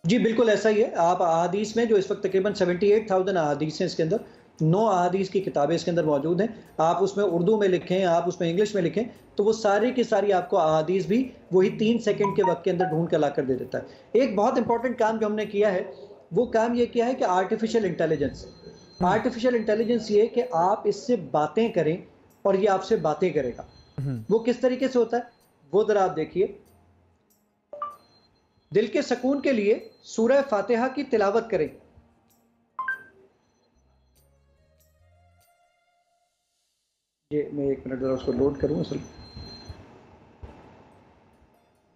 [SPEAKER 7] जी बिल्कुल ऐसा ही है। आप अहादीस में जो इस वक्त तकरीबन 78,000 अहादीस हैं, इसके अंदर 9 अहादीस की किताबें इसके अंदर मौजूद हैं। आप उसमें उर्दू में लिखें, आप उसमें इंग्लिश में लिखें, तो वो सारी की सारी आपको अहादीस भी वही 3 सेकंड के वक्त के अंदर ढूंढ कर ला कर दे देता है। एक बहुत इंपॉर्टेंट काम जो हमने किया है वो काम ये किया है कि आर्टिफिशियल इंटेलिजेंस ये है कि आप इससे बातें करें और ये आपसे बातें करेगा। वो किस तरीके से होता है वो जरा आप देखिए। दिल के सुकून के लिए सूरह फातिहा की तिलावत करें। ये मैं 1 मिनट जरा उसको लोड करूं। असल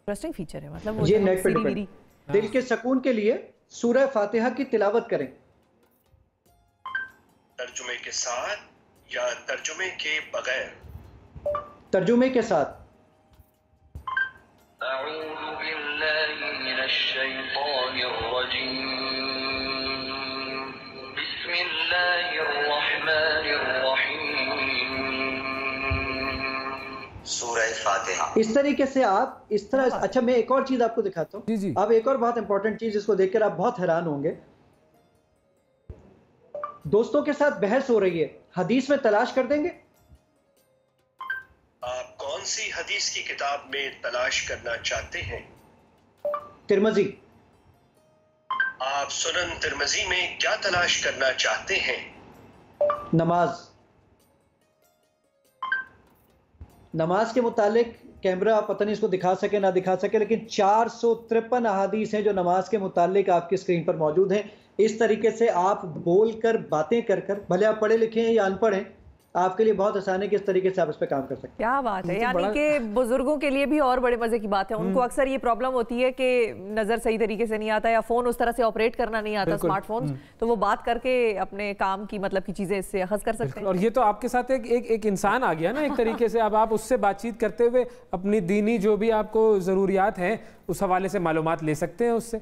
[SPEAKER 1] इंटरेस्टिंग फीचर है, मतलब
[SPEAKER 7] ये नेट पे डिपेंड। दिल के सुकून के लिए सूरह फातिहा की तिलावत करें।
[SPEAKER 8] तर्जुमे के साथ या तर्जुमे के बगैर?
[SPEAKER 7] तर्जुमे के साथ। इस तरीके से आप इस तरह। अच्छा, मैं एक और चीज आपको दिखाता हूँ। अब एक और बहुत इंपॉर्टेंट चीज, इसको देखकर आप बहुत हैरान होंगे। दोस्तों के साथ बहस हो रही है, हदीस में तलाश कर देंगे।
[SPEAKER 8] आप कौन सी हदीस की किताब में तलाश करना चाहते हैं?
[SPEAKER 7] तिरमिज़ी।
[SPEAKER 8] आप सुनन तिरमिज़ी में क्या तलाश करना चाहते हैं?
[SPEAKER 7] नमाज। नमाज के मुतालिक कैमरा पता नहीं इसको दिखा सके ना दिखा सके, लेकिन 453 अहादीस हैं जो नमाज के मुतालिक आपकी स्क्रीन पर मौजूद हैं। इस तरीके से आप बोलकर बातें कर कर, भले आप पढ़े लिखे हैं या अनपढ़ हैं, आपके लिए बहुत आसान है कि इस तरीके से आप इस पे काम कर सकते हैं।
[SPEAKER 1] क्या बात है। यानी कि बुजुर्गों के लिए भी और बड़े मजे की बात है। उनको अक्सर ये प्रॉब्लम होती है कि नजर सही तरीके से नहीं आता या फोन उस तरह से ऑपरेट करना नहीं आता, स्मार्टफोन, तो वो बात करके अपने काम की मतलब की चीजें इससे अखज़ कर सकते हैं।
[SPEAKER 2] और ये तो आपके साथ एक इंसान आ गया ना एक तरीके से। अब आप उससे बातचीत करते हुए अपनी दीनी जो भी आपको जरूरियात हैं उस हवाले से मालूमात ले सकते हैं उससे।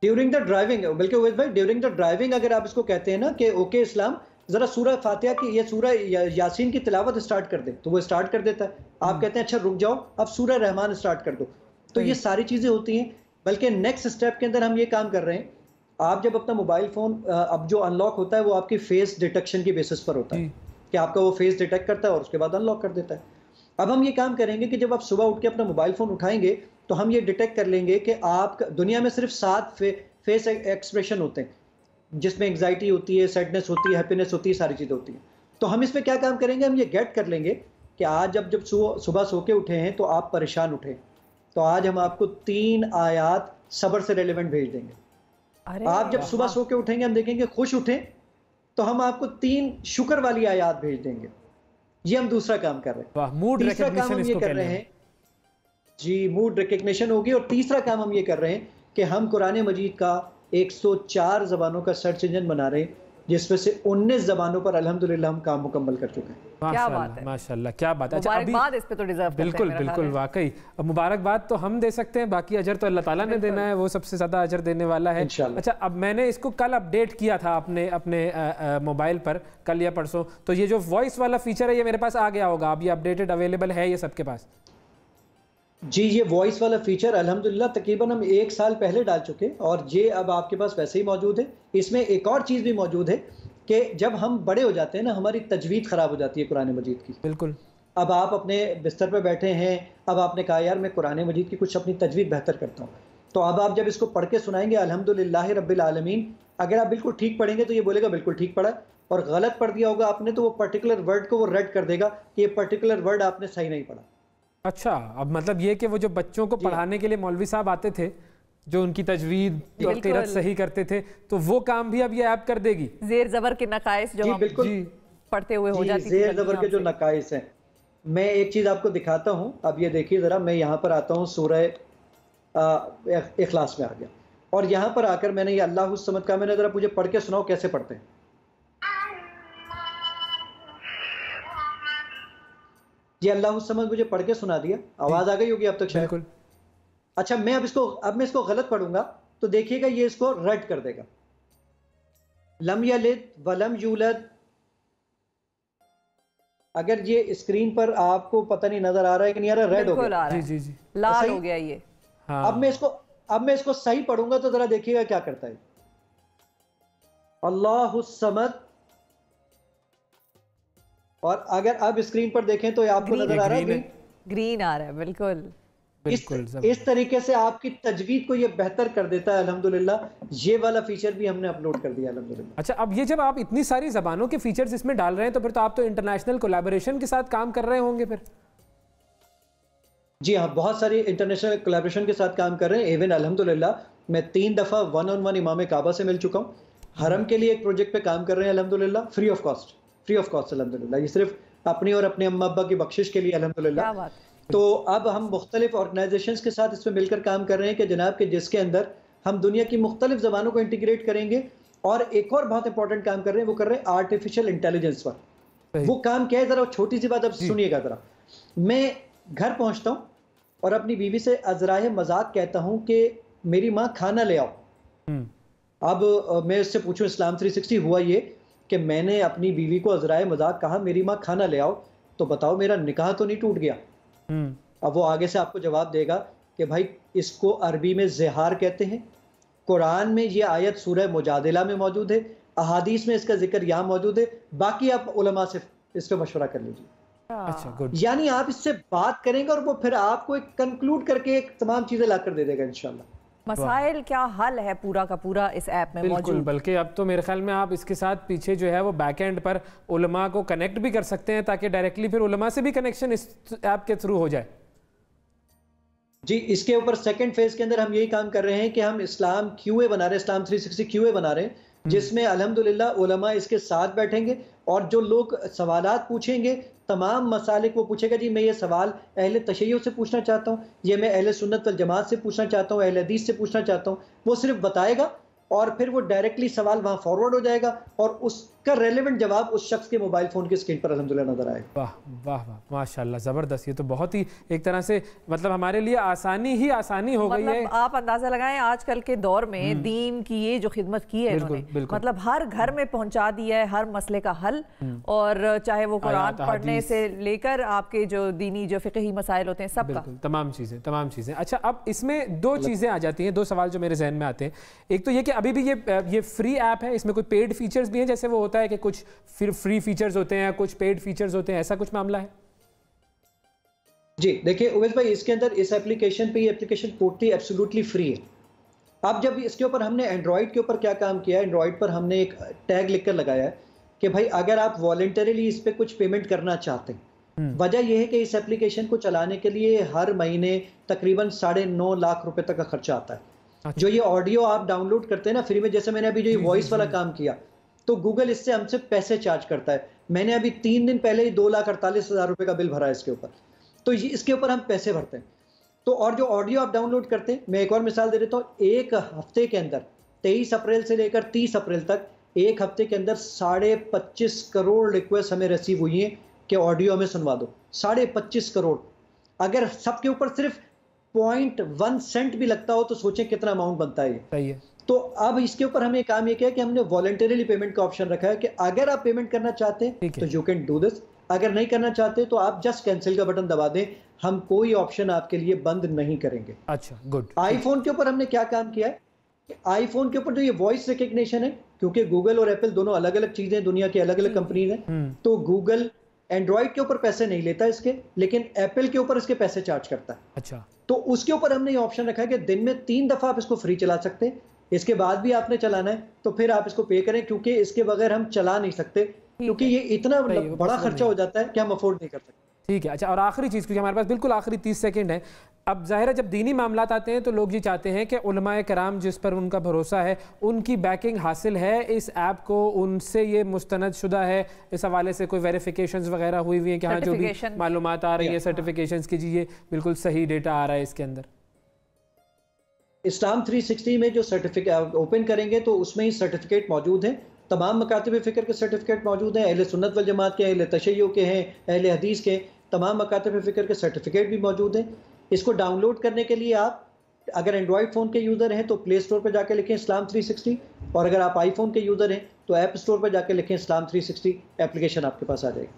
[SPEAKER 7] ड्यूरिंग द ड्राइविंग, बल्कि उवैस भाई ड्यूरिंग द ड्राइविंग अगर आप इसको कहते हैं ना कि ओके इस्लाम जरा सूरह फातिहा की या सूरह यासीन की तिलावत स्टार्ट कर दे, तो वो स्टार्ट कर देता है। आप कहते हैं अच्छा रुक जाओ, अब सूरह रहमान स्टार्ट कर दो। तो ये सारी चीजें होती हैं। बल्कि नेक्स्ट स्टेप के अंदर हम ये काम कर रहे हैं, आप जब अपना मोबाइल फोन अब जो अनलॉक होता है वो आपकी फेस डिटेक्शन की बेसिस पर होता है कि आपका वो फेस डिटेक्ट करता है और उसके बाद अनलॉक कर देता है। अब हम ये काम करेंगे कि जब आप सुबह उठ के अपना मोबाइल फोन उठाएंगे तो हम ये डिटेक्ट कर लेंगे कि आप दुनिया में सिर्फ 7 फेस एक्सप्रेशन होते हैं, जिसमें एंग्जाइटी होती है, सैडनेस होती है, हैप्पीनेस होती है, सारी चीज़ें होती हैं। तो हम इसमें क्या काम करेंगे, हम ये गेट कर लेंगे कि आज जब सुबह सो के उठे हैं तो आप परेशान उठे, तो आज हम आपको 3 आयात सब्र से रेलेवेंट भेज देंगे। आप जब सुबह सो के उठेंगे, हम देखेंगे खुश उठे, तो हम आपको 3 शुक्र वाली आयात भेज देंगे। ये हम दूसरा काम कर रहे हैं।
[SPEAKER 2] मूड
[SPEAKER 7] तीसरा काम हम ये कर रहे हैं जी, मूड रिकग्निशन होगी। और तीसरा काम हम ये कर रहे हैं कि हम कुरान मजीद का 104 ज़बानों का सर्च इंजन बना रहे हैं, जिसमें से 19 ज़बानों पर अल्हम्दुलिल्लाह हम काम मुकम्मल कर चुके हैं।
[SPEAKER 1] क्या बात है,
[SPEAKER 2] माशाल्लाह, क्या बात है।
[SPEAKER 1] अच्छा, मुबारकबाद इस पे तो डिजर्व करते हैं।
[SPEAKER 2] बिल्कुल बिल्कुल, वाकई। अब मुबारकबाद तो हम दे सकते हैं, बाकी अजर तो अल्लाह ताला ने देना है, वो सबसे ज़्यादा अजर देने वाला है। अच्छा, अब मैंने इसको कल अपडेट किया था अपने मोबाइल पर, कल या परसों, तो ये जो वॉइस वाला फीचर है ये मेरे पास आ गया होगा। अब ये अपडेटेड अवेलेबल है ये सबके पास?
[SPEAKER 7] जी, ये वॉइस वाला फीचर अल्हम्दुलिल्लाह तकरीबन हम 1 साल पहले डाल चुके, और ये अब आपके पास वैसे ही मौजूद है। इसमें एक और चीज़ भी मौजूद है कि जब हम बड़े हो जाते हैं ना, हमारी तजवीद ख़राब हो जाती है कुरान मजीद की।
[SPEAKER 2] बिल्कुल।
[SPEAKER 7] अब आप अपने बिस्तर पे बैठे हैं, अब आपने कहा यार मैं कुरान मजीद की कुछ अपनी तजवीद बेहतर करता हूँ, तो अब आप जब इसको पढ़ के सुनाएंगे अल्हम्दुलिल्लाह रब्बिल आलमीन, अगर आप बिल्कुल ठीक पढ़ेंगे तो ये बोलेगा बिल्कुल ठीक पढ़ा, और गलत पढ़ दिया होगा आपने तो वो पर्टिकुलर वर्ड को वो रेड कर देगा कि ये पर्टिकुलर वर्ड आपने सही नहीं पढ़ा।
[SPEAKER 2] अच्छा, अब मतलब ये कि वो जो बच्चों को पढ़ाने के लिए मौलवी साहब आते थे, जो उनकी तजवीद और क़िरात सही करते थे, तो वो काम भी अब ये ऐप कर देगी।
[SPEAKER 1] ज़ेर ज़बर के नकाइस जो हम पढ़ते हुए हो जाती है,
[SPEAKER 7] ज़ेर ज़बर के जो नकाइस हैं। मैं एक चीज़ आपको दिखाता हूँ, अब ये देखिए ज़रा, मैं यहाँ पर आता हूँ सूरह इखलास में आ गया, और यहाँ पर आकर मैंने ये अल्लाहु समद का, मैंने ज़रा मुझे पढ़ के सुनाओ कैसे पढ़ते हैं। ये अल्लाहु समद मुझे पढ़ के सुना दिया, आवाज आ गई होगी अब तक शायद। अच्छा, मैं अब इसको गलत पढ़ूंगा तो देखिएगा ये इसको रद्द कर देगा। लम यलिद वलम यूलद। अगर ये स्क्रीन पर आपको पता नहीं नजर आ रहा है कि नहीं आ रहा, रेड हो गया,
[SPEAKER 1] जी, लाल हो गया ये।
[SPEAKER 7] हाँ। अब मैं इसको सही पढ़ूंगा तो जरा देखिएगा क्या करता है। अल्लाहु समद, और अगर आप स्क्रीन पर देखें तो आपको नजर आ रहा है
[SPEAKER 1] ग्रीन आ रहा है। बिल्कुल
[SPEAKER 7] इस तरीके से आपकी तजवीद को ये बेहतर कर देता है अल्हम्दुलिल्लाह। ये वाला फीचर भी हमने अपलोड कर दिया अल्हम्दुलिल्लाह।
[SPEAKER 2] अच्छा, अब ये जब आप इतनी सारी ज़बानों के फीचर्स इसमें डाल रहे हैं तो फिर तो आप तो इंटरनेशनल कोलैबोरेशन के साथ काम कर रहे होंगे फिर?
[SPEAKER 7] जी हाँ, बहुत सारी इंटरनेशनल कोलैबोरेशन के साथ काम कर रहे हैं। इवन अल्हम्दुलिल्लाह मैं 3 दफ़ा 1-on-1 इमाम काबा से मिल चुका हूँ। हरम के लिए एक प्रोजेक्ट पे काम कर रहे हैं अल्हम्दुलिल्लाह, फ्री ऑफ कॉस्ट अल्हम्दुलिल्लाह। ये सिर्फ अपनी और अपने अम्मा अब्बा की बख्शिश के लिए अल्हम्दुलिल्लाह। तो अब हम मुख्तलिफ ऑर्गेनाइजेशंस के साथ इसमें मिलकर काम कर रहे हैं कि जनाब के जिसके अंदर हम दुनिया की मुख्तलिफ ज़बानों को इंटीग्रेट करेंगे। और एक और बहुत इंपॉर्टेंट काम कर रहे हैं, वो कर रहे हैं आर्टिफिशियल इंटेलिजेंस पर। वो काम क्या है, जरा छोटी सी बात अब सुनिएगा जरा। मैं घर पहुंचता हूँ और अपनी बीवी से अज़राए मजाक कहता हूँ कि मेरी माँ खाना ले आओ। अब मैं उससे पूछूं इस्लाम 360 हुआ ये कि मैंने अपनी बीवी को अज़राए मजाक कहा मेरी माँ खाना ले आओ, तो बताओ मेरा निकाह तो नहीं टूट गया? अब वो आगे से आपको जवाब देगा कि भाई इसको अरबी में ज़िहार कहते हैं, कुरान में ये आयत सूरह मुजादिला में मौजूद है, अहादीस में इसका जिक्र यहाँ मौजूद है, बाकी आप उलमा से इस पर मशवरा कर लीजिए।
[SPEAKER 2] अच्छा, गुड।
[SPEAKER 7] यानी आप इससे बात करेंगे और वो फिर आपको एक कंक्लूड करके एक तमाम चीजें ला कर दे देगा इंशाल्लाह।
[SPEAKER 1] मसाइल क्या हल है पूरा का पूरा इस ऐप में मौजूद।
[SPEAKER 2] बल्कि अब तो मेरे ख्याल में आप इसके साथ पीछे जो है वो बैक एंड पर उलमा को कनेक्ट भी कर सकते हैं, ताकि डायरेक्टली फिर उलमा से भी कनेक्शन इस ऐप के थ्रू हो जाए।
[SPEAKER 7] जी, इसके ऊपर सेकंड फेज के अंदर हम यही काम कर रहे हैं कि हम इस्लाम क्यूए बना रहे हैं, इस्लाम 360 क्यूए बना रहे हैं, जिसमें अल्हम्दुलिल्लाह उलमा इसके साथ बैठेंगे और जो लोग सवालात पूछेंगे तमाम मसालिक वो पूछेगा, जी मैं ये सवाल अहले तशय्युअ से पूछना चाहता हूँ, ये मैं अहले सुन्नत वल जमात से पूछना चाहता हूँ, अहले हदीस से पूछना चाहता हूँ, वो सिर्फ बताएगा और फिर वो डायरेक्टली सवाल वहाँ फॉरवर्ड हो जाएगा और उसका रेलेवेंट जवाब उस शख्स के मोबाइल फ़ोन की स्क्रीन पर अल्हम्दुलिल्लाह नजर आएगा।
[SPEAKER 2] वाह वाह वाह, माशाल्लाह, ज़बरदस्त। ये तो बहुत ही एक तरह से मतलब हमारे लिए आसानी ही आसानी हो गई है।
[SPEAKER 1] आप अंदाजा लगाएं आजकल के दौर में दीन की ये जो खिदमत की है इन्होंने, मतलब हर घर में पहुंचा दिया है हर मसले का हल, और चाहे वो कुरान पढ़ने से लेकर आपके जो दीनी जो फ़िक़ही मसाइल होते हैं सबका,
[SPEAKER 2] तमाम चीज़ें। अच्छा, अब इसमें दो चीज़ें आ जाती हैं, दो सवाल जो मेरे जहन में आते हैं। एक तो ये कि अभी भी ये फ्री ऐप है, इसमें कोई पेड फीचर्स भी हैं, जैसे वो होता है कि कुछ फिर फ्री फीचर्स होते हैं, कुछ पेड फीचर्स होते हैं, ऐसा कुछ मामला है?
[SPEAKER 7] जी देखिए उवैस भाई, इसके अंदर इस एप्लीकेशन पे ये एप्लीकेशन टोटली एब्सोल्युटली फ्री है। अब जब इसके ऊपर हमने एंड्रॉइड के ऊपर क्या काम किया है, एंड्रॉइड पर हमने एक टैग लिखकर लगाया है कि भाई अगर आप वॉलंटरीली इस पे कुछ पेमेंट करना चाहते हैं, वजह यह है कि इस एप्लीकेशन को चलाने के लिए हर महीने तकरीबन 9.5 लाख रुपए तक का खर्चा आता है। जो ये ऑडियो आप डाउनलोड करते हैं ना फ्री में, जैसे मैंने अभी जो ये वॉइस वाला काम किया, तो गूगल इससे हमसे पैसे चार्ज करता है। मैंने अभी 3 दिन पहले ही 2,48,000 रुपए का बिल भरा है इसके ऊपर, तो इसके ऊपर हम पैसे भरते हैं। तो और जो ऑडियो आप डाउनलोड करते हैं, मैं एक और मिसाल दे देता हूँ, एक हफ्ते के अंदर 23 अप्रैल से लेकर 30 अप्रैल तक एक हफ्ते के अंदर 25.5 करोड़ रिक्वेस्ट हमें रिसीव हुई है कि ऑडियो हमें सुनवा दो। 25.5 करोड़, अगर सबके ऊपर सिर्फ 0.1 सेंट भी लगता हो तो सोचें कितना अमाउंट बनता है ये।
[SPEAKER 2] सही है।
[SPEAKER 7] तो अब इसके ऊपर हमें काम ये किया कि हमने वॉलंटरीली पेमेंट का ऑप्शन रखा है कि अगर आप पेमेंट करना चाहते हैं तो यू कैन डू दिस, अगर नहीं करना चाहते तो आप जस्ट कैंसिल का बटन दबा दें, हम कोई ऑप्शन आपके लिए बंद नहीं करेंगे।
[SPEAKER 2] अच्छा, गुड।
[SPEAKER 7] आईफोन के ऊपर हमने क्या काम किया है, आईफोन के ऊपर जो ये वॉइस रिकग्निशन है, क्योंकि गूगल और एप्पल दोनों अलग अलग चीजें, दुनिया की अलग अलग कंपनीज हैं, तो गूगल एंड्रॉइड के ऊपर पैसे नहीं लेता इसके, लेकिन एप्पल के ऊपर इसके पैसे चार्ज करता है।
[SPEAKER 2] अच्छा, तो
[SPEAKER 7] उसके ऊपर हमने ये ऑप्शन रखा है कि दिन में 3 दफा आप इसको फ्री चला सकते हैं, इसके बाद भी आपने चलाना है तो फिर आप इसको पे करें, क्योंकि इसके बगैर हम चला नहीं सकते, क्योंकि ये इतना बड़ा खर्चा हो जाता है कि हम अफोर्ड नहीं कर सकते।
[SPEAKER 2] ठीक है। अच्छा, और आखिरी चीज़, क्योंकि हमारे पास बिल्कुल आखिरी 30 सेकंड है, अब जाहिर है जब दीनी मामलात आते हैं तो लोग ये चाहते हैं कि उलमाए कराम जिस पर उनका भरोसा है, उनकी बैकिंग हासिल है इस ऐप को, उनसे ये मुस्तनद शुदा है, इस हवाले से कोई वेरिफिकेशंस वगैरह हुई हुई हैं कि हाँ जो भी मालूमात आ रही है सर्टिफिकेशंस की, जी ये बिल्कुल सही डेटा आ रहा है इसके अंदर।
[SPEAKER 7] इस्लाम 360 में जो सर्टिफिकेट ओपन करेंगे तो उसमें ही सर्टिफिकेट मौजूद है, तमाम मकातिब फ़िक्र के सर्टिफिकेट मौजूद हैं, अहले सुन्नत वल जमात के, अहले तशय्युअ के हैं, अहले हदीस के, तमाम मकातिब फ़िक्र के सर्टिफिकेट भी मौजूद हैं। इसको डाउनलोड करने के लिए आप अगर एंड्रॉयड फ़ोन के यूज़र हैं तो प्ले स्टोर पर जाकर लिखें इस्लाम 360, और अगर आप आईफोन के यूज़र हैं तो ऐप स्टोर पर जाकर लिखें इस्लाम 360, एप्लीकेशन आपके पास आ जाएगी।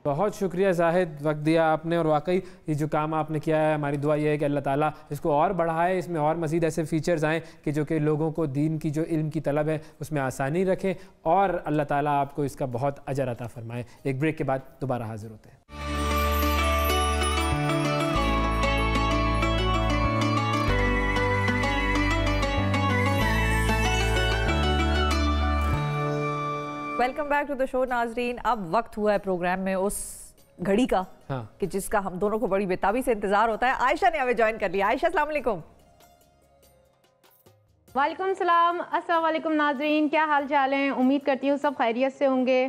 [SPEAKER 2] बहुत शुक्रिया जाहिद, वक्त दिया आपने, और वाकई ये जो काम आपने किया है, हमारी दुआ ये है कि अल्लाह ताला इसको और बढ़ाए, इसमें और मज़ीद ऐसे फ़ीचर्स आएँ कि जो कि लोगों को दीन की जो इल्म की तलब है उसमें आसानी रखें, और अल्लाह ताला आपको इसका बहुत अजर अता फ़रमाए। एक ब्रेक के बाद दोबारा हाज़िर होते हैं।
[SPEAKER 1] Welcome back to the show नाजरीन। अब वक्त हुआ है प्रोग्राम में उस घड़ी का कि जिसका हम दोनों को बड़ी बेताबी से इंतजार होता है। आयशा ने हमें ज्वाइन कर लिया। आयशा, अस्सलाम वालेकुम।
[SPEAKER 9] वालेकुम सलाम, अस्सलाम वालेकुम नाजरीन, क्या हाल चाल हैं? उम्मीद करती हूँ सब खैरियत से होंगे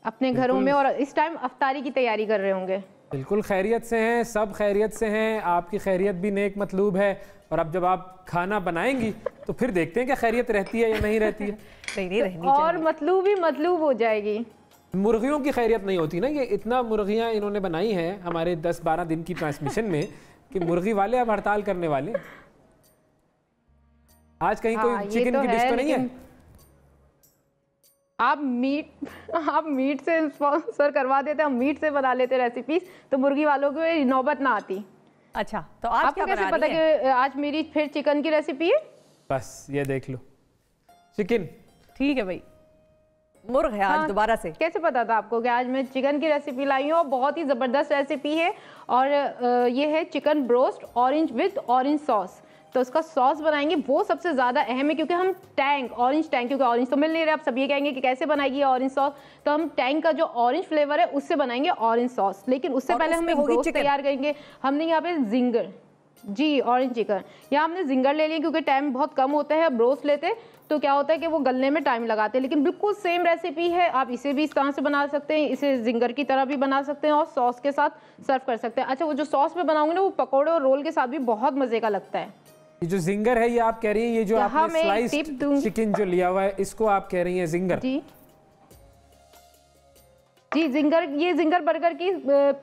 [SPEAKER 9] अपने घरों में, और इस टाइम अफ्तारी की तैयारी कर रहे होंगे।
[SPEAKER 2] बिल्कुल खैरियत से हैं, सब खैरियत से हैं, आपकी खैरियत भी नेक मतलूब है। और अब जब आप खाना बनाएंगी तो फिर देखते हैं कि खैरियत रहती है या नहीं रहती है।
[SPEAKER 9] नहीं रहनी चाहिए, और मतलूब ही मतलूब हो जाएगी।
[SPEAKER 2] मुर्गियों की खैरियत नहीं होती ना, ये इतना मुर्गियां इन्होंने बनाई हैं हमारे 10-12 दिन की ट्रांसमिशन में कि मुर्गी वाले अब हड़ताल करने वाले। आज कहीं कोई चिकन की डिश तो नहीं है?
[SPEAKER 9] आप मीट से स्पॉन्सर करवा देते, हम मीट से बना लेते रेसिपीज, तो मुर्गी वालों को ये नौबत ना आती।
[SPEAKER 1] अच्छा, तो आज
[SPEAKER 9] आपको कैसे पता कि आज मेरी फिर चिकन की रेसिपी है?
[SPEAKER 2] बस ये देख लो, चिकन।
[SPEAKER 1] ठीक है भाई, मुर्ग है आज दोबारा से।
[SPEAKER 9] कैसे पता था आपको कि आज मैं चिकन की रेसिपी लाई हूँ? और बहुत ही ज़बरदस्त रेसिपी है, और ये है chicken broast orange with orange sauce. तो उसका सॉस बनाएंगे, वो सबसे ज़्यादा अहम है, क्योंकि हम ऑरेंज टैंग, क्योंकि ऑरेंज तो मिल नहीं रहा, आप सब ये कहेंगे कि कैसे बनाएगी ऑरेंज सॉस, तो हम टैंग का जो ऑरेंज फ्लेवर है उससे बनाएंगे ऑरेंज सॉस। लेकिन उससे पहले हम एक ब्रोस्ट तैयार करेंगे। हमने यहाँ पे जिंगर, जी ऑरेंज चिकन, यहाँ हमने जिंगर ले लिया क्योंकि टाइम बहुत कम होता है। ब्रोस्ट लेते तो क्या होता है कि वो गलने में टाइम लगाते हैं, लेकिन बिल्कुल सेम रेसिपी है। आप इसे भी इस तरह से बना सकते हैं, इसे जिंगर की तरह भी बना सकते हैं और सॉस के साथ सर्व कर सकते हैं। अच्छा, वो जो सॉस में बनाऊंगी ना, वो पकौड़े और रोल के साथ भी बहुत मजे का लगता है।
[SPEAKER 2] ये जो जिंगर है, ये आप कह रही हैं, ये जो आपने स्लाइस्ड चिकन जो लिया हुआ है, इसको आप कह रही हैं जिंगर?
[SPEAKER 9] जी जिंगर, ये जिंगर बर्गर की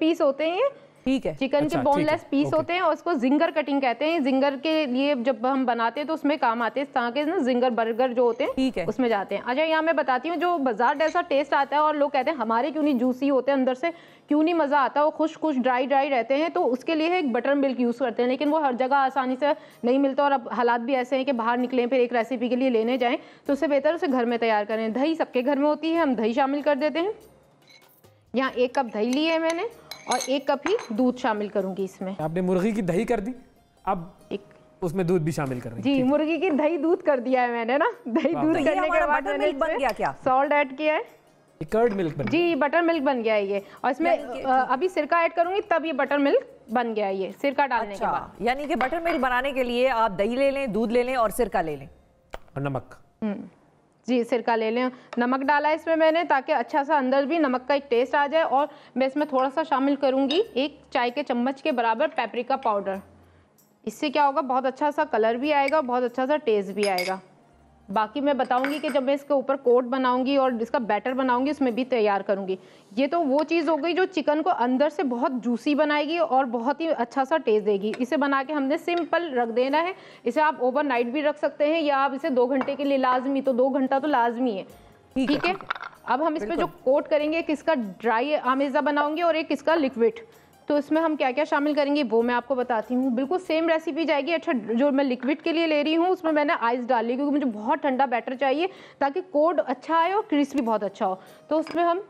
[SPEAKER 9] पीस होते हैं,
[SPEAKER 1] ठीक है,
[SPEAKER 9] चिकन के बोनलेस पीस होते हैं और उसको जिंगर कटिंग कहते हैं। जिंगर के लिए जब हम बनाते हैं तो उसमें काम आते हैं, इस तरह के ना जिंगर बर्गर जो होते हैं उसमें जाते हैं। अच्छा, यहाँ मैं बताती हूँ, जो बाजार जैसा टेस्ट आता है और लोग कहते हैं हमारे क्यों नहीं जूसी होते अंदर से, क्यों नहीं मज़ा आता, वो खुश ड्राई रहते हैं, तो उसके लिए एक बटर मिल्क यूज़ करते हैं, लेकिन वो हर जगह आसानी से नहीं मिलता। और अब हालात भी ऐसे हैं कि बाहर निकलें फिर एक रेसिपी के लिए लेने जाएँ, तो उससे बेहतर उसे घर में तैयार करें। दही सबके घर में होती है, हम दही शामिल कर देते हैं। यहाँ 1 कप दही ली है मैंने और 1 कप ही दूध शामिल करूंगी इसमें।
[SPEAKER 2] आपने मुर्गी की दही कर दी, अब उसमें दूध भी शामिल कर रही
[SPEAKER 9] हैं? जी, मुर्गी की दही दूध कर दिया है मैंने ना। दही दूध करने के बाद मैंने
[SPEAKER 1] बन गया क्या?
[SPEAKER 9] सॉल्ट ऐड किया है,
[SPEAKER 2] कर्ड मिल्क बन गया।
[SPEAKER 9] जी बटर मिल्क बन गया है ये। और इसमें अभी सिरका ऐड करूंगी तब ये बटर मिल्क बन गया है, ये सिरका डालने के बाद।
[SPEAKER 1] यानी कि बटर मिल्क बनाने के लिए आप दही ले लें, दूध ले लें और सिरका ले लें
[SPEAKER 2] और नमक।
[SPEAKER 9] जी, सिरका ले लें, नमक डाला है इसमें मैंने, ताकि अच्छा सा अंदर भी नमक का एक टेस्ट आ जाए। और मैं इसमें थोड़ा सा शामिल करूंगी 1 चाय के चम्मच के बराबर पेपरिका पाउडर। इससे क्या होगा, बहुत अच्छा सा कलर भी आएगा, बहुत अच्छा सा टेस्ट भी आएगा। बाकी मैं बताऊंगी कि जब मैं इसके ऊपर कोट बनाऊंगी और इसका बैटर बनाऊंगी, उसमें भी तैयार करूंगी। ये तो वो चीज़ हो गई जो चिकन को अंदर से बहुत जूसी बनाएगी और बहुत ही अच्छा सा टेस्ट देगी। इसे बना के हमने सिंपल रख देना है। इसे आप ओवरनाइट भी रख सकते हैं, या आप इसे 2 घंटे के लिए लाजमी, तो 2 घंटा तो लाजमी है। ठीक है, अब हम इस पर जो कोट करेंगे, किसका ड्राई आमेज़ा बनाऊंगी और एक किसका लिक्विड, तो इसमें हम क्या क्या शामिल करेंगे वो मैं आपको बताती हूँ। बिल्कुल सेम रेसिपी जाएगी। अच्छा, जो मैं लिक्विड के लिए ले रही हूँ उसमें मैंने आइस डाल ली, क्योंकि मुझे बहुत ठंडा बैटर चाहिए ताकि कोड अच्छा आए और क्रिस्पी बहुत अच्छा हो। तो उसमें हम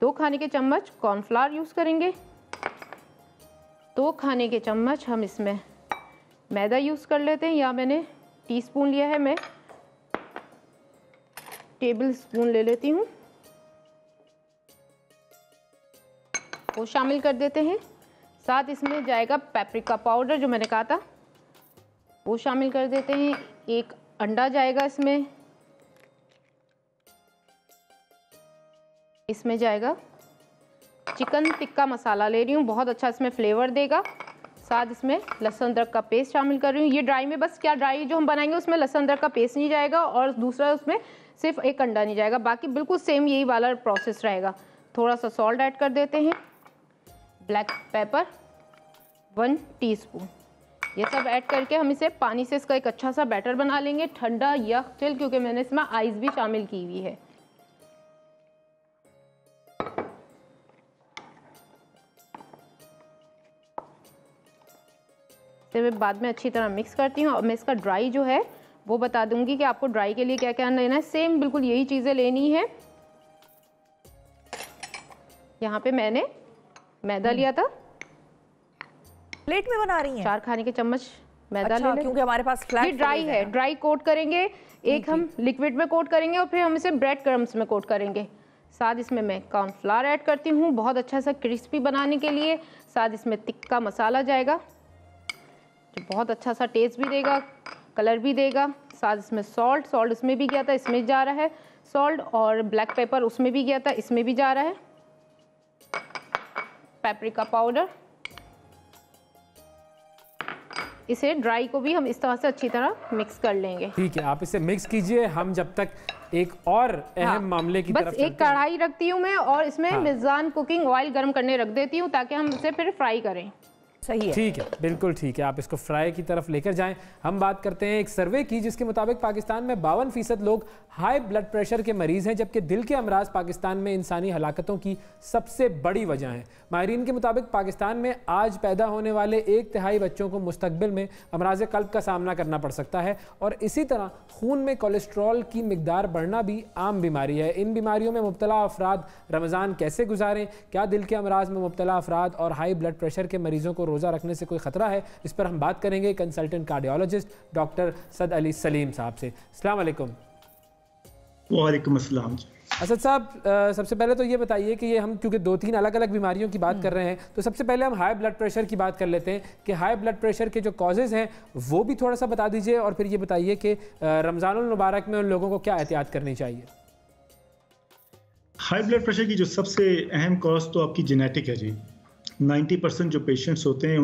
[SPEAKER 9] 2 खाने के चम्मच कॉर्नफ्लावर यूज़ करेंगे, 2 खाने के चम्मच हम इसमें मैदा यूज़ कर लेते हैं, या मैंने टीस्पून लिया है, मैं टेबल स्पून ले लेती हूँ, वो शामिल कर देते हैं। साथ इसमें जाएगा पेपरिका पाउडर जो मैंने कहा था, वो शामिल कर देते हैं। 1 अंडा जाएगा इसमें। इसमें जाएगा चिकन टिक्का मसाला ले रही हूँ, बहुत अच्छा इसमें फ्लेवर देगा। साथ इसमें लहसुन अदरक का पेस्ट शामिल कर रही हूँ। ये ड्राई में बस क्या ड्राई जो हम बनाएंगे उसमें लहसुन अदरक का पेस्ट नहीं जाएगा, और दूसरा उसमें सिर्फ 1 अंडा नहीं जाएगा, बाकी बिल्कुल सेम यही वाला प्रोसेस रहेगा। थोड़ा सा सॉल्ट ऐड कर देते हैं, ब्लैक पेपर 1 टीस्पून, ये सब ऐड करके हम इसे पानी से इसका एक अच्छा सा बैटर बना लेंगे, ठंडा या चिल, क्योंकि मैंने इसमें आइस भी शामिल की हुई है। इसे मैं बाद में अच्छी तरह मिक्स करती हूँ। और मैं इसका ड्राई जो है वो बता दूंगी कि आपको ड्राई के लिए क्या क्या लेना है। सेम बिल्कुल यही चीज़ें लेनी है। यहाँ पे मैंने मैदा लिया था,
[SPEAKER 1] प्लेट में बना रही हैं?
[SPEAKER 9] 4 खाने के चम्मच मैदा ले लें,
[SPEAKER 1] क्योंकि हमारे पास फ्लैट
[SPEAKER 9] ड्राई है। ड्राई कोट करेंगे, एक हम लिक्विड में कोट करेंगे और फिर हम इसे ब्रेड क्रम्स में कोट करेंगे। साथ इसमें मैं कॉर्नफ्लावर ऐड करती हूँ बहुत अच्छा सा क्रिस्पी बनाने के लिए। साथ इसमें तिक्का मसाला जाएगा जो बहुत अच्छा सा टेस्ट भी देगा, कलर भी देगा। साथ इसमें सॉल्ट इसमें भी गया था, इसमें जा रहा है सॉल्ट, और ब्लैक पेपर उसमें भी गया था, इसमें भी जा रहा है। पेपरिका पाउडर, इसे ड्राई को भी हम इस तरह से अच्छी तरह मिक्स कर लेंगे।
[SPEAKER 2] ठीक है, आप इसे मिक्स कीजिए, हम जब तक एक और अहम मामले की तरफ
[SPEAKER 9] बस एक कढ़ाई रखती हूँ मैं और इसमें मिज़ान कुकिंग ऑयल गर्म करने रख देती हूँ ताकि हम इसे फिर फ्राई करें।
[SPEAKER 1] सही है,
[SPEAKER 2] ठीक है, बिल्कुल ठीक है, आप इसको फ्राई की तरफ लेकर जाएं। हम बात करते हैं एक सर्वे की जिसके मुताबिक पाकिस्तान में 52% लोग हाई ब्लड प्रेशर के मरीज हैं, जबकि दिल के अमराज पाकिस्तान में इंसानी हलाकतों की सबसे बड़ी वजह है। माहिरीन के मुताबिक पाकिस्तान में आज पैदा होने वाले 1/3 बच्चों को मुस्तकबिल में अमराज कल्ब का सामना करना पड़ सकता है, और इसी तरह खून में कोलेस्ट्रॉल की मिकदार बढ़ना भी आम बीमारी है। इन बीमारियों में मुब्तला अफराद रमज़ान कैसे गुजारें, क्या दिल के अमराज में मुब्तला अफराद और हाई ब्लड प्रेशर के मरीजों को रोज़ा रखने से कोई ख़तरा है, इस पर हम बात करेंगे कंसल्टेंट कार्डियोलॉजिस्ट डॉक्टर सद अली सलीम साहब से। अस्सलाम वालेकुम।
[SPEAKER 10] वालेकुम अस्सलाम।
[SPEAKER 2] असद साहब, सबसे पहले तो ये बताइए कि ये हम क्योंकि 2-3 अलग अलग बीमारियों की बात कर रहे हैं, तो सबसे पहले हम हाई ब्लड प्रेशर की बात कर लेते हैं कि हाई ब्लड प्रेशर के जो कॉजेज़ हैं वो भी थोड़ा सा बता दीजिए, और फिर ये बताइए कि रमज़ानुल मुबारक में उन लोगों को क्या एहतियात करनी चाहिए।
[SPEAKER 10] हाई ब्लड प्रेशर की जो सबसे अहम कॉज तो आपकी जेनेटिक है जी। 90% जो पेशेंट्स होते हैं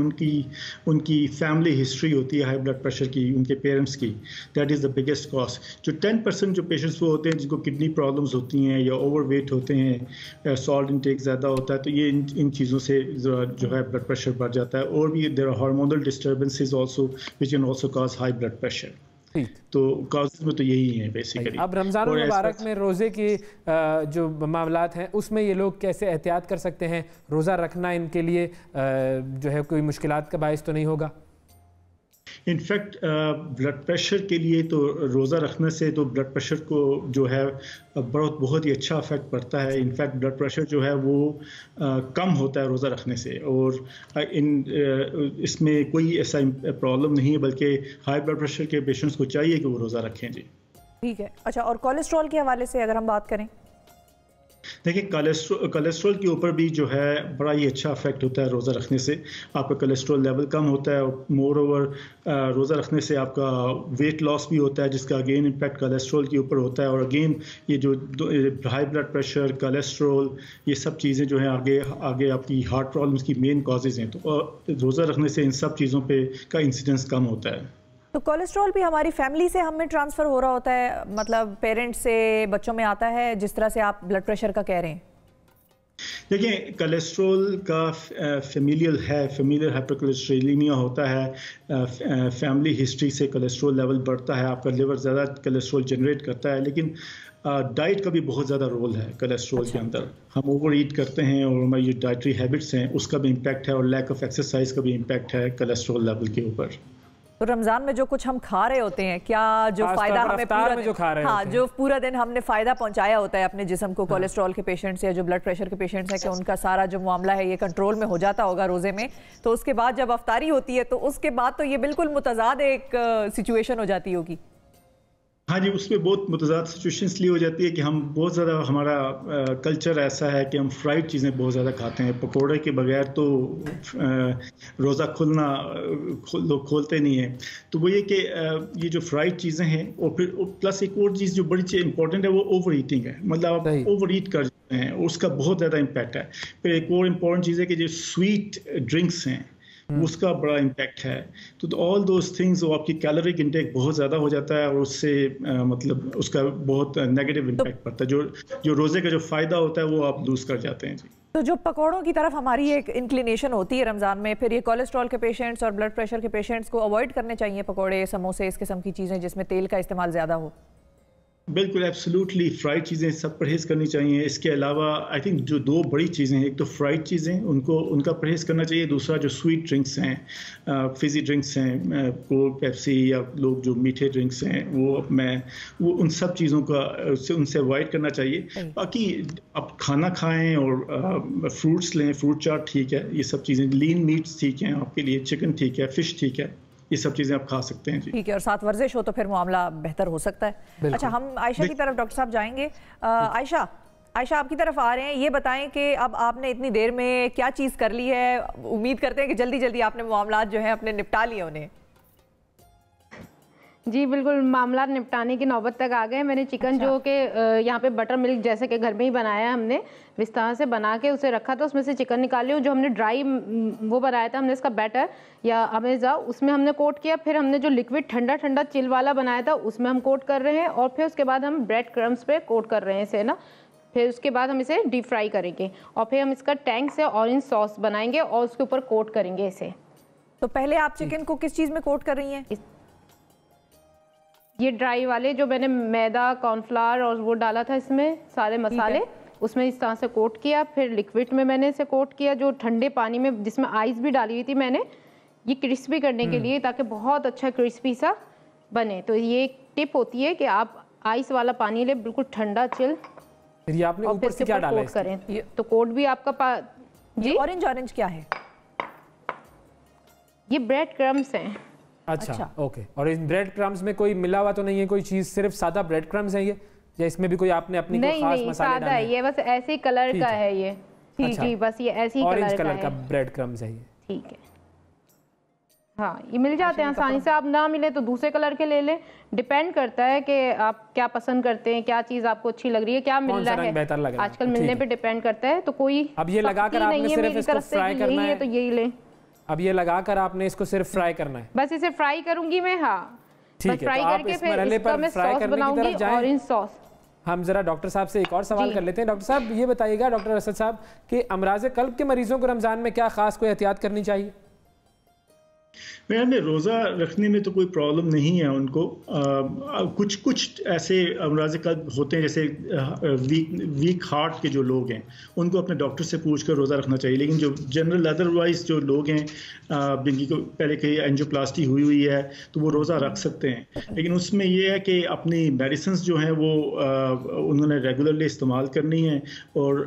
[SPEAKER 10] उनकी फैमिली हिस्ट्री होती है हाई ब्लड प्रेशर की, उनके पेरेंट्स की, that is the biggest cause. जो 10% जो पेशेंट्स वो होते हैं जिनको किडनी प्रॉब्लम्स होती हैं या ओवरवेट होते हैं, सॉल्ट इंटेक ज़्यादा होता है, तो ये इन चीज़ों से जो है ब्लड प्रेशर बढ़ जाता है। और भी there are hormonal disturbances also which can also cause high blood pressure. तो कॉजेज में तो यही है बेसिकली।
[SPEAKER 2] अब रमज़ान मुबारक में रोज़े की जो मामलात हैं उसमें ये लोग कैसे एहतियात कर सकते हैं? रोज़ा रखना इनके लिए जो है कोई मुश्किलात का बायस तो नहीं होगा?
[SPEAKER 10] इनफैक्ट ब्लड प्रेशर के लिए तो रोज़ा रखने से तो ब्लड प्रेशर को जो है बहुत ही अच्छा इफेक्ट पड़ता है। इनफैक्ट ब्लड प्रेशर जो है वो कम होता है रोज़ा रखने से, और इसमें कोई ऐसा प्रॉब्लम नहीं है, बल्कि हाई ब्लड प्रेशर के पेशेंट्स को चाहिए कि वो रोज़ा रखें जी।
[SPEAKER 1] ठीक है, अच्छा, और कोलेस्ट्रॉल के हवाले से अगर हम बात करें,
[SPEAKER 10] देखिए कोलेस्ट्रॉल के ऊपर भी जो है बड़ा ही अच्छा इफेक्ट होता है रोज़ा रखने से। आपका कोलेस्ट्रॉल लेवल कम होता है, मोर ओवर रोज़ा रखने से आपका वेट लॉस भी होता है, जिसका अगेन इम्पैक्ट कोलेस्ट्रॉल के ऊपर होता है। और अगेन ये जो हाई ब्लड प्रेशर, कोलेस्ट्रॉल, ये सब चीज़ें जो हैं आगे आपकी हार्ट प्रॉब्लम्स की मेन कॉजेज़ हैं। तो रोज़ा रखने से इन सब चीज़ों पे का इंसिडेंस कम होता है।
[SPEAKER 1] तो कोलेस्ट्रॉल भी हमारी फैमिली से हमें ट्रांसफ़र हो रहा होता है, मतलब पेरेंट्स से बच्चों में आता है, जिस तरह से आप ब्लड प्रेशर का कह रहे हैं?
[SPEAKER 10] देखिए, कोलेस्ट्रॉल का फेमिलियल हाइपरकोलेस्ट्रोलेमिया होता है। फैमिली हिस्ट्री से कोलेस्ट्रॉल लेवल बढ़ता है, आपका लिवर ज़्यादा कोलेस्ट्रॉल जनरेट करता है। लेकिन डाइट का भी बहुत ज़्यादा रोल है कोलेस्ट्रॉल के अंदर। हम ओवर ईट करते हैं और हमारी जो डाइटरी हैबिट्स हैं उसका भी इम्पैक्ट है, और लैक ऑफ एक्सरसाइज का भी इम्पैक्ट है कोलेस्ट्रॉल लेवल के ऊपर।
[SPEAKER 1] तो रमज़ान में जो कुछ हम खा रहे होते हैं, क्या जो फ़ायदा हमें पूरा दिन, हाँ, जो पूरा दिन हमने फ़ायदा पहुंचाया होता है अपने जिस्म को, कोलेस्ट्रॉल के पेशेंट्स या जो ब्लड प्रेशर के पेशेंट्स हैं, कि उनका सारा जो मामला है ये कंट्रोल में हो जाता होगा रोज़े में, तो उसके बाद जब अफ्तारी होती है तो उसके बाद तो ये बिल्कुल मुतज़ाद एक सिचुएशन हो जाती होगी।
[SPEAKER 10] हाँ जी, उसमें बहुत मुतज़ाद सिचुएशन इसलिए हो जाती है कि हम बहुत ज़्यादा, हमारा कल्चर ऐसा है कि हम फ्राइड चीज़ें बहुत ज़्यादा खाते हैं। पकोड़े के बगैर तो रोज़ा लोग खोलते नहीं हैं। तो वो ये कि ये जो फ्राइड चीज़ें हैं, और फिर प्लस एक और चीज़ जो बड़ी चीज़ इंपॉर्टेंट है वो ओवर ईटिंग है। मतलब आप ओवर ईट कर जाते हैं, उसका बहुत ज़्यादा इम्पैक्ट है। फिर एक और इम्पॉर्टेंट चीज़ है कि जो स्वीट ड्रिंक्स हैं उसका बड़ा इम्पैक्ट है। तो ऑल दोज थिंग्स, वो आपकी कैलोरिक इंटेक बहुत ज़्यादा हो जाता है, और उससे मतलब उसका बहुत नेगेटिव इम्पैक्ट पड़ता है। जो रोज़े का जो फ़ायदा होता है वो आप लूज कर जाते हैं जी।
[SPEAKER 1] तो जो पकौड़ों की तरफ हमारी एक इंक्लिनेशन होती है रमज़ान में, फिर ये कोलेस्ट्रॉल के पेशेंट्स और ब्लड प्रेशर के पेशेंट्स को अवॉइड करने चाहिए पकौड़े, समोसे, इस किस्म की चीज़ें जिसमें तेल का इस्तेमाल ज़्यादा हो?
[SPEAKER 10] बिल्कुल, एब्सोल्युटली, फ्राइड चीज़ें सब परहेज़ करनी चाहिए। इसके अलावा आई थिंक जो दो बड़ी चीज़ें हैं, एक तो फ्राइड चीज़ें उनका परहेज़ करना चाहिए। दूसरा जो स्वीट ड्रिंक्स हैं, फिज़ी ड्रिंक्स हैं, कोक, पेप्सी, या लोग जो मीठे ड्रिंक्स हैं, वो उन सब चीज़ों का उनसे अवॉइड करना चाहिए। बाकी आप खाना खाएं और फ्रूट्स लें, फ्रूट चाट ठीक है, ये सब चीज़ें, लीन मीट्स ठीक हैं आपके लिए, चिकन ठीक है, फ़िश ठीक है, ये सब चीज़ें आप खा सकते हैं जी।
[SPEAKER 1] ठीक है, और साथ वर्जिश हो तो फिर मामला बेहतर हो सकता है। अच्छा, हम आयशा की तरफ डॉक्टर साहब जाएंगे। आयशा आपकी तरफ आ रहे हैं, ये बताएं कि अब आपने इतनी देर में क्या चीज़ कर ली है? उम्मीद करते हैं कि जल्दी जल्दी आपने मामलात जो है अपने निपटा लिए उन्हें।
[SPEAKER 9] जी बिल्कुल, मामला निपटाने की नौबत तक आ गए। मैंने चिकन जो कि यहाँ पे बटर मिल्क जैसे कि घर में ही बनाया है, हमने विस्तार से बना के उसे रखा था, उसमें से चिकन निकाल लिया। जो हमने ड्राई वो बनाया था हमने, इसका बैटर या अमेज़ा, उसमें हमने कोट किया। फिर हमने जो लिक्विड ठंडा ठंडा चिल वाला बनाया था उसमें हम कोट कर रहे हैं, और फिर उसके बाद हम ब्रेड क्रम्स पे कोट कर रहे हैं इसे ना। फिर उसके बाद हम इसे डीप फ्राई करेंगे, और फिर हम इसका टैंक से ऑरेंज सॉस बनाएंगे और उसके ऊपर कोट करेंगे इसे।
[SPEAKER 1] तो पहले आप चिकन को किस चीज़ में कोट कर रही हैं?
[SPEAKER 9] ये ड्राई वाले जो मैंने मैदा, कॉर्नफ्लावर और वो डाला था इसमें सारे मसाले, उसमें इस तरह से कोट किया। फिर लिक्विड में मैंने इसे कोट किया, जो ठंडे पानी में जिसमें आइस भी डाली हुई थी मैंने, ये क्रिस्पी करने के लिए, ताकि बहुत अच्छा क्रिस्पी सा बने। तो ये एक टिप होती है कि आप आइस वाला पानी ले, बिल्कुल ठंडा चिल,
[SPEAKER 2] फिर ये आपने ऊपर से क्या डाला
[SPEAKER 9] कोट करें। तो कोट भी आपका
[SPEAKER 1] जी ऑरेंज क्या है?
[SPEAKER 9] ये ब्रेड क्रम्स हैं।
[SPEAKER 2] अच्छा ओके। और इन ब्रेड क्रम्स में कोई मिला हुआ तो नहीं है कोई चीज, सिर्फ सादा ब्रेड क्रम्स है ये, या इसमें भी कोई आपने अपनी कोई खास मसाले डाले?
[SPEAKER 9] सादा है ये, बस ऐसे ही कलर का है ये।
[SPEAKER 2] अच्छा।
[SPEAKER 9] जी बस ये ऐसे ही
[SPEAKER 2] ऑरेंज कलर का ब्रेड क्रम्स है ये।
[SPEAKER 9] ठीक है, हाँ ये मिल जाते हैं आसानी से। आप ना मिले तो दूसरे कलर के ले लें, डिपेंड करता है कि आप क्या पसंद करते हैं, क्या चीज आपको अच्छी लग रही है, क्या मिल रहा है आजकल मिलने पे डिपेंड करता है। तो कोई
[SPEAKER 2] अब ये लगाकर आपने सिर्फ इसको फ्राई करना है,
[SPEAKER 9] तो यही ले।
[SPEAKER 2] अब ये लगाकर आपने इसको सिर्फ फ्राई करना है?
[SPEAKER 9] बस इसे फ्राई करूंगी मैं। हाँ
[SPEAKER 2] ठीक है,
[SPEAKER 9] फ्राई करके फिर इसका मैं सॉस बनाऊंगी, ऑरेंज सॉस।
[SPEAKER 2] हम जरा डॉक्टर साहब से एक और सवाल कर लेते हैं। डॉक्टर साहब ये बताइएगा, डॉक्टर असद साहब, कि अमराज कल्ब के मरीजों को रमजान में क्या खास कोई एहतियात करनी चाहिए?
[SPEAKER 10] में रोज़ा रखने में तो कोई प्रॉब्लम नहीं है उनको। कुछ ऐसे अमराज कल्ब होते हैं, जैसे वीक हार्ट के जो लोग हैं, उनको अपने डॉक्टर से पूछकर रोज़ा रखना चाहिए। लेकिन जो जनरल अदरवाइज जो लोग हैं, जिनकी को पहले कहीं एंजियोप्लास्टी हुई है, तो वो रोज़ा रख सकते हैं। लेकिन उसमें ये है कि अपनी मेडिसिन जो हैं वो उन्होंने रेगुलरली इस्तेमाल करनी है। और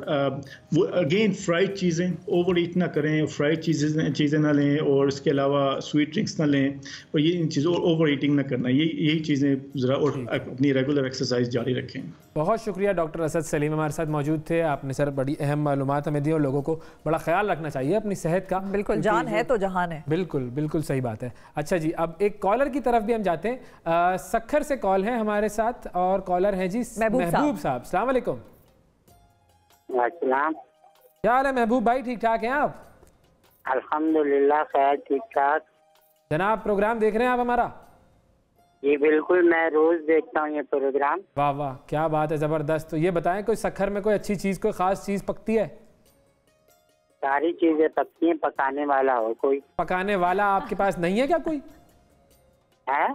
[SPEAKER 10] वो अगेन फ्राइड चीज़ें ओवर ईट ना करें, फ्राइड चीज़ें ना लें, और इसके अलावा स्वीट ड्रिंक्स ना लें, और ये इन चीज़ों ओवर ईटिंग ना करना, यही चीज़ें ज़रा, और अपनी रेगुलर एक्सरसाइज जारी रखें।
[SPEAKER 2] बहुत शुक्रिया डॉक्टर असद सलीम हमारे साथ मौजूद थे। आपने सर बड़ी अहम मालूमात हमें दी, और लोगों को बड़ा ख्याल रखना चाहिए अपनी सेहत का।
[SPEAKER 1] बिल्कुल, जान है तो जहान है।
[SPEAKER 2] बिल्कुल बिल्कुल सही बात है। अच्छा जी, अब एक कॉलर की तरफ भी हम जाते हैं। सक्खर से कॉल है हमारे साथ, और कॉलर हैं जी महबूब साहब। अस्सलाम वालेकुम। क्या हाल है महबूब भाई, ठीक ठाक हैं आप?
[SPEAKER 11] अल्हम्दुलिल्लाह खैर ठीक ठाक।
[SPEAKER 2] जनाब प्रोग्राम देख रहे हैं आप हमारा?
[SPEAKER 11] जी बिल्कुल, मैं रोज देखता हूँ ये प्रोग्राम।
[SPEAKER 2] वाह वाह, क्या बात है, जबरदस्त। तो ये बताएं, कोई सक्खर में कोई अच्छी चीज, कोई खास चीज पकती है?
[SPEAKER 11] सारी चीजें पकती हैं, पकाने वाला हो कोई?
[SPEAKER 2] पकाने वाला आपके पास नहीं है क्या कोई?
[SPEAKER 11] है?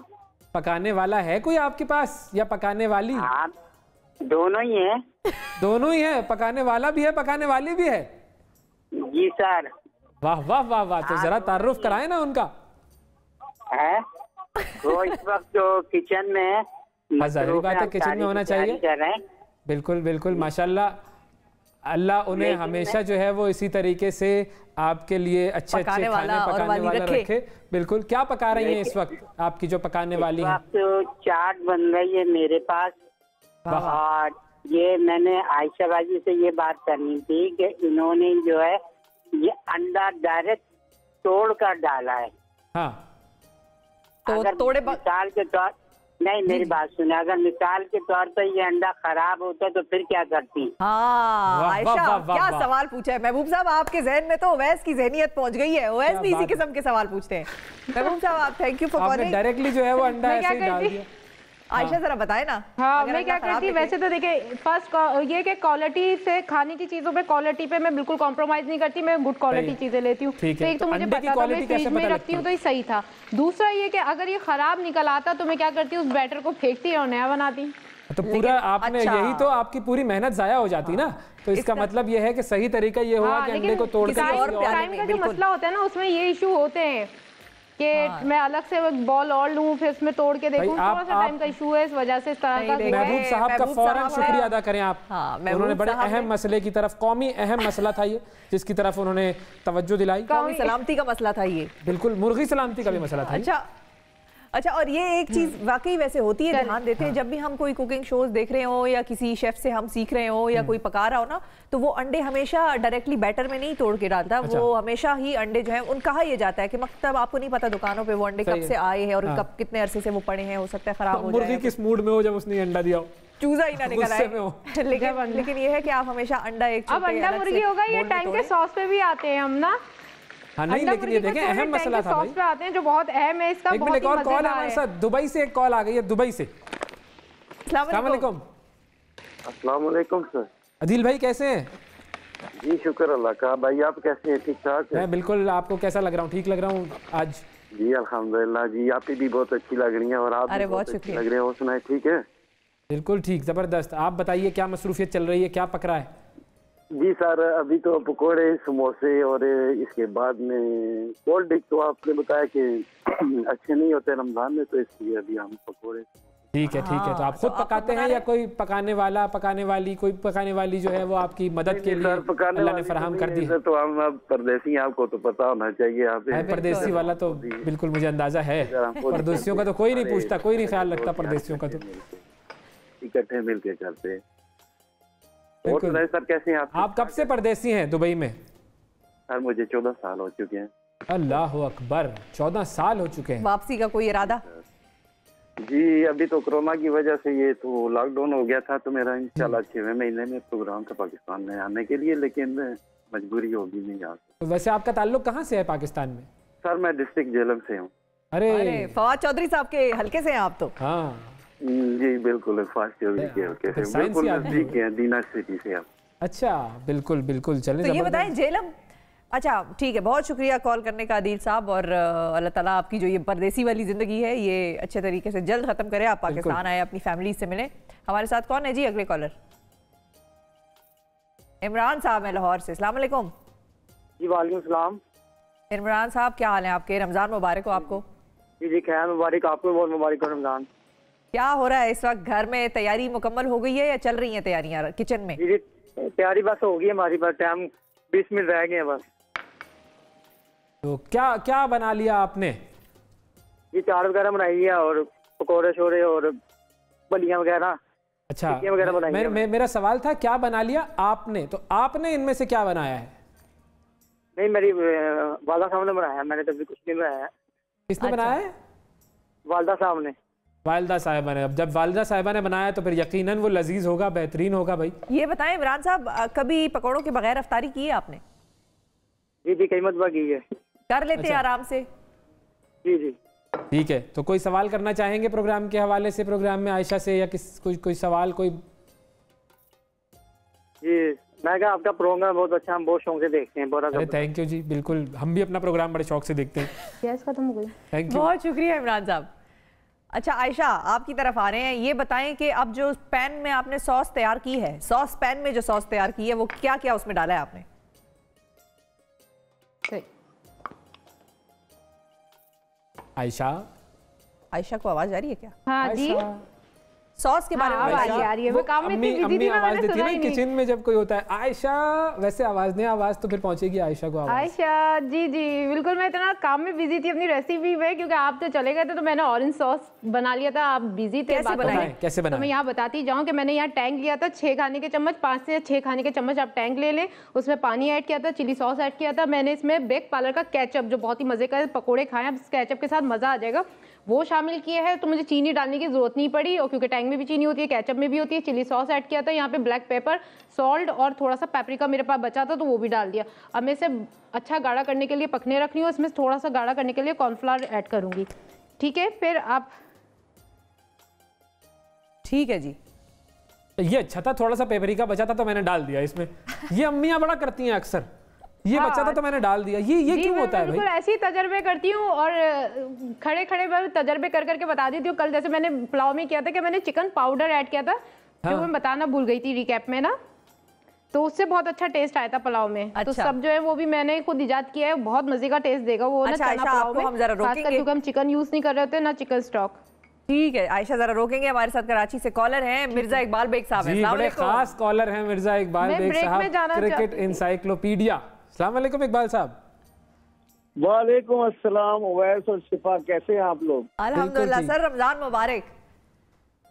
[SPEAKER 2] पकाने वाला है कोई आपके पास, या पकाने वाली?
[SPEAKER 11] हाँ दोनों ही है।
[SPEAKER 2] दोनों ही है, पकाने वाला भी है, पकाने वाली भी है?
[SPEAKER 11] जी सर।
[SPEAKER 2] वाह वाह वाह वाह, तो जरा तारुफ कराए ना उनका।
[SPEAKER 11] है वो इस वक्त जो किचन में है,
[SPEAKER 2] ज़ाहिर बात है किचन में होना चाहिए। बिल्कुल बिल्कुल, माशाल्लाह, अल्लाह उन्हें हमेशा जो है वो इसी तरीके से आपके लिए अच्छे अच्छे खाने पकाने वाला रखे। बिल्कुल। क्या पका रही हैं इस वक्त आपकी जो पकाने वाली है?
[SPEAKER 11] तो चाट बन रही है मेरे पास, और ये मैंने आयशा बाजी से ये बात करनी थी कि इन्होंने जो है ये अंडा डायरेक्ट तोड़ कर डाला है।
[SPEAKER 2] हाँ,
[SPEAKER 11] तो अगर मिसाल के तौर, नहीं मेरी बात सुने, अगर मिसाल के तौर पर ये अंडा खराब होता तो फिर क्या करती?
[SPEAKER 1] हाँ आयशा, क्या सवाल पूछा है महबूब साहब, आपके जहन में तो ओवैस की जहनियत पहुंच गई है। ओवैस भी इसी किस्म के सवाल पूछते हैं। महबूब साहब आप thank you for calling.
[SPEAKER 2] Directly जो है वो अंडा ऐसे ही डाल दिया।
[SPEAKER 1] आयशा जरा बताए ना।
[SPEAKER 9] हाँ मैं क्या करती, वैसे तो देखिए फर्स्ट ये कि क्वालिटी से, खाने की चीजों पे क्वालिटी पे मैं बिल्कुल कॉम्प्रोमाइज नहीं करती, मैं गुड क्वालिटी चीजें लेती हूँ। तो एक तो मुझे पता था, मैं फ्रिज में रखती हूँ तो ये सही था। दूसरा ये कि अगर ये खराब निकल आता तो मैं क्या करती हूँ, उस बैटर को फेंकती और नया बनाती।
[SPEAKER 2] तो पूरा आपने यही तो आपकी पूरी मेहनत जाया हो जाती ना। तो इसका मतलब ये है कि सही तरीका ये हुआ कि अंडे को तोड़ के।
[SPEAKER 9] टाइम का जो मसला होता है ना, उसमें ये इशू होते हैं कि मैं अलग से बॉल और लूं, फिर उसमें तोड़ के देखूं, थोड़ा सा टाइम का इशू है, इस वजह से इस तरह का।
[SPEAKER 2] महबूब साहब का फौरन शुक्रिया अदा करें आप। उन्होंने बड़े अहम मसले की तरफ, कौमी अहम मसला था ये, जिसकी तरफ उन्होंने तवज्जो दिलाई।
[SPEAKER 1] कौमी सलामती का मसला था ये।
[SPEAKER 2] बिल्कुल, मुर्गी सलामती का भी मसला था।
[SPEAKER 1] अच्छा, और ये एक चीज वाकई वैसे होती है, ध्यान देते हैं जब भी हम कोई कुकिंग शोज देख रहे हो, या किसी शेफ से हम सीख रहे हो, या कोई पका रहा हो ना, तो वो अंडे हमेशा डायरेक्टली बैटर में नहीं तोड़ के डालता। वो हमेशा ही अंडे जो है, उन कहा यह जाता है कि मतलब आपको नहीं पता दुकानों पे वो अंडे कब से आए हैं और कब कितने अरसे से वो पड़े हैं, हो सकता है खराब हो जाए।
[SPEAKER 2] मुर्गी किस मूड में हो जब उसने अंडा दिया हो,
[SPEAKER 1] चूजा ही ना निकल आए। लेकिन ये है कि आप हमेशा अंडा एक,
[SPEAKER 9] अब अंडा मुर्गी होगा, ये टाइम के सॉस पे भी आते हैं हम ना।
[SPEAKER 2] हाँ नहीं, लेकिन ये देखें अहम मसला था भाई।
[SPEAKER 9] पे आते हैं जो बहुत अहम है, इसका बहुत ही मजेदार है। कॉल है हमारे साथ,
[SPEAKER 2] दुबई से एक कॉल आ गई है, दुबई से। अस्सलाम वालेकुम।
[SPEAKER 12] अस्सलाम वालेकुम सर।
[SPEAKER 2] अदील भाई कैसे हैं?
[SPEAKER 12] जी शुक्र अल्लाह का। भाई आप कैसे हैं? ठीक ठाक?
[SPEAKER 2] मैं बिल्कुल, आपको कैसा लग रहा हूँ? ठीक लग रहा हूँ आज?
[SPEAKER 12] जी अल्हम्दुलिल्लाह जी, आप भी बहुत अच्छी लग रही हैं और आप भी बहुत अच्छी लग रहे हैं। और सुनाए ठीक है? बिल्कुल
[SPEAKER 2] ठीक, जबरदस्त। आप बताइए क्या मसरूफियत चल रही है, क्या पक रहा है?
[SPEAKER 12] जी सर अभी तो पकोड़े समोसे और इसके बाद में कोल्ड ड्रिंक तो आपने बताया कि अच्छे नहीं होते रमजान में, तो इसलिए अभी हम पकोड़े।
[SPEAKER 2] ठीक है तो आप खुद पकाते हैं या कोई पकाने वाला पकाने वाली, कोई पकाने वाली जो है वो आपकी मदद के लिए अल्लाह ने फराहम कर दी?
[SPEAKER 12] तो हम अब परदेसी, आपको तो पता होना चाहिए। आप
[SPEAKER 2] परदेसी वाला तो बिल्कुल मुझे अंदाजा है, परदेसियों का तो कोई नहीं पूछता, कोई नहीं ख्याल रखता परदेसियों का, तो
[SPEAKER 12] इकट्ठे मिलके करते हैं। और सर कैसे हैं
[SPEAKER 2] आप कब से परदेसी हैं दुबई में?
[SPEAKER 12] सर मुझे 14 साल हो चुके हैं।
[SPEAKER 2] अल्लाह अकबर, 14 साल हो चुके हैं।
[SPEAKER 1] वापसी का कोई इरादा?
[SPEAKER 12] जी अभी तो कोरोना की वजह से ये तो लॉकडाउन हो गया था, तो मेरा इंशाल्लाह 6वें महीने में प्रोग्राम था पाकिस्तान में आने के लिए, लेकिन मजबूरी होगी नहीं यहाँ से।
[SPEAKER 2] तो वैसे आपका ताल्लुक कहाँ से है पाकिस्तान में?
[SPEAKER 12] सर मैं डिस्ट्रिक्ट जेलम से हूँ।
[SPEAKER 1] अरे फवाद चौधरी साहब के हल्के से हैं आप तो?
[SPEAKER 2] हाँ
[SPEAKER 12] जी बिल्कुल, फवाद चौधरी के हल्के से, बिल्कुल नजदीक है दीना सिटी से आप।
[SPEAKER 2] अच्छा बिल्कुल चले।
[SPEAKER 1] तो ये बताएं जेलम, अच्छा ठीक है, बहुत शुक्रिया कॉल करने का आदिल साहब, और अल्लाह ताला आपकी जो ये परदेसी वाली ज़िंदगी है ये अच्छे तरीके से जल्द ख़त्म करे, आप पाकिस्तान आए, अपनी फैमिली से मिले। हमारे साथ कौन है जी अगले कॉलर? इमरान साहब है लाहौर से। अस्सलाम वालेकुम।
[SPEAKER 13] जी वालेकुम सलाम।
[SPEAKER 1] इमरान साहब क्या हाल है आपके? रमज़ान मुबारक हो आपको।
[SPEAKER 13] जी खैर मुबारक, आपको बहुत मुबारक हो रमज़ान।
[SPEAKER 1] क्या हो रहा है इस वक्त? घर में तैयारी मुकम्मल हो गई है या चल रही है तैयारियाँ किचन में?
[SPEAKER 13] जी तैयारी बस हो गई है हमारी, बस टाइम 20 मिनट रह गए हैं बस।
[SPEAKER 2] तो क्या बना लिया आपने?
[SPEAKER 13] ये चाट वगैरह बनाई है और पकौड़े शोरे और बलियां वगैरह।
[SPEAKER 2] अच्छा मेरा सवाल था क्या बना लिया आपने, तो आपने इनमें से क्या बनाया है?
[SPEAKER 13] नहीं मेरी वालदा साहब ने बनाया, मैंने तो कुछ नहीं बनाया।
[SPEAKER 2] किसने बनाया है?
[SPEAKER 13] वालदा साहब ने।
[SPEAKER 2] वालदा साहिबा ने। अब जब वालदा साहिबा ने बनाया तो फिर यकीनन वो लजीज होगा, बेहतरीन होगा भाई।
[SPEAKER 1] ये बताएं इमरान साहब, कभी पकौड़ों के बगैर अफ्तारी की है आपने?
[SPEAKER 13] जी कई मरतबा की है।
[SPEAKER 1] कर लेते हैं आराम से?
[SPEAKER 13] जी
[SPEAKER 2] ठीक है, तो कोई सवाल करना चाहेंगे प्रोग्राम के हवाले से, प्रोग्राम में आयशा से, या कोई सवाल कोई?
[SPEAKER 13] जी मैं कहा आपका प्रोग्राम बहुत अच्छा, हम बहुत शौक से देखते हैं।
[SPEAKER 2] अरे थैंक यू जी, बिल्कुल हम भी अपना प्रोग्राम बड़े शौक से देखते हैं।
[SPEAKER 9] गैस खत्म हो गई।
[SPEAKER 2] थैंक यू,
[SPEAKER 1] बहुत शुक्रिया इमरान साहब। अच्छा आयशा आपकी तरफ आ रहे हैं, ये बताएं कि अब जो पैन में आपने सॉस तैयार की है, सॉस पैन में जो सॉस तैयार की है वो क्या क्या उसमें डाला है आपने? आयशा को आवाज आ रही है क्या?
[SPEAKER 9] हाँ जी,
[SPEAKER 1] सॉस के बारे में
[SPEAKER 9] आ रही है। मैं काम में थी, बिजी थी,
[SPEAKER 2] आवाज देती है ना किचन में जब कोई होता है आयशा, वैसे आवाज नहीं, आवाज तो फिर पहुंचेगी आयशा को आवाज।
[SPEAKER 9] आयशा जी बिल्कुल, मैं इतना काम में बिजी थी अपनी रेसिपी में, क्योंकि आप तो चले गए थे तो मैंने ऑरेंज सॉस बना लिया था, आप बिजी थे।
[SPEAKER 1] कैसे बनाएं?
[SPEAKER 9] तो मैं यहाँ बताती जाऊँ कि मैंने यहाँ टैंक लिया था 6 खाने के चम्मच, 5 से 6 खाने के चम्मच आप टैंक ले लें, उसमें पानी ऐड किया था, चिली सॉस ऐड किया था, मैंने इसमें बेक पार्लर का केचप जो बहुत ही मजे का, पकौड़े खाएं आप केचप के साथ मजा आ जाएगा, वो शामिल किए है। तो मुझे चीनी डालने की जरूरत नहीं पड़ी, और क्योंकि टैंक में भी चीनी होती है, केचप में भी होती है। चिली सॉस ऐड किया था, यहाँ पे ब्लैक पेपर, सॉल्ट और थोड़ा सा पेपरिका मेरे पास बचा था तो वो भी डाल दिया। अब मैं इसे अच्छा गाढ़ा करने के लिए पकने रख रही हूँ, इसमें थोड़ा सा गाढ़ा करने के लिए कॉर्नफ्लावर ऐड करूंगी। ठीक है, फिर आप
[SPEAKER 1] ठीक है जी।
[SPEAKER 2] ये अच्छा था, थोड़ा सा पेपरिका बचा था तो मैंने डाल दिया इसमें। ये अम्मियां बड़ा करती हैं अक्सर, ये बचा था तो मैंने डाल दिया। ये क्यों होता है भाई?
[SPEAKER 9] बिल्कुल ऐसे ही तजर्बे करती हूँ, और खड़े खड़े मैं तजर्बे कर करके बता देती हूँ। कल जैसे मैंने पुलाव में किया था कि मैंने चिकन पाउडर ऐड किया था, जो मैं बताना भूल गई थी रिकैप में ना, तो उससे बहुत अच्छा टेस्ट आया था पुलाव में। अच्छा। तो सब जो है वो भी मैंने खुद इजाद किया है, बहुत मजे का टेस्ट देगा वो।
[SPEAKER 1] अच्छा,
[SPEAKER 9] ना चना पुलाव में,
[SPEAKER 1] हम जरा रोकेंगे
[SPEAKER 9] क्योंकि हम चिकन यूज नहीं कर रहे होते ना चिकन स्टॉक।
[SPEAKER 1] ठीक है आयशा, जरा रोकेंगे। हमारे साथ कराची से कॉलर हैं मिर्जा इकबाल बेग साहब हैं।
[SPEAKER 2] बड़े खास कॉलर हैं मिर्जा इकबाल बेग साहब, क्रिकेट इंसाइक्लोपीडिया। अस्सलाम वालेकुम इकबाल साहब।
[SPEAKER 14] वालेकुम अस्सलाम उवैस और शिफा, कैसे हैं आप लोग?
[SPEAKER 1] अल्हम्दुलिल्लाह सर, रमजान मुबारक।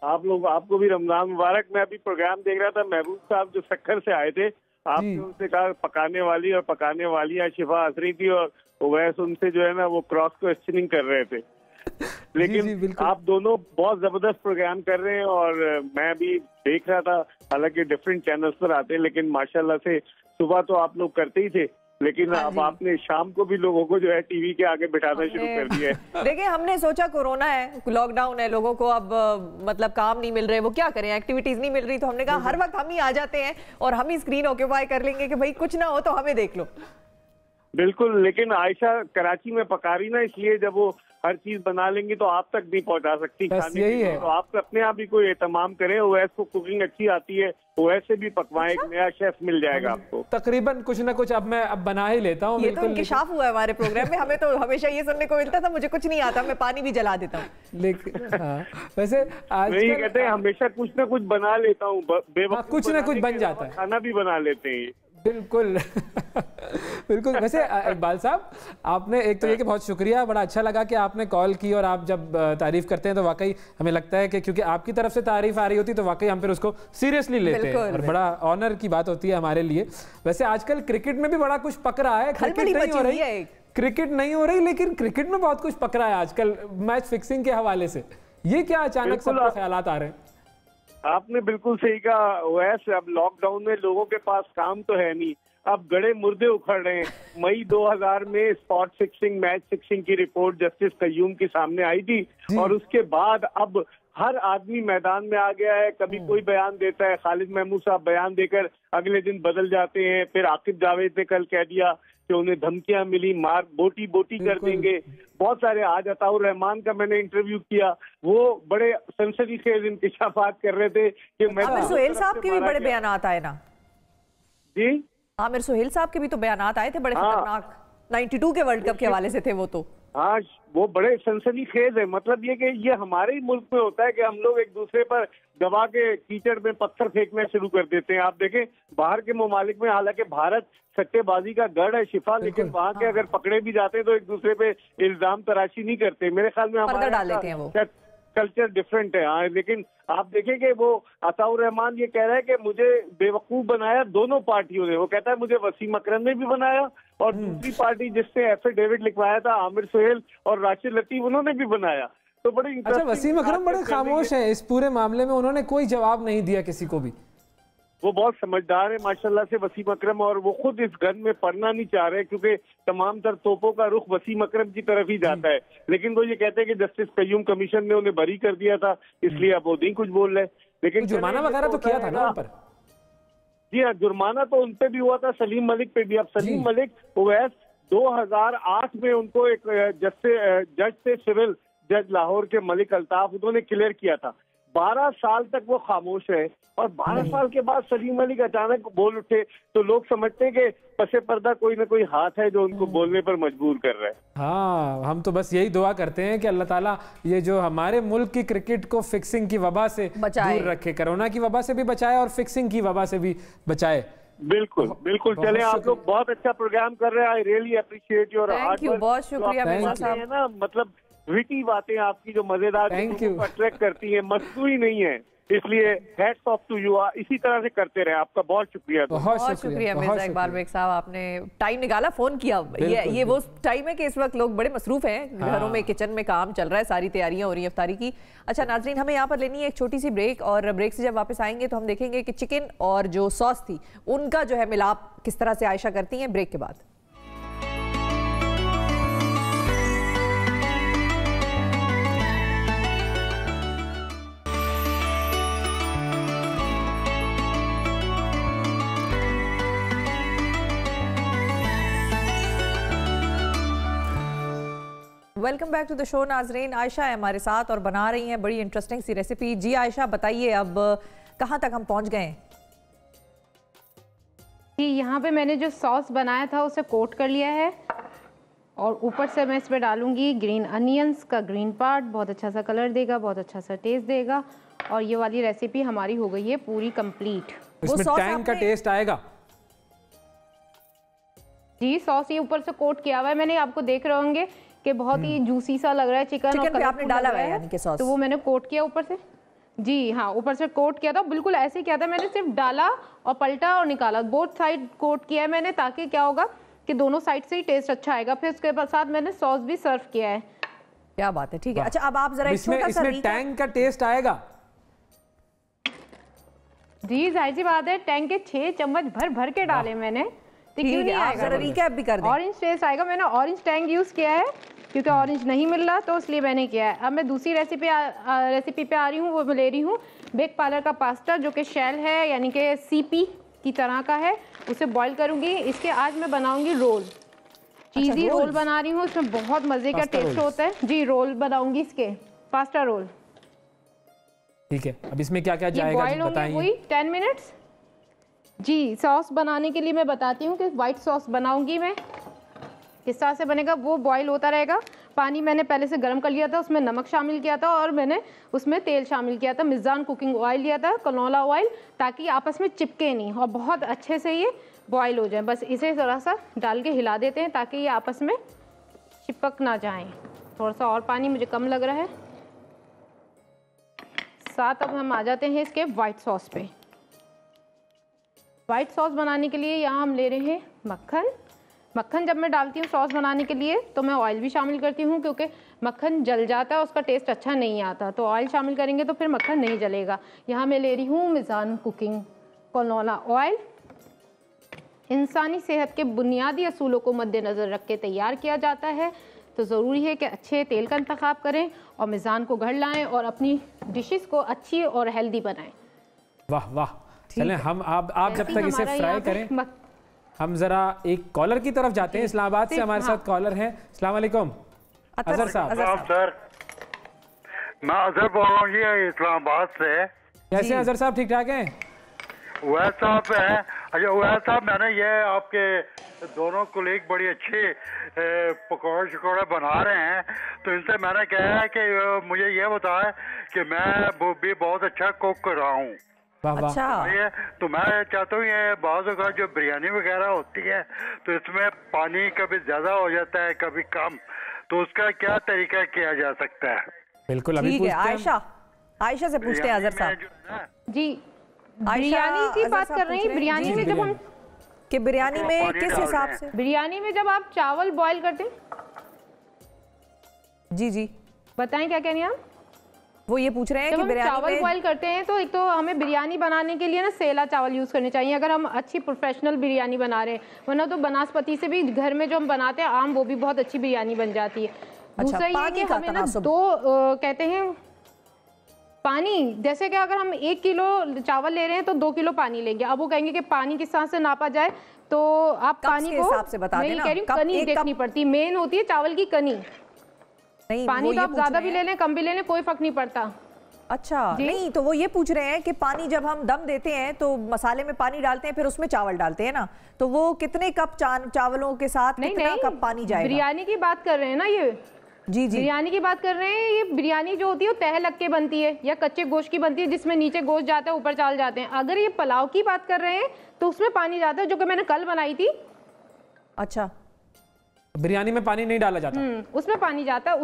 [SPEAKER 14] आप लोग, आपको भी रमजान मुबारक। मैं अभी प्रोग्राम देख रहा था, महबूब साहब जो सक्खर से आए थे, आपने उनसे कहा पकाने वाली और पकाने वाली शिफा हंस रही थी, और उवैस उनसे जो है ना वो क्रॉस क्वेश्चनिंग कर रहे थे। लेकिन आप दोनों बहुत जबरदस्त प्रोग्राम कर रहे हैं, और मैं भी देख रहा था, हालांकि डिफरेंट चैनल्स पर आते हैं, लेकिन माशाल्लाह से सुबह तो आप लोग करते ही थे, लेकिन अब आपने शाम को भी लोगों को जो है टीवी के आगे बिठाना शुरू कर दिया है।
[SPEAKER 1] देखिए, हमने सोचा कोरोना है, लॉकडाउन है, लोगों को अब मतलब काम नहीं मिल रहे, वो क्या करें, एक्टिविटीज नहीं मिल रही, तो हमने कहा हर वक्त हम ही आ जाते हैं और हम ही स्क्रीन ऑक्यूपाई कर लेंगे कि भाई कुछ ना हो तो हमें देख लो।
[SPEAKER 14] बिल्कुल, लेकिन आयशा कराची में पका रही ना, इसलिए जब वो हर चीज बना लेंगी तो आप तक नहीं पहुंचा सकती खाने
[SPEAKER 2] यही
[SPEAKER 14] के,
[SPEAKER 2] है।
[SPEAKER 14] तो आप अपने आप ही कोई एहतमाम करें। ओवैस को कुकिंग अच्छी आती है, ओवैस से भी पकवाएं, एक नया शेफ मिल जाएगा आपको।
[SPEAKER 2] तकरीबन कुछ ना कुछ अब मैं बना ही लेता हूँ।
[SPEAKER 1] ये तो इंकिशाफ हुआ है हमारे प्रोग्राम में, हमें तो हमेशा ये सुनने को मिलता था मुझे कुछ नहीं आता, मैं पानी भी जला देता हूँ।
[SPEAKER 2] लेकिन वैसे आज
[SPEAKER 14] नहीं कहते हैं हमेशा कुछ ना कुछ बना लेता हूँ,
[SPEAKER 2] कुछ ना कुछ बन जाता है,
[SPEAKER 14] खाना भी बना लेते हैं।
[SPEAKER 2] बिल्कुल बिल्कुल। वैसे इकबाल साहब, आपने एक तो ये कि बहुत शुक्रिया, बड़ा अच्छा लगा कि आपने कॉल की, और आप जब तारीफ करते हैं तो वाकई हमें लगता है कि क्योंकि आपकी तरफ से तारीफ आ रही होती तो वाकई हम फिर उसको सीरियसली लेते हैं और बड़ा ऑनर की बात होती है हमारे लिए। वैसे आजकल क्रिकेट में भी बड़ा कुछ पक रहा है, क्रिकेट नहीं हो रही लेकिन क्रिकेट में बहुत कुछ पक रहा है आजकल मैच फिक्सिंग के हवाले से। ये क्या अचानक सबको ख्यालात आ रहे हैं?
[SPEAKER 14] आपने बिल्कुल सही कहा। वैसे अब लॉकडाउन में लोगों के पास काम तो है नहीं, अब गड़े मुर्दे उखड़ रहे हैं। मई 2000 में स्पॉट फिक्सिंग, मैच फिक्सिंग की रिपोर्ट जस्टिस कय्यूम के सामने आई थी, और उसके बाद अब हर आदमी मैदान में आ गया है। कभी कोई बयान देता है, खालिद महमूद साहब बयान देकर अगले दिन बदल जाते हैं। फिर आकिब जावेद ने कल कह दिया कि उन्हें धमकियां मिली, मार बोटी बोटी कर देंगे। बहुत सारे, आज अताउर रहमान का मैंने इंटरव्यू किया, वो बड़े सनसनीखेज इंकशाफात कर रहे थे कि मैं
[SPEAKER 1] आमिर सुहेल साहब के भी बड़े बयान आए ना
[SPEAKER 14] जी,
[SPEAKER 1] आमिर सुहेल साहब के भी तो बयान आए थे बड़े खतरनाक, 92 के वर्ल्ड कप के हवाले से थे वो तो।
[SPEAKER 14] हाँ, वो बड़े सनसनीखेज है। मतलब ये कि ये हमारे ही मुल्क में होता है कि हम लोग एक दूसरे पर दबा के कीचड़ में पत्थर फेंकना शुरू कर देते हैं। आप देखें बाहर के ममालिक में, हालांकि भारत सट्टेबाजी का गढ़ है शिफा, लेकिन वहाँ के अगर पकड़े भी जाते हैं तो एक दूसरे पे इल्जाम तराशी नहीं करते। मेरे ख्याल में हमारे
[SPEAKER 1] डाल लेते हैं वो।
[SPEAKER 14] कल्चर डिफरेंट है। हाँ, लेकिन आप देखें कि वो अताउर रहमान ये कह रहा है कि मुझे बेवकूफ बनाया दोनों पार्टियों ने। वो कहता है मुझे वसीम अकरम ने भी बनाया, और दूसरी पार्टी जिसने एफिडेविट लिखवाया था आमिर सुहेल और राशिद लतीफ, उन्होंने भी बनाया। तो बड़ी
[SPEAKER 2] अच्छा, वसीम अकरम बड़े खामोश हैं इस पूरे मामले में, उन्होंने कोई जवाब नहीं दिया किसी को भी।
[SPEAKER 14] वो बहुत समझदार है माशाल्लाह से वसीम अकरम, और वो खुद इस गन में पड़ना नहीं चाह रहे क्योंकि तमाम तर तोपों का रुख वसीम अकरम की तरफ ही जाता है। लेकिन वो ये कहते हैं कि जस्टिस कय्यूम कमीशन ने उन्हें बरी कर दिया था, इसलिए अब वो नहीं कुछ बोल रहे। लेकिन
[SPEAKER 2] जुर्माना वगैरह तो किया था ना उन पर?
[SPEAKER 14] जी हाँ, जुर्माना तो उन पे भी हुआ था, सलीम मलिक पे भी। अब सलीम मलिक ओवैस 2008 में उनको एक जज से सिविल जज लाहौर के मलिक अल्ताफ, उन्होंने क्लियर किया था। 12 साल तक वो खामोश है, और 12 साल के बाद सलीम मलिक अचानक बोल उठे तो लोग समझते हैं कि पसे पर्दा कोई ना कोई हाथ है जो उनको बोलने पर मजबूर कर रहा है।
[SPEAKER 2] हाँ, हम तो बस यही दुआ करते हैं कि अल्लाह ताला ये जो हमारे मुल्क की क्रिकेट को फिक्सिंग की वबा से दूर रखे, कोरोना की वबा से भी बचाए और फिक्सिंग की वबा से भी बचाए।
[SPEAKER 14] बिल्कुल बिल्कुल। चले, आप लोग बहुत अच्छा प्रोग्राम कर रहे हैं। I really appreciate your hard work.
[SPEAKER 1] बहुत शुक्रिया
[SPEAKER 14] है ना, मतलब विटी बातें आपकी जो मजेदार अट्रैक्ट करती हैं, मस्तूरी नहीं है, इसलिए हैट्स ऑफ टू यू। इसी तरह से करते रहे। आपका बहुत शुक्रिया।
[SPEAKER 1] बहुत शुक्रिया मिर्जा इकबाल बेग साहब, आपने टाइम निकाला, फोन किया। ये वो टाइम है कि इस वक्त लोग बड़े मसरूफ हैं, घरों में किचन में काम चल रहा है, सारी तैयारियां हो रही हैं इफ्तारी की। अच्छा नाजरीन, हमें यहाँ पर लेनी है एक छोटी सी ब्रेक, और ब्रेक से जब वापस आएंगे तो हम देखेंगे कि चिकन और जो सॉस थी उनका जो है मिलाप किस तरह से आयशा करती हैं। ब्रेक के बाद welcome back to the show नाजरीन। आयशा है हमारे साथ और बना रही हैं बड़ी इंटरेस्टिंग सी रेसिपी। जी आयशा, बताइए अब कहाँ तक हम पहुँच गए?
[SPEAKER 9] जी, यहाँ पे मैंने जो सॉस बनाया था उसे कोट कर लिया है, और ऊपर से मैं इसमें डालूंगी ग्रीन अनियंस का ग्रीन पार्ट। बहुत अच्छा सा कलर देगा, बहुत अच्छा सा टेस्ट देगा, और ये वाली रेसिपी हमारी हो गई है पूरी कंप्लीट।
[SPEAKER 2] इसमें टैंग का टेस्ट आएगा।
[SPEAKER 9] जी, सॉस ये ऊपर से कोट किया हुआ है, मैंने आपको देख रहे होंगे कि बहुत ही जूसी सा लग रहा है चिकन
[SPEAKER 1] पे आपने डाला हुआ है यानी कि सॉस,
[SPEAKER 9] तो वो मैंने कोट किया ऊपर से। जी हाँ, ऊपर से कोट किया था, बिल्कुल ऐसे किया था मैंने, सिर्फ डाला और पलटा और निकाला, बोथ साइड कोट किया है मैंने, ताकि क्या होगा कि दोनों साइड से ही टेस्ट अच्छा आएगा। फिर उसके साथ मैंने सॉस भी सर्व किया है।
[SPEAKER 1] क्या बात है, ठीक है। अच्छा, अब आप जरा
[SPEAKER 2] इसमें टैंग का टेस्ट आएगा।
[SPEAKER 9] जी जाहिर सी बात है, टैंग के 6 चम्मच भर भर के डाले मैंने, क्यों नहीं आएगा?
[SPEAKER 1] जरा रिकैप भी कर दें।
[SPEAKER 9] ऑरेंज टेस्ट आएगा। मैंने ऑरेंज टैंग यूज़ किया है क्योंकि ऑरेंज नहीं मिल रहा, तो इसलिए मैंने किया है। अब मैं दूसरी रेसिपी पे आ रही हूँ। वो मैं ले रही हूँ बेक पार्लर का पास्ता, जो कि शेल है, यानी कि सीपी की तरह का है। उसे बॉईल करूँगी। इसके आज मैं बनाऊँगी रोल, चीज़ी रोल बना रही हूँ। इसमें बहुत मज़े का टेस्ट होता है जी। रोल बनाऊँगी इसके, पास्ता रोल।
[SPEAKER 2] ठीक है, अब इसमें क्या क्या जाएगा बताइए।
[SPEAKER 9] वही 10 मिनट्स जी। सॉस बनाने के लिए मैं बताती हूँ कि वाइट सॉस बनाऊंगी मैं। किस तरह से बनेगा, वो बॉईल होता रहेगा। पानी मैंने पहले से गर्म कर लिया था, उसमें नमक शामिल किया था और मैंने उसमें तेल शामिल किया था। मिज़ान कुकिंग ऑयल लिया था, कनोला ऑयल, ताकि आपस में चिपके नहीं और बहुत अच्छे से ये बॉईल हो जाए। बस इसे ज़रा सा डाल के हिला देते हैं ताकि ये आपस में चिपक ना जाएं। थोड़ा सा और पानी मुझे कम लग रहा है। साथ अब हम आ जाते हैं इसके वाइट सॉस पे। वाइट सॉस बनाने के लिए यहाँ हम ले रहे हैं मक्खन। मक्खन जब मैं डालती हूँ सॉस बनाने के लिए तो मैं ऑयल भी शामिल करती हूँ, क्योंकि मक्खन जल जाता है, उसका टेस्ट अच्छा नहीं आता। तो ऑयल शामिल करेंगे तो फिर मक्खन नहीं जलेगा। यहाँ मैं ले रही हूँ मिज़ान कुकिंग कनोला ऑयल। इंसानी सेहत के बुनियादी असूलों को मद्देनज़र रख के तैयार किया जाता है, तो ज़रूरी है कि अच्छे तेल का इंतखाब करें और मिज़ान को घर लाएं और अपनी डिशेस को अच्छी और हेल्दी बनाएं।
[SPEAKER 2] वाह वाह, चलें हम आप जब तक इसे फ्राई करें, हम जरा एक कॉलर की तरफ जाते हैं। इस्लामाबाद से हमारे साथ कॉलर हैं। अस्सलाम वालेकुम अजहर साहब।
[SPEAKER 15] सर, मैं अजहर बोल रहा हूँ ये इस्लामाबाद से।
[SPEAKER 2] कैसे अजहर साहब, ठीक ठाक हैं?
[SPEAKER 15] वह साहब है। अच्छा वह साहब, मैंने ये आपके दोनों कोलीग बड़ी अच्छी पकौड़े शकौड़े बना रहे हैं, तो इनसे मैंने कहा है कि मुझे ये बताया कि मैं भी बहुत अच्छा कुक कर रहा हूँ।
[SPEAKER 1] अच्छा,
[SPEAKER 15] तो मैं चाहता हूँ ये बाज़ औक़ात जो बिरयानी वगैरह होती है तो इसमें पानी कभी ज़्यादा हो जाता है कभी कम, तो उसका क्या तरीका किया जा सकता है?
[SPEAKER 2] बिल्कुल, अभी पूछते हैं।
[SPEAKER 1] आयशा से पूछते हैं अजहर साहब
[SPEAKER 9] जी। बिरयानी की बात कर रहे हैं। बिरयानी में जब हम
[SPEAKER 1] कि बिरयानी में किस हिसाब से,
[SPEAKER 9] बिरयानी में जब आप चावल बॉईल करते हैं,
[SPEAKER 1] जी जी
[SPEAKER 9] बताएं क्या कह रही हैं आप?
[SPEAKER 1] वो ये पूछ रहे हैं कि बिरयानी
[SPEAKER 9] चावल बॉईल करते हैं तो एक तो हमें बिरयानी बनाने के लिए ना सेला चावल यूज़ करने चाहिए, अगर हम अच्छी प्रोफेशनल बिरयानी बना रहे हैं। वरना तो बनास्पति से भी घर में जो हम बनाते हैं आम, वो भी बहुत अच्छी बिरयानी बन जाती है। दूसरा ये कि हमें ना कहते हैं पानी, जैसे कि अगर हम 1 किलो चावल ले रहे हैं तो 2 किलो पानी लेंगे। अब वो कहेंगे कि पानी किस तरह से नापा जाए, तो आप पानी को
[SPEAKER 1] हिसाब से बता देना।
[SPEAKER 9] मैं कह रही हूँ कनी देखनी पड़ती, मेन होती है चावल की कनी। पानी तो आप ज्यादा भी ले लें कम भी ले लें, कोई फर्क नहीं पड़ता।
[SPEAKER 1] अच्छा, नहीं तो वो ये पूछ रहे हैं कि पानी जब हम दम देते हैं तो मसाले में पानी डालते हैं, फिर उसमें चावल डालते हैं ना, तो वो कितने कप चावलों के साथ कितना कप पानी जाएगा?
[SPEAKER 9] बिरयानी की बात कर रहे हैं ना ये?
[SPEAKER 1] जी जी,
[SPEAKER 9] बिरयानी की बात कर रहे हैं। ये बिरयानी जो होती है वो तह लग के बनती है या कच्चे गोश्त की बनती है, जिसमें नीचे गोश्त जाता है ऊपर चावल जाते हैं। अगर ये पुलाव की बात कर रहे हैं तो उसमें पानी जाता है, जो कि मैंने कल बनाई थी।
[SPEAKER 1] अच्छा,
[SPEAKER 2] बिरयानी में पानी नहीं डाला जाता?
[SPEAKER 9] उसमें पानी जाता है।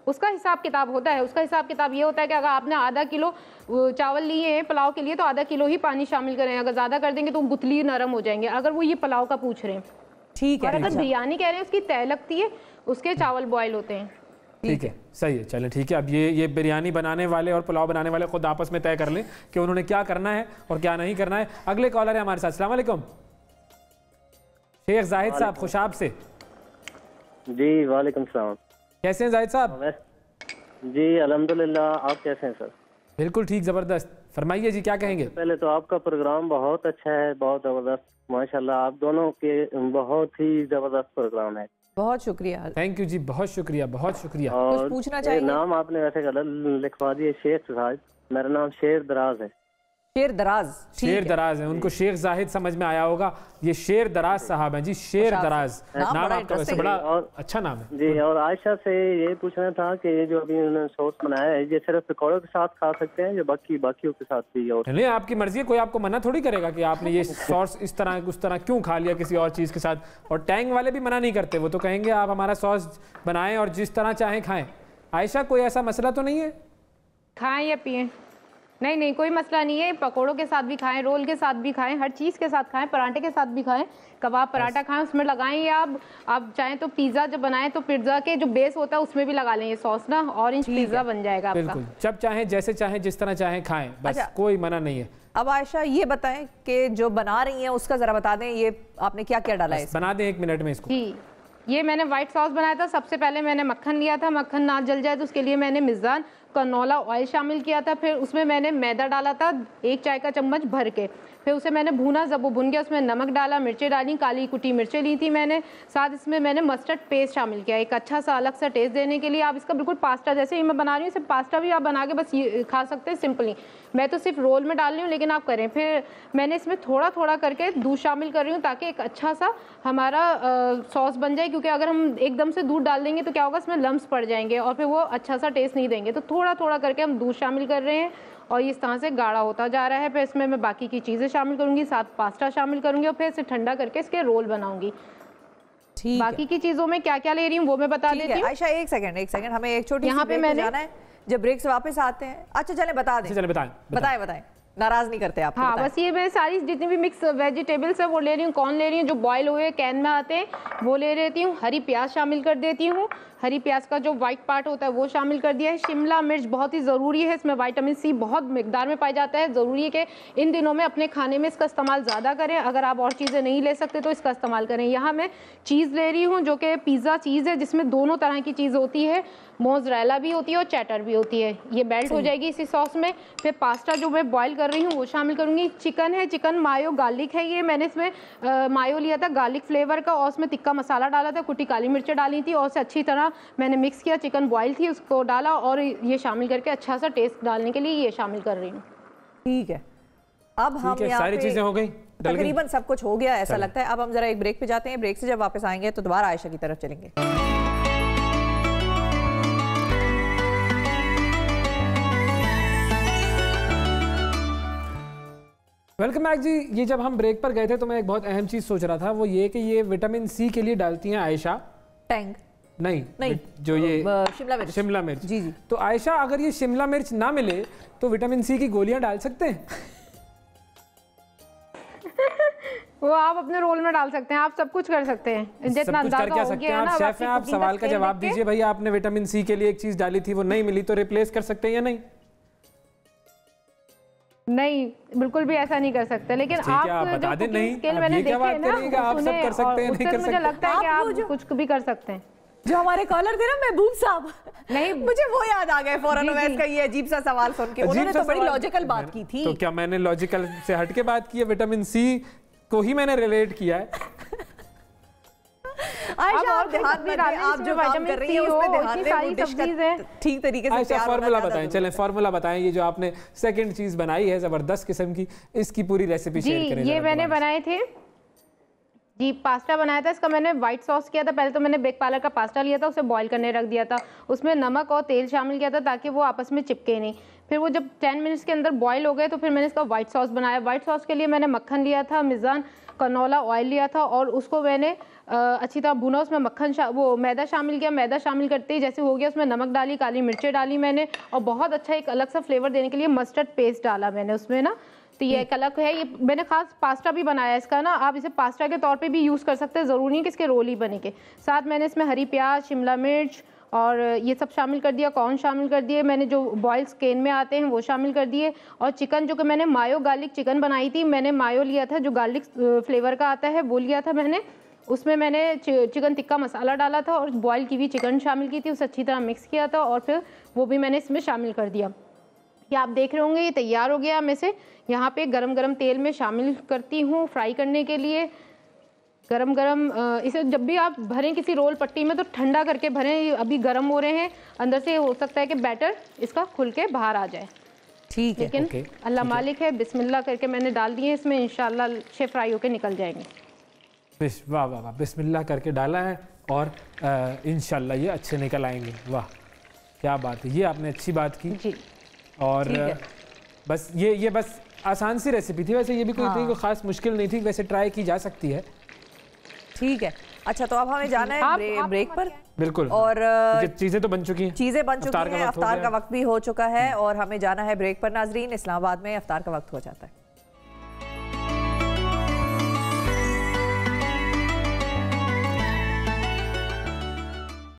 [SPEAKER 9] उसका हिसाब किताब होता है। उसका हिसाब किताब ये होता है कि अगर आपने आधा किलो चावल लिए हैं पुलाव के लिए तो आधा किलो ही पानी शामिल करें। अगर ज़्यादा कर देंगे तो गुठली नरम हो जाएंगे, अगर वो ये पुलाव का पूछ रहे हैं।
[SPEAKER 1] ठीक है।
[SPEAKER 9] और अगर बिरयानी कह रहे हैं उसकी तह लगती है, उसके चावल बॉयल होते हैं।
[SPEAKER 2] ठीक है, सही है, चलें ठीक है। अब ये बिरयानी बनाने वाले और पुलाव बनाने वाले खुद आपस में तय कर लें कि उन्होंने क्या करना है और क्या नहीं करना है। अगले कॉलर है हमारे साथ। अस्सलाम वालेकुम शेख जाहिद साहब, खुशाब से।
[SPEAKER 16] जी वालेकुम सलाम।
[SPEAKER 2] कैसे हैं जाहिद साहब?
[SPEAKER 16] जी अल्हम्दुलिल्लाह, आप कैसे हैं सर?
[SPEAKER 2] बिल्कुल ठीक, ज़बरदस्त। फरमाइए जी, क्या कहेंगे?
[SPEAKER 16] पहले तो आपका प्रोग्राम बहुत अच्छा है, बहुत ज़बरदस्त, माशाल्लाह। आप दोनों के बहुत ही ज़बरदस्त प्रोग्राम है।
[SPEAKER 1] बहुत शुक्रिया।
[SPEAKER 2] थैंक यू जी, बहुत शुक्रिया, बहुत शुक्रिया।
[SPEAKER 1] कुछ पूछना चाहिए?
[SPEAKER 16] नाम आपने वैसे गलत लिखवा दिया, शेख जाहिद। मेरा नाम शेर दराज है।
[SPEAKER 1] शेर दराज,
[SPEAKER 2] शेर दराज है, उनको शेख जाहिद समझ में आया होगा। ये शेर दराज साहब हैं जी, शेर दराज नाम आपका वैसे बड़ा अच्छा नाम है
[SPEAKER 16] जी। और आयशा से ये पूछना था कि ये जो अभी उन्होंने सॉस बनाया है, ये सिर्फ पकौड़ों के साथ खा सकते हैं या बाकियों के साथ भी? और
[SPEAKER 2] नहीं, आपकी मर्जी है, कोई आपको मना थोड़ी करेगा कि आपने ये सॉस इस तरह उस तरह क्यों खा लिया किसी और चीज़ के साथ। और टैंग वाले भी मना नहीं करते, वो तो कहेंगे आप हमारा सॉस बनाएं और जिस तरह चाहें खाएं। आयशा, कोई ऐसा मसला तो नहीं है?
[SPEAKER 9] खाएं या पिएं? नहीं नहीं, कोई मसला नहीं है। पकोड़ों के साथ भी खाएं, रोल के साथ भी खाएं, हर चीज़ के साथ खाएं, पराठे के साथ भी खाएं, कबाब पराठा खाएं, उसमें लगाएं। या आप चाहें तो पिज़्ज़ा जब बनाएं तो पिज़्ज़ा के जो बेस होता है उसमें भी लगा लें ये सॉस ना, ऑरेंज पिज़्ज़ा बन जाएगा आपका।
[SPEAKER 2] बिल्कुल, जब चाहें, जैसे चाहें, जिस तरह चाहें खाएं, बस कोई मना नहीं है।
[SPEAKER 1] अब आयशा ये बताएं कि जो बना रही हैं उसका जरा बता दें, ये आपने क्या क्या डाला है?
[SPEAKER 2] बना दें 1 मिनट में इसको।
[SPEAKER 9] जी, ये मैंने व्हाइट सॉस बनाया था। सबसे पहले मैंने मक्खन लिया था, मक्खन ना जल जाए तो उसके लिए मैंने मिज़ान कनोला ऑयल शामिल किया था। फिर उसमें मैंने मैदा डाला था 1 चाय का चम्मच भर के। फिर उसे मैंने भूना, जब वो भुन गया उसमें नमक डाला, मिर्चें डाली, काली कुटी मिर्चें ली थी मैंने, साथ इसमें मैंने मस्टर्ड पेस्ट शामिल किया एक अच्छा सा अलग सा टेस्ट देने के लिए। आप इसका बिल्कुल पास्ता जैसे ही मैं बना रही हूँ, सिर्फ पास्ता भी आप बना के बस ये खा सकते हैं सिंपली। मैं तो सिर्फ रोल में डाल रही हूँ, लेकिन आप करें। फिर मैंने इसमें थोड़ा थोड़ा करके दूध शामिल कर रही हूँ ताकि एक अच्छा सा हमारा सॉस बन जाए, क्योंकि अगर हम एकदम से दूध डाल देंगे तो क्या होगा, इसमें लम्स पड़ जाएंगे और फिर वो अच्छा सा टेस्ट नहीं देंगे। तो थोड़ा थोड़ा करके हम दूध शामिल कर रहे हैं और इस तरह से गाढ़ा होता जा रहा है। फिर इसमें मैं बाकी की चीज़ें शामिल करूँगी, साथ पास्ता शामिल करूँगी और फिर इसे ठंडा करके इसके रोल बनाऊँगी।
[SPEAKER 1] ठीक,
[SPEAKER 9] बाकी की चीज़ों में क्या क्या ले रही हूँ वो मैं बता देती हूँ।
[SPEAKER 1] आयशा एक सेकंड, हमें एक छोटी
[SPEAKER 9] यहाँ पे मैंने
[SPEAKER 1] जाना है, जब ब्रेक से वापस आते हैं। अच्छा चले बता दें,
[SPEAKER 2] चले
[SPEAKER 1] बताएं, नाराज नहीं करते आप।
[SPEAKER 9] हाँ, बस ये मैं सारी जितनी भी मिक्स वेजिटेबल्स है वो ले रही हूँ। कॉर्न ले रही हूँ जो बॉयल हुए कैन में आते हैं, वो ले लेती हूँ। हरी प्याज शामिल कर देती हूँ, हरी प्याज का जो वाइट पार्ट होता है वो शामिल कर दिया है। शिमला मिर्च बहुत ही ज़रूरी है, इसमें विटामिन सी बहुत मिकदार में पाया जाता है। ज़रूरी है कि इन दिनों में अपने खाने में इसका इस्तेमाल ज़्यादा करें। अगर आप और चीज़ें नहीं ले सकते तो इसका इस्तेमाल करें। यहाँ मैं चीज़ ले रही हूँ जो कि पिज़्ज़ा चीज़ है, जिसमें दोनों तरह की चीज़ होती है, मोज़रेला भी होती है और चैटर भी होती है। ये मेल्ट हो जाएगी इसी सॉस में। फिर पास्ता जो मैं बॉईल कर रही हूँ वो शामिल करूँगी। चिकन है, चिकन मायो गार्लिक है, ये मैंने इसमें मायो लिया था गार्लिक फ्लेवर का और उसमें तिक्का मसाला डाला था, कुटी काली मिर्चें डाली थी और उसे अच्छी तरह मैंने मिक्स किया। चिकन बॉयल थी उसको डाला और ये शामिल करके अच्छा सा टेस्ट डालने के लिए ये शामिल कर रही हूँ।
[SPEAKER 1] ठीक है, अब हम यहाँ
[SPEAKER 2] सारी चीजें हो गई,
[SPEAKER 1] तकरीबन सब कुछ हो गया ऐसा लगता है। अब हम जरा एक ब्रेक पे जाते हैं, ब्रेक से जब वापस आएंगे तो दोबारा आयशा की तरफ चलेंगे।
[SPEAKER 2] वेलकम बैक जी। ये जब हम ब्रेक पर गए थे तो मैं एक बहुत अहम चीज सोच रहा था, वो ये कि ये विटामिन सी के लिए डालती हैं आयशा
[SPEAKER 1] टैंग।
[SPEAKER 2] नहीं, जो ये शिमला मिर्च। जी। तो आयशा, अगर ये शिमला मिर्च ना मिले तो विटामिन सी की गोलियां डाल सकते हैं?
[SPEAKER 9] वो आप अपने रोल में डाल सकते हैं, आप सब कुछ कर सकते हैं जितना अंदाजा हो गया ना।
[SPEAKER 2] आप शेफ हैं, आप सवाल का जवाब दीजिए। भाई आपने विटामिन सी के लिए एक चीज डाली थी, वो नहीं मिली, तो रिप्लेस कर सकते हैं या नहीं?
[SPEAKER 9] नहीं, बिल्कुल भी ऐसा नहीं कर सकते। लेकिन आप
[SPEAKER 2] बता दें, नहीं
[SPEAKER 9] स्किल मैंने देखे हैं ना,
[SPEAKER 2] आप सब कर सकते हैं, नहीं कर सकते।
[SPEAKER 9] मुझे लगता है कि आप कुछ भी कर सकते हैं।
[SPEAKER 1] जो हमारे कॉलर थे ना महबूब साहब, नहीं मुझे वो याद आ गए फौरन उवैस का ये अजीब सा सवाल सुन के। उन्होंने तो बड़ी लॉजिकल बात की थी।
[SPEAKER 2] तो क्या मैंने लॉजिकल से हट के बात की है? विटामिन सी को ही मैंने रिलेट किया है।
[SPEAKER 1] आयशा, आप ध्यान में आप जो काम कर रही हैं उसमें ध्यान दें, वो डिश का ठीक तरीके से तैयार होना।
[SPEAKER 2] फार्मूला बताएं, चलें फार्मूला बताएं। ये जो आपने सेकंड चीज बनाई है जबरदस्त किस्म की, इसकी पूरी रेसिपी शेयर करें।
[SPEAKER 9] ये मैंने बनाए थे जी, पास्ता बनाया था। इसका मैंने व्हाइट सॉस किया था। पहले तो मैंने बेक पार्लर का पास्ता लिया था, उसे बॉईल करने रख दिया था, उसमें नमक और तेल शामिल किया था ताकि वो आपस में चिपके नहीं। फिर वो जब 10 मिनट्स के अंदर बॉईल हो गए तो फिर मैंने इसका व्हाइट सॉस बनाया। व्हाइट सॉस के लिए मैंने मक्खन लिया था, मिज़ान कनोला ऑयल लिया था और उसको मैंने अच्छी तरह भुना। उसमें वो मैदा शामिल किया। मैदा शामिल करते ही जैसे हो गया उसमें नमक डाली, काली मिर्चें डाली मैंने और बहुत अच्छा एक अलग सा फ्लेवर देने के लिए मस्टर्ड पेस्ट डाला मैंने उसमें ना। तो ये एक अलग है। ये मैंने खास पास्ता भी बनाया इसका ना, आप इसे पास्ता के तौर पे भी यूज़ कर सकते हैं, ज़रूरी नहीं कि इसके रोल ही बने के। साथ मैंने इसमें हरी प्याज, शिमला मिर्च और ये सब शामिल कर दिया, कॉर्न शामिल कर दिए मैंने, जो बॉयल्स केन में आते हैं वो शामिल कर दिए। और चिकन जो कि मैंने मायो गार्लिक चिकन बनाई थी, मैंने मायो लिया था जो गार्लिक फ्लेवर का आता है वो लिया था मैंने। उसमें मैंने चिकन टिक्का मसाला डाला था और बॉयल की हुई चिकन शामिल की थी, उसे अच्छी तरह मिक्स किया था और फिर वो भी मैंने इसमें शामिल कर दिया। ये आप देख रहे होंगे ये तैयार हो गया। मैं इसे यहाँ पे गरम गरम तेल में शामिल करती हूँ फ्राई करने के लिए। गरम गरम इसे जब भी आप भरें किसी रोल पट्टी में तो ठंडा करके भरें, अभी गर्म हो रहे हैं, अंदर से हो सकता है कि बैटर इसका खुल के बाहर आ जाए।
[SPEAKER 1] ठीक है,
[SPEAKER 9] लेकिन अल्लाह मालिक है, बिस्मिल्लाह करके मैंने डाल दिए इसमें, इंशाल्लाह अच्छे फ्राई होके निकल जाएंगे।
[SPEAKER 2] वाह वाह वाह, बिस्मिल्लाह करके डाला है और इंशाल्लाह ये अच्छे निकल आएंगे। वाह क्या बात है, ये आपने अच्छी बात की
[SPEAKER 9] जी।
[SPEAKER 2] और बस ये बस आसान सी रेसिपी थी, वैसे ये भी कोई ख़ास मुश्किल नहीं थी, वैसे ट्राई की जा सकती है।
[SPEAKER 1] ठीक है, अच्छा, तो अब हमें जाना है ब्रेक पर।
[SPEAKER 2] बिल्कुल,
[SPEAKER 1] और
[SPEAKER 2] चीजें तो बन चुकी हैं,
[SPEAKER 1] चीजें बन चुकी हैं, अफ्तार का वक्त भी हो चुका है और हमें जाना है ब्रेक पर। नाजरीन, इस्लामाबाद में अफ्तार का वक्त हो जाता है।